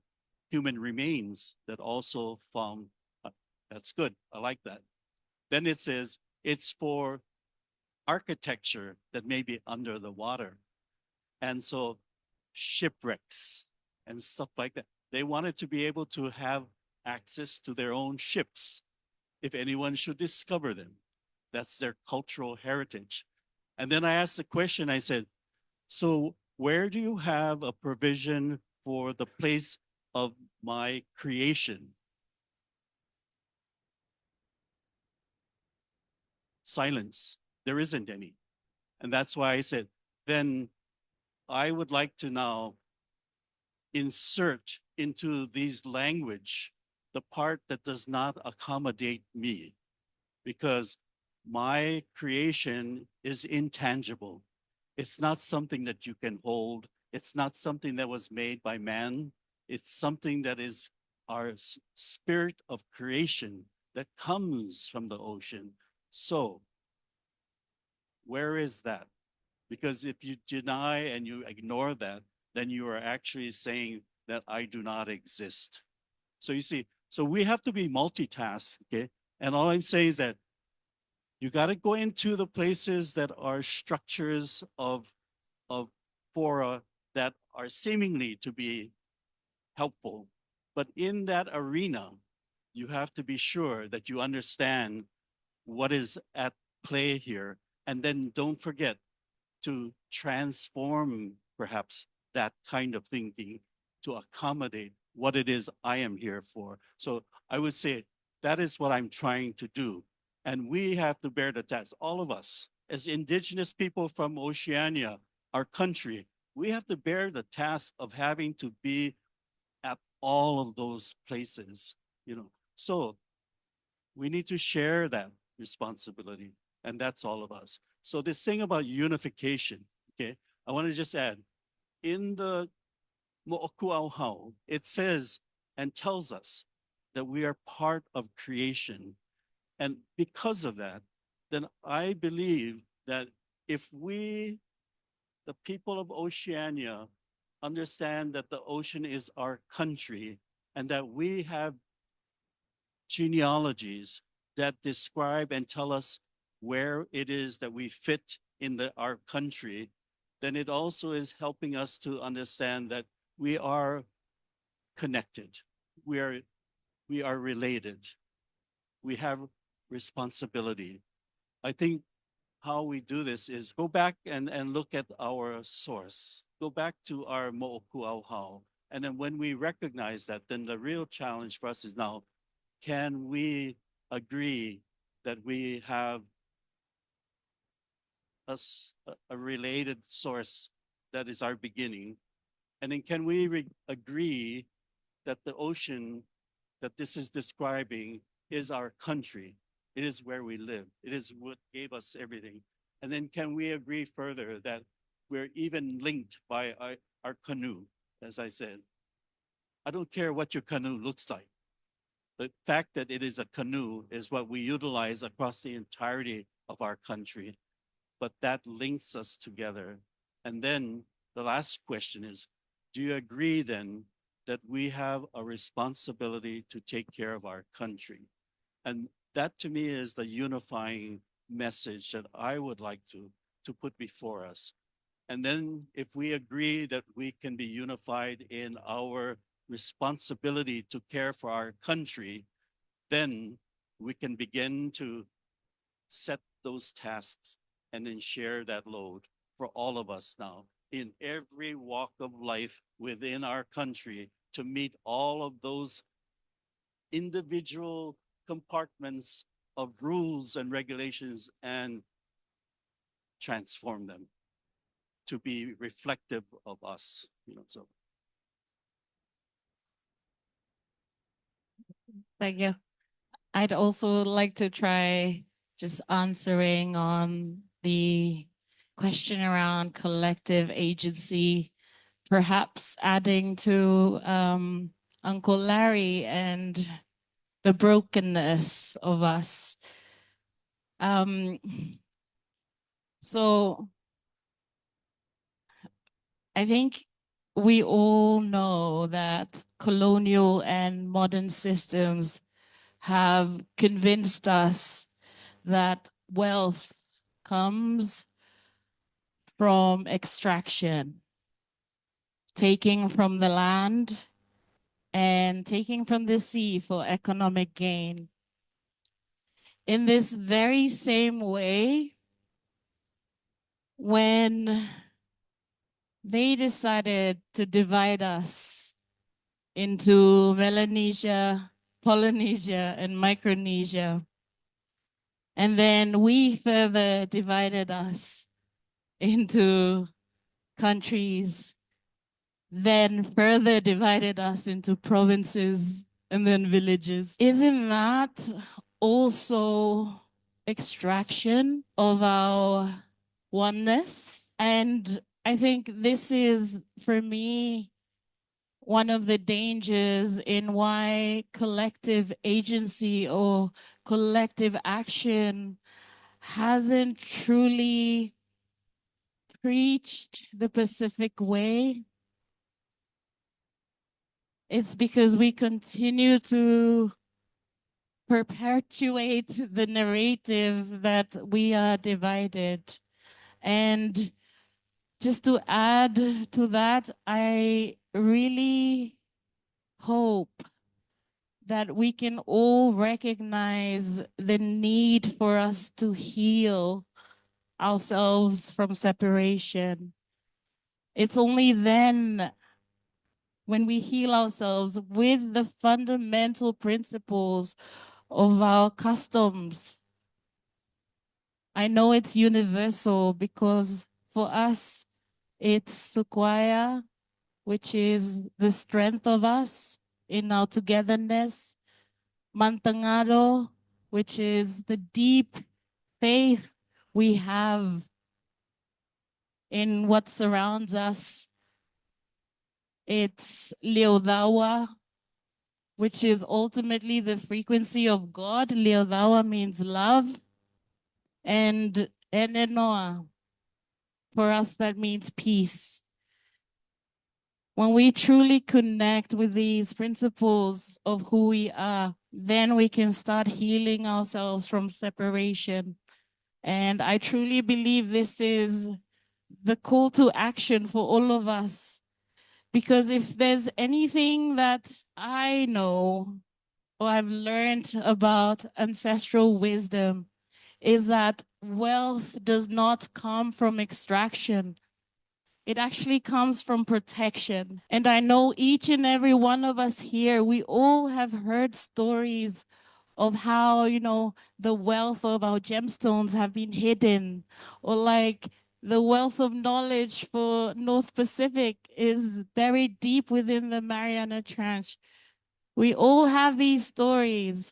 E: human remains that also found. That's good. I like that. Then it says it's for architecture that may be under the water, and so shipwrecks and stuff like that. They wanted to be able to have access to their own ships if anyone should discover them. That's their cultural heritage. And then I asked the question, I said, so where do you have a provision for the place of my creation? Silence. There isn't any. And that's why I said, then I would like to now insert into these language the part that does not accommodate me, because my creation is intangible. It's not something that you can hold. It's not something that was made by man. It's something that is our spirit of creation that comes from the ocean. So where is that? Because if you deny and you ignore that, then you are actually saying that I do not exist. So you see, so we have to be multitask, okay? And all I'm saying is that you got to go into the places that are structures of fora that are seemingly to be helpful. But in that arena, you have to be sure that you understand what is at play here. And then don't forget to transform perhaps that kind of thinking to accommodate what it is I am here for. So I would say that is what I'm trying to do. And we have to bear the task, all of us, as indigenous people from Oceania, our country, we have to bear the task of having to be at all of those places, you know. So we need to share that responsibility, and that's all of us. So this thing about unification, okay, I want to just add, in the Mo'okuāhau, it says and tells us that we are part of creation. And because of that, then I believe that if we, the people of Oceania, understand that the ocean is our country and that we have genealogies that describe and tell us where it is that we fit in our country, then it also is helping us to understand that we are connected. We are related. We have responsibility. I think how we do this is go back and look at our source. Go back to our mo'okuauhau. And then when we recognize that, then the real challenge for us is now, can we agree that we have a related source that is our beginning? And then can we agree that the ocean that this is describing is our country? It is where we live. It is what gave us everything. And then can we agree further that we're even linked by our canoe, as I said? I don't care what your canoe looks like. The fact that it is a canoe is what we utilize across the entirety of our country, but that links us together. And then the last question is, do you agree then that we have a responsibility to take care of our country? And that to me is the unifying message that I would like to put before us. And then if we agree that we can be unified in our responsibility to care for our country, then we can begin to set those tasks and then share that load for all of us now in every walk of life within our country to meet all of those individual compartments of rules and regulations and transform them to be reflective of us, so.
G: Thank you. I'd also like to try just answering on the question around collective agency, perhaps adding to Uncle Larry and the brokenness of us. So I think we all know that colonial and modern systems have convinced us that wealth comes from extraction, taking from the land and taking from the sea for economic gain. In this very same way, when they decided to divide us into Melanesia, Polynesia, and Micronesia, and then we further divided us into countries, then further divided us into provinces and then villages. Isn't that also extraction of our oneness? And I think this is, for me, one of the dangers in why collective agency or collective action hasn't truly preached the Pacific way. It's because we continue to perpetuate the narrative that we are divided. And just to add to that, I really hope that we can all recognize the need for us to heal ourselves from separation. It's only then when we heal ourselves with the fundamental principles of our customs. I know it's universal because for us, it's Sukwaya, which is the strength of us in our togetherness. Mantangado, which is the deep faith we have in what surrounds us. It's Leodawa, which is ultimately the frequency of God. Leodawa means love. And Enenoa, for us, that means peace. When we truly connect with these principles of who we are, then we can start healing ourselves from separation. And I truly believe this is the call to action for all of us. Because if there's anything that I know or I've learned about ancestral wisdom, is that wealth does not come from extraction. It actually comes from protection. And I know each and every one of us here, we all have heard stories of how, the wealth of our gemstones have been hidden, or like the wealth of knowledge for North Pacific is buried deep within the Mariana Trench. We all have these stories.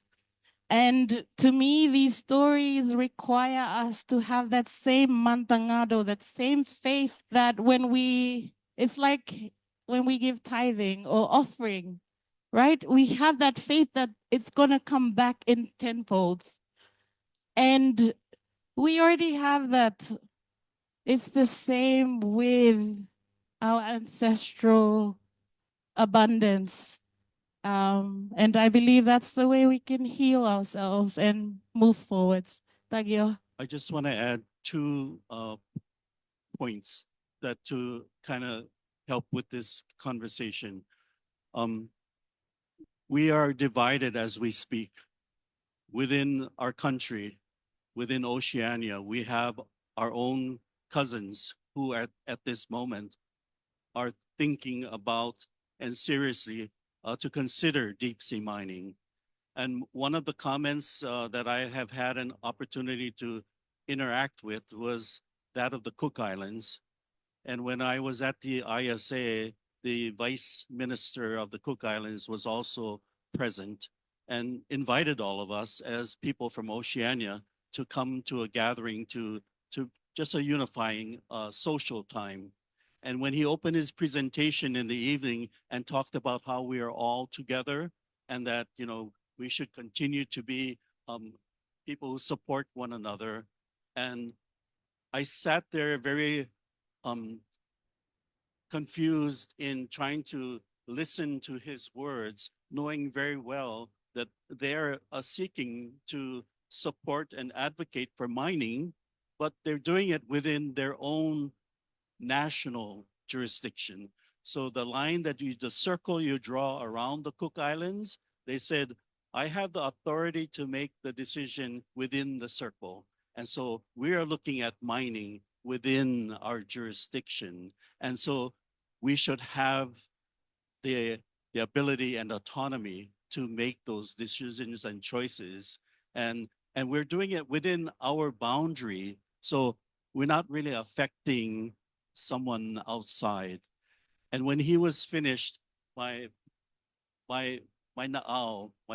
G: And to me, these stories require us to have that same mantangado, that same faith that it's like when we give tithing or offering, right? We have that faith that it's gonna come back in tenfolds. And we already have that. It's the same with our ancestral abundance. And I believe that's the way we can heal ourselves and move forwards. Tagio.
E: I just want to add two points that to kind of help with this conversation. We are divided as we speak. Within our country, within Oceania, we have our own cousins who at this moment are thinking about and seriously to consider deep sea mining. And one of the comments that I have had an opportunity to interact with was that of the Cook Islands. And when I was at the ISA, the Vice Minister of the Cook Islands was also present and invited all of us as people from Oceania to come to a gathering to just a unifying social time. And when he opened his presentation in the evening and talked about how we are all together and that, we should continue to be people who support one another. And I sat there very confused in trying to listen to his words, knowing very well that they're seeking to support and advocate for mining, but they're doing it within their own national jurisdiction. So the line that the circle you draw around the Cook Islands, they said, I have the authority to make the decision within the circle. And so we are looking at mining within our jurisdiction. And so we should have the ability and autonomy to make those decisions and choices. And we're doing it within our boundary. So we're not really affecting someone outside. And when he was finished, my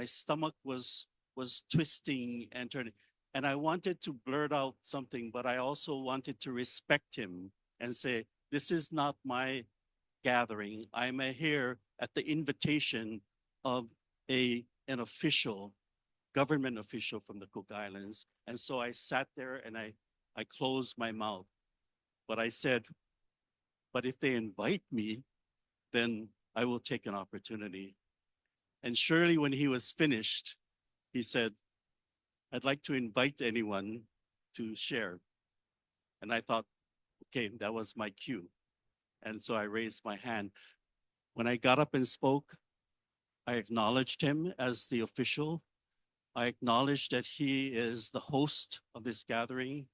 E: stomach was twisting and turning. And I wanted to blurt out something, but I also wanted to respect him and say, this is not my gathering. I'm here at the invitation of an official, government official from the Cook Islands. And so I sat there and I closed my mouth. But I said, but if they invite me, then I will take an opportunity. And surely when he was finished, he said, I'd like to invite anyone to share. And I thought, okay, that was my cue. And so I raised my hand. When I got up and spoke, I acknowledged him as the official. I acknowledged that he is the host of this gathering,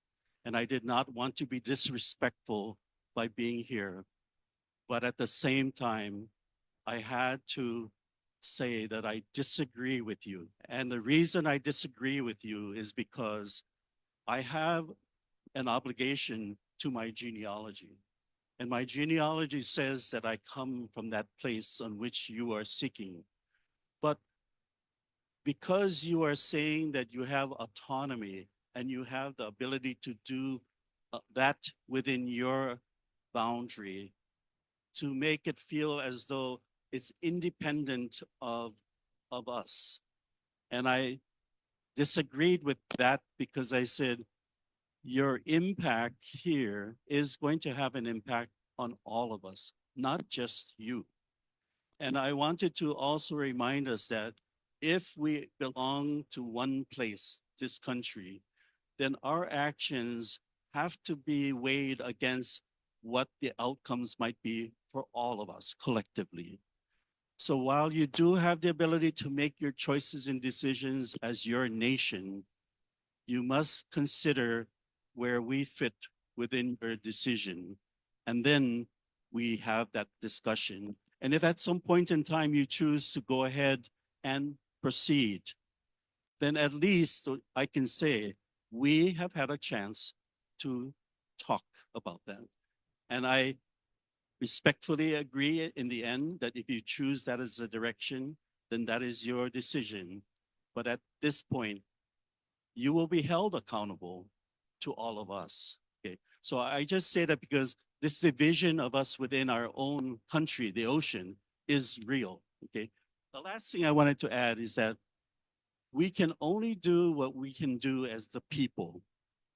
E: and I did not want to be disrespectful by being here. But at the same time, I had to say that I disagree with you. And the reason I disagree with you is because I have an obligation to my genealogy. And my genealogy says that I come from that place on which you are seeking. But because you are saying that you have autonomy and you have the ability to do that within your boundary, to make it feel as though it's independent of us. And I disagreed with that because I said, your impact here is going to have an impact on all of us, not just you. And I wanted to also remind us that if we belong to one place, this country, then our actions have to be weighed against what the outcomes might be for all of us collectively. So while you do have the ability to make your choices and decisions as your nation, you must consider where we fit within your decision. And then we have that discussion. And if at some point in time you choose to go ahead and proceed, then at least I can say we have had a chance to talk about that. And I respectfully agree in the end that if you choose that as a direction, then that is your decision. But at this point, you will be held accountable to all of us. Okay, so I just say that because this division of us within our own country, the ocean, is real. Okay, the last thing I wanted to add is that we can only do what we can do as the people.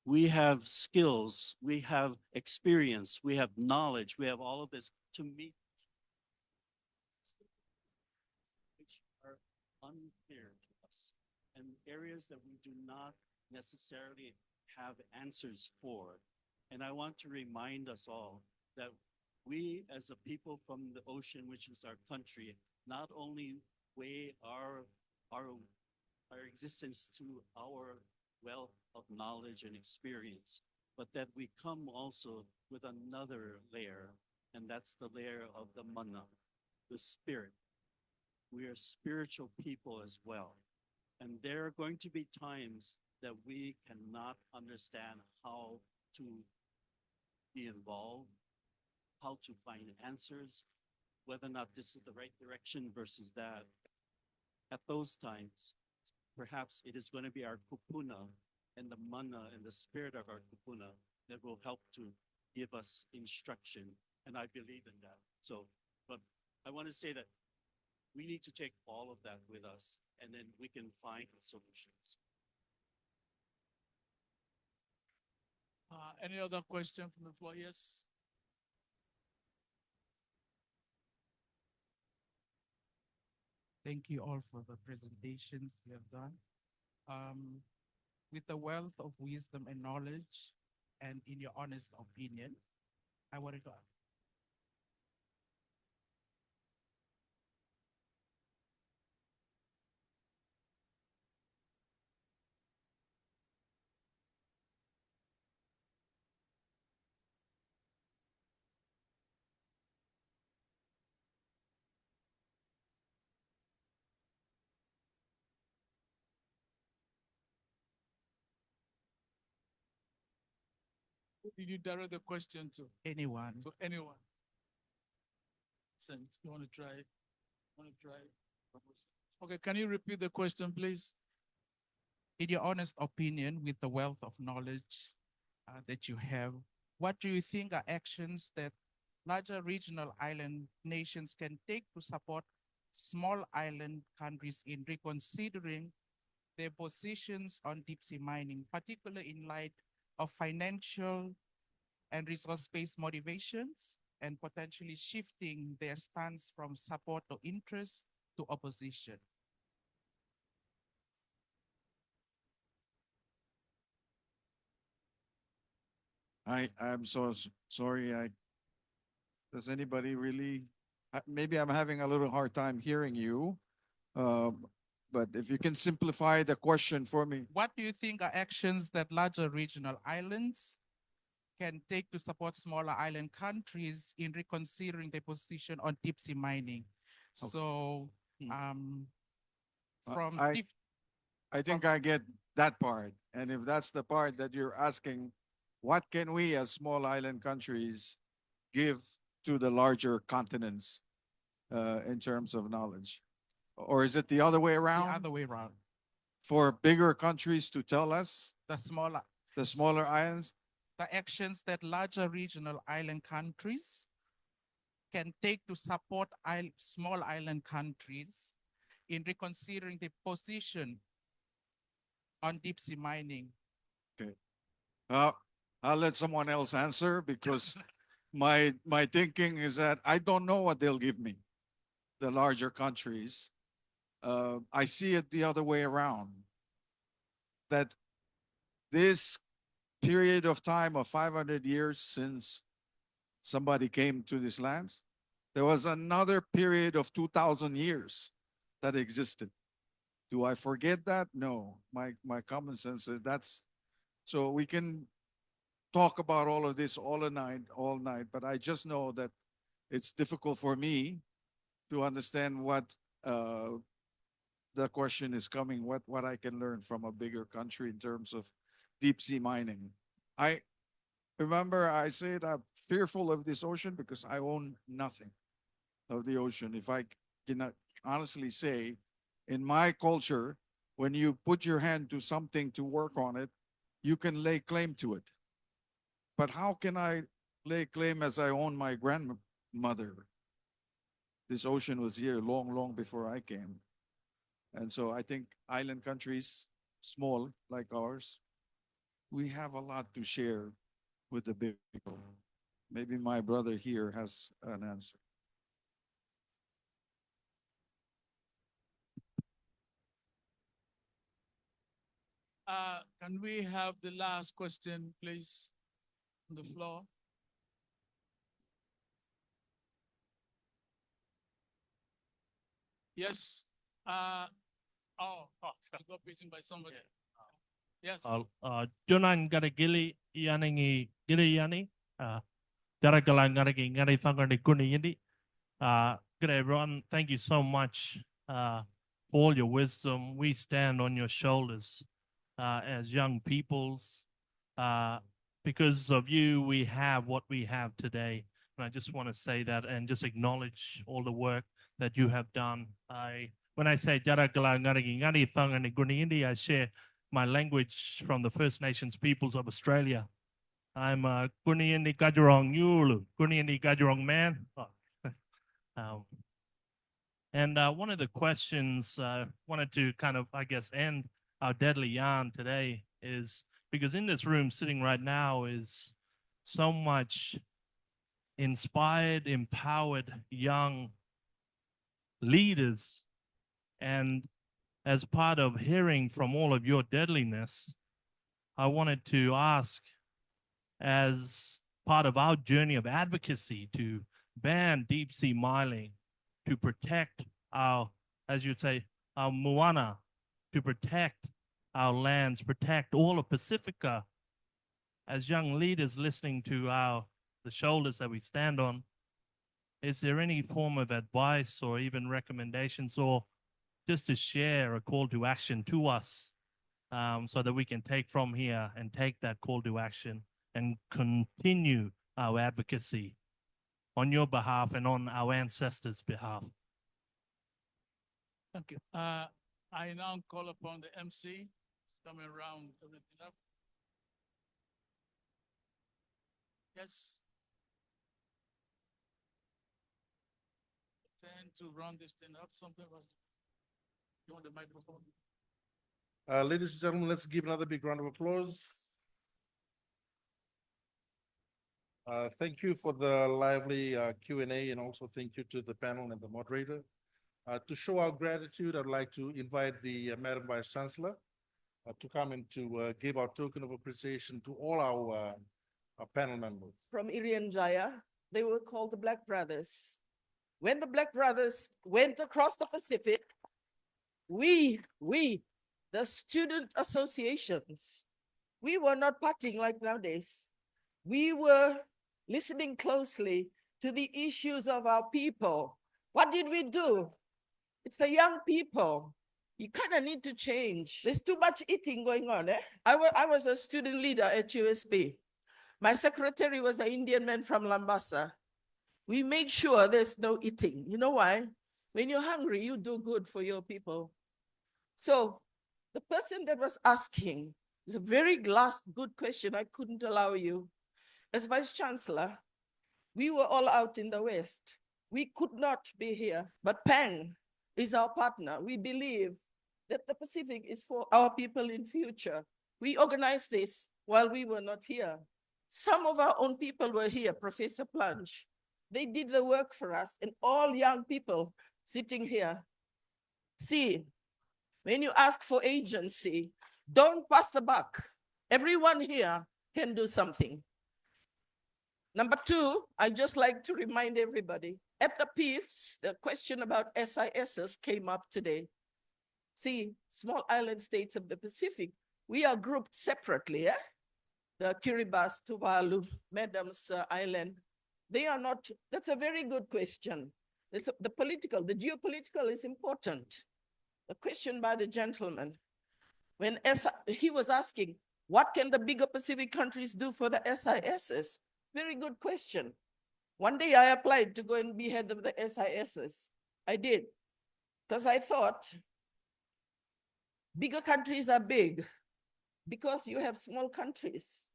E: We have skills, we have experience, we have knowledge, we have all of this to meet which are unclear to us and areas that we do not necessarily have answers for. And I want to remind us all that we as a people from the ocean, which is our country, not only weigh our existence to our wealth of knowledge and experience, but that we come also with another layer, and that's the layer of the mana, the spirit. We are spiritual people as well. And there are going to be times that we cannot understand how to be involved, how to find answers, whether or not this is the right direction versus that. At those times, perhaps it is going to be our kupuna and the mana and the spirit of our kupuna that will help to give us instruction. And I believe in that. So, but I want to say that we need to take all of that with us, and then we can find solutions.
D: Any other question from the floor? Yes.
N: Thank you all for the presentations you have done. With the wealth of wisdom and knowledge, and in your honest opinion, I wanted to ask.
D: Who did you direct the question to?
N: Anyone.
D: To anyone. Sent. You want to try? Want to try? Okay, can you repeat the question, please?
N: In your honest opinion, with the wealth of knowledge that you have, what do you think are actions that larger regional island nations can take to support small island countries in reconsidering their positions on deep sea mining, particularly in light of financial and resource-based motivations, and potentially shifting their stance from support or interest to opposition?
C: I'm so sorry. Does anybody really? Maybe I'm having a little hard time hearing you. But if you can simplify the question for me.
N: What do you think are actions that larger regional islands can take to support smaller island countries in reconsidering their position on deep sea mining?
C: Okay.
N: So, from
C: I think I get that part. And if that's the part that you're asking, what can we as small island countries give to the larger continents in terms of knowledge? Or is it the other way around?
N: The other way around.
C: For bigger countries to tell us,
N: The
C: smaller islands?
N: The actions that larger regional island countries can take to support small island countries in reconsidering the position on deep sea mining.
C: Okay. I'll let someone else answer because my thinking is that I don't know what they'll give me, the larger countries. I see it the other way around, that this period of time of 500 years since somebody came to these lands. There was another period of 2,000 years that existed. Do I forget that? No, my common sense says that's, so we can talk about all of this all night, but I just know that it's difficult for me to understand what the question is coming, what I can learn from a bigger country in terms of deep sea mining. I remember I said I'm fearful of this ocean because I own nothing of the ocean. If I cannot honestly say, in my culture, when you put your hand to something to work on it, you can lay claim to it. But how can I lay claim as I own my grandmother? This ocean was here long, long before I came. And so I think island countries, small like ours, we have a lot to share with the big people. Maybe my brother here has an answer.
D: Can we have the last question, please, on the floor? Yes. Oh, I got beaten by somebody. Yes.
O: Jonan Garagili Yanangi Giliyani, Daragala Garagi Gari Fangani Kuni. Good everyone, thank you so much for all your wisdom. We stand on your shoulders as young peoples. Because of you, we have what we have today. And I just want to say that and just acknowledge all the work that you have done. When I say Jaragala Ngaragi Ngari Fangani Kuni, I share my language from the First Nations peoples of Australia. I'm a Kuniindi Gajarong Yulu, Kuniindi Gajarong man. And one of the questions I wanted to kind of, I guess, end our deadly yarn today is because in this room sitting right now is so much inspired, empowered young leaders. And as part of hearing from all of your deadliness, I wanted to ask, as part of our journey of advocacy to ban deep sea mining, to protect our, as you'd say, our moana, to protect our lands, protect all of Pacifica, as young leaders listening to the shoulders that we stand on, is there any form of advice or even recommendations or just to share a call to action to us so that we can take from here and take that call to action and continue our advocacy on your behalf and on our ancestors' behalf?
D: Thank you. I now call upon the MC coming around everything up. Yes. Tend to run this thing up. Something was. You want the microphone?
A: Ladies and gentlemen, let's give another big round of applause. Thank you for the lively Q&A, and also thank you to the panel and the moderator. To show our gratitude, I'd like to invite the Madam Vice Chancellor to come and to give our token of appreciation to all our panel members.
P: From Irian Jaya, they were called the Black Brothers. When the Black Brothers went across the Pacific, we, the student associations, we were not partying like nowadays. We were listening closely to the issues of our people. What did we do? It's the young people. You kind of need to change. There's too much eating going on. I was a student leader at USB. My secretary was an Indian man from Lambasa. We made sure there's no eating. You know why? When you're hungry, you do good for your people. So the person that was asking is a very last good question. I couldn't allow you. As Vice Chancellor, we were all out in the West. We could not be here, but Pang is our partner. We believe that the Pacific is for our people in future. We organized this while we were not here. Some of our own people were here, Professor Plange. They did the work for us, and all young people sitting here. See, when you ask for agency, don't pass the buck. Everyone here can do something. Number two, I just like to remind everybody, at the PIFs, the question about SISs came up today. See, small island states of the Pacific, we are grouped separately, eh? The Kiribati, Tuvalu, Madam's Island, they are not, that's a very good question. The political, the geopolitical is important. The question by the gentleman, when he was asking, what can the bigger Pacific countries do for the SISs? Very good question. One day I applied to go and be head of the SISs. I did, because I thought bigger countries are big because you have small countries.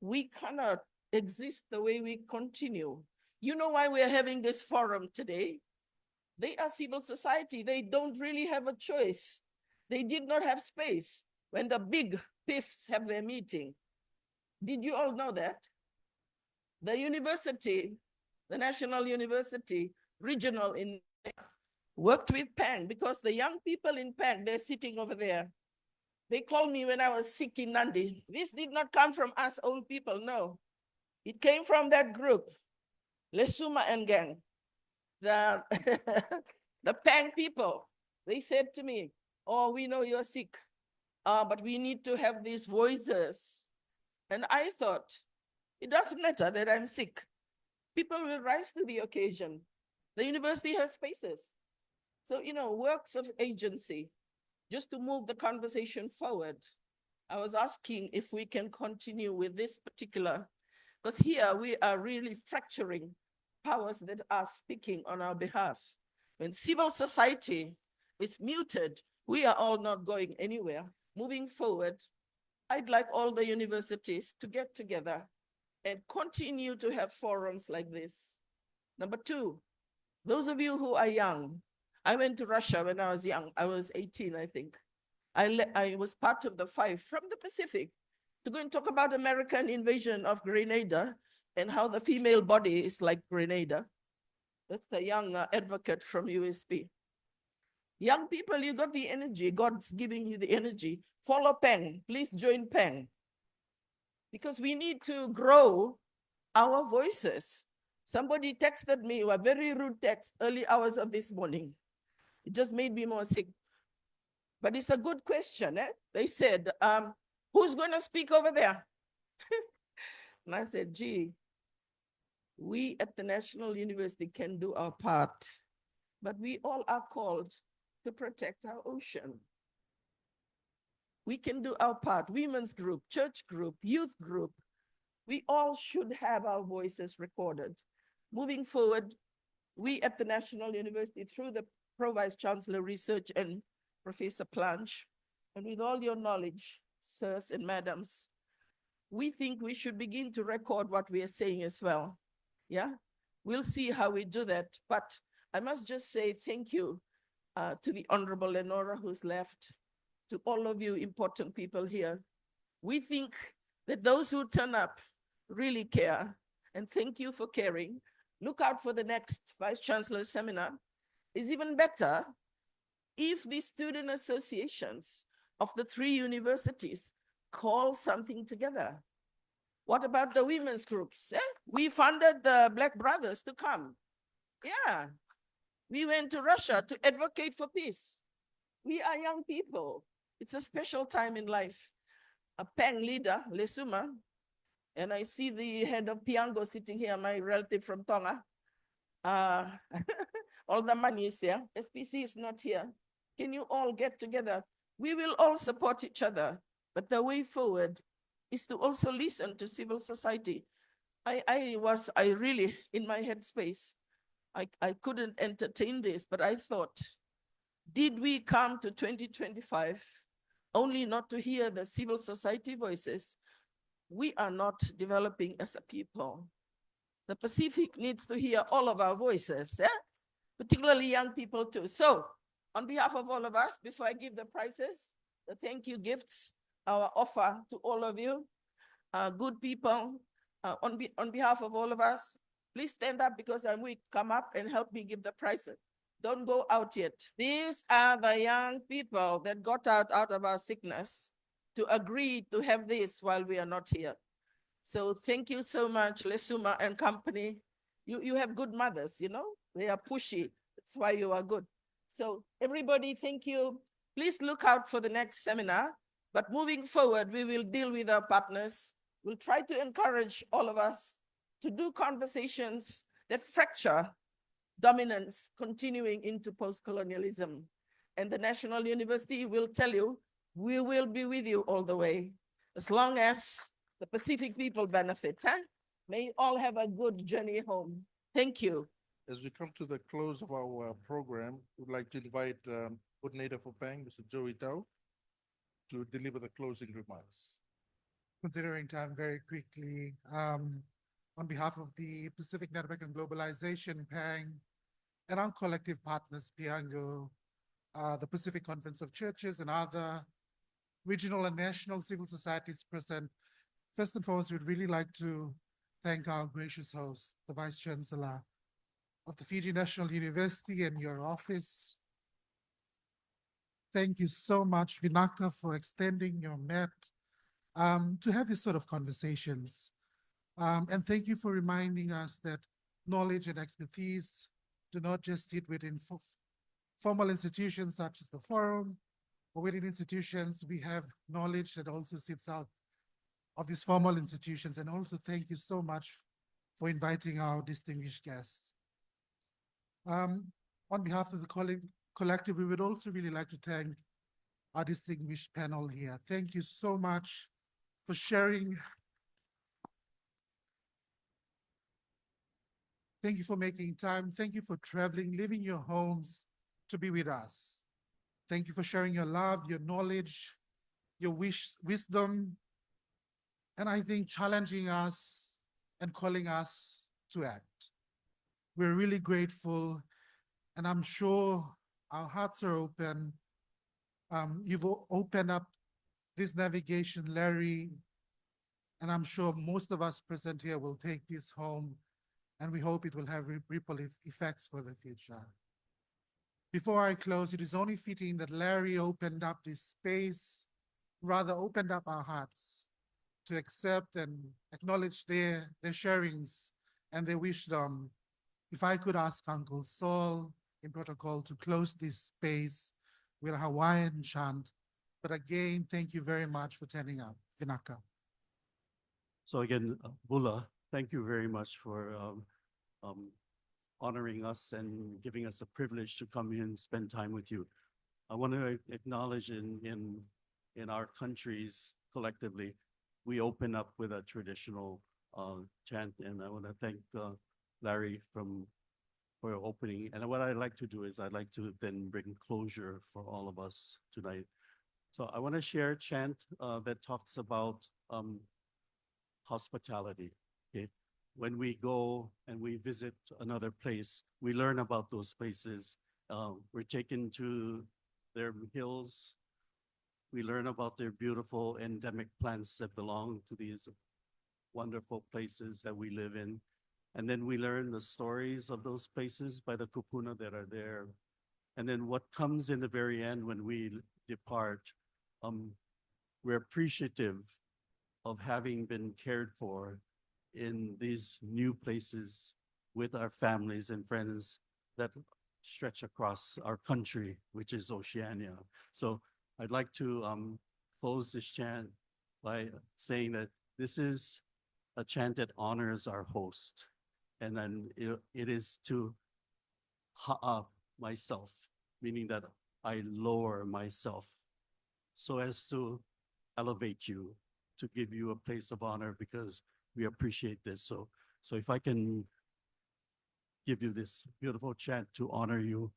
P: We cannot exist the way we continue. You know why we're having this forum today? They are civil society. They don't really have a choice. They did not have space when the big PIFs have their meeting. Did you all know that? The university, the National University, regional in worked with Pange because the young people in Pange, they're sitting over there. They called me when I was sick in Nandi. This did not come from us old people, no. It came from that group, Lesuma and gang, the, the Pange people. They said to me, oh, we know you're sick, but we need to have these voices. And I thought, it doesn't matter that I'm sick. People will rise to the occasion. The university has spaces. So, you know, works of agency, just to move the conversation forward. I was asking if we can continue with this particular, because here we are really fracturing powers that are speaking on our behalf. When civil society is muted, we are all not going anywhere. Moving forward, I'd like all the universities to get together and continue to have forums like this. Number two, those of you who are young, I went to Russia when I was young. I was 18, I think. I was part of the 5 from the Pacific to go and talk about American invasion of Grenada and how the female body is like Grenada. That's the young advocate from USP. Young people, you got the energy. God's giving you the energy. Follow Pange. Please join Pange. Because we need to grow our voices. Somebody texted me a very rude text early hours of this morning. It just made me more sick. But it's a good question. Eh? They said, who's going to speak over there? And I said, gee, we at the National University can do our part, but we all are called to protect our ocean. We can do our part, women's group, church group, youth group. We all should have our voices recorded. Moving forward, we at the National University, through the Pro-Vice Chancellor Research and Professor Plange, and with all your knowledge, sirs and madams, we think we should begin to record what we are saying as well. Yeah, we'll see how we do that. But I must just say thank you to the Honorable Lenora who's left, to all of you important people here. We think that those who turn up really care, and thank you for caring. Look out for the next Vice Chancellor seminar. It's even better if the student associations of the 3 universities call something together. What about the women's groups? Eh? We funded the Black Brothers to come. Yeah, we went to Russia to advocate for peace. We are young people. It's a special time in life. A Pange leader, Lesuma, and I see the head of Piango sitting here, my relative from Tonga. All the money is there. SPC is not here. Can you all get together? We will all support each other, but the way forward is to also listen to civil society. I really, in my headspace, I couldn't entertain this, but I thought, did we come to 2025 only not to hear the civil society voices? We are not developing as a people. The Pacific needs to hear all of our voices, particularly young people too. So on behalf of all of us, before I give the prizes, the thank you gifts, our offer to all of you, good people, on behalf of all of us, please stand up because I'm weak. Come up and help me give the prizes. Don't go out yet. These are the young people that got out of our sickness to agree to have this while we are not here. So thank you so much, Lesuma and company. You have good mothers, you know, they are pushy. That's why you are good. So everybody, thank you. Please look out for the next seminar. But moving forward, we will deal with our partners. We'll try to encourage all of us to do conversations that fracture dominance continuing into post-colonialism. And the National University will tell you, we will be with you all the way, as long as the Pacific people benefit. Huh? May you all have a good journey home. Thank you.
A: As we come to the close of our program, we'd like to invite Coordinator for PANG, Mr. Joey Tau, to deliver the closing remarks.
Q: Considering time very quickly, on behalf of the Pacific Network and Globalization, PANG, and our collective partners, Piango, the Pacific Conference of Churches, and other regional and national civil societies present, first and foremost, we'd really like to thank our gracious host, the Vice Chancellor of the Fiji National University and your office. Thank you so much, Vinaka, for extending your mat to have these sort of conversations. And thank you for reminding us that knowledge and expertise do not just sit within formal institutions such as the forum, or within institutions. We have knowledge that also sits out of these formal institutions. And also thank you so much for inviting our distinguished guests. On behalf of the collective, we would also really like to thank our distinguished panel here. Thank you so much for sharing. Thank you for making time. Thank you for traveling, leaving your homes to be with us. Thank you for sharing your love, your knowledge, your wisdom, and I think challenging us and calling us to act. We're really grateful, and I'm sure our hearts are open. You've opened up this navigation, Larry, and I'm sure most of us present here will take this home, and we hope it will have ripple effects for the future. Before I close, it is only fitting that Larry opened up this space, rather opened up our hearts to accept and acknowledge their sharings and their wisdom. If I could ask Uncle Saul in protocol to close this space with a Hawaiian chant. But again, thank you very much for turning up. Vinaka.
E: So again, Bula, thank you very much for honoring us and giving us the privilege to come here and spend time with you. I want to acknowledge in our countries collectively, we open up with a traditional chant, and I want to thank Larry for opening. And what I'd like to do is I'd like to then bring closure for all of us tonight. So I want to share a chant that talks about hospitality. Okay? When we go and we visit another place, we learn about those places. We're taken to their hills. We learn about their beautiful endemic plants that belong to these wonderful places that we live in. And then we learn the stories of those places by the kupuna that are there. And then what comes in the very end when we depart, we're appreciative of having been cared for in these new places with our families and friends that stretch across our country, which is Oceania. So I'd like to close this chant by saying that this is a chant that honors our host. And then it is to ha'a myself, meaning that I lower myself so as to elevate you, to give you a place of honor because we appreciate this. So if I can give you this beautiful chant to honor you,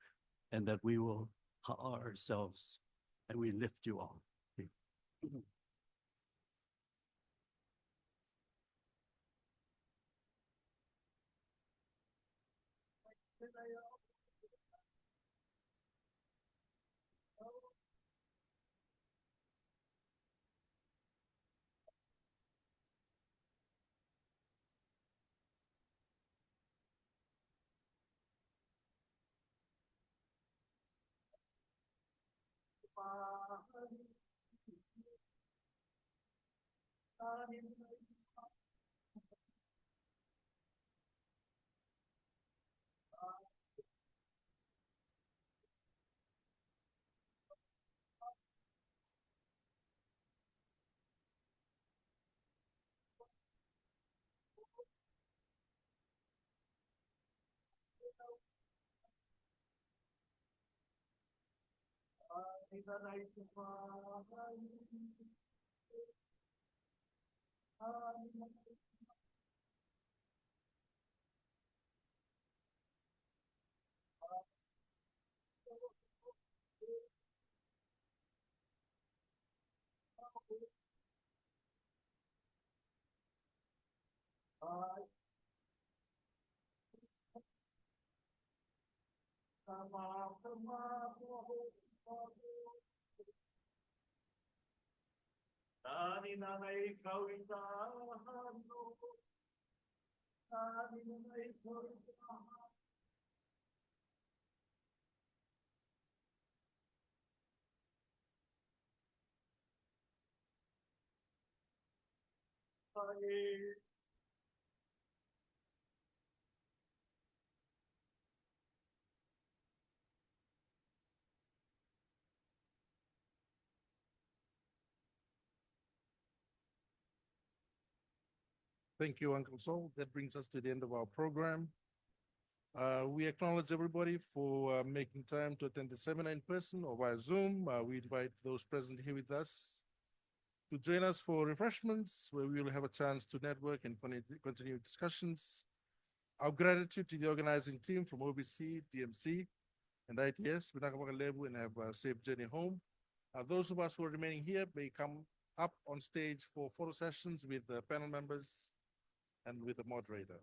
E: and that we will ha'a ourselves and we lift you all. Okay.
A: Thank you, Uncle Sol. That brings us to the end of our program. We acknowledge everybody for making time to attend the seminar in person or via Zoom. We invite those present here with us to join us for refreshments, where we will have a chance to network and continue discussions. Our gratitude to the organizing team from OBC, DMC, and ITS, and have a safe journey home. Those of us who are remaining here may come up on stage for photo sessions with the panel members and with the moderator.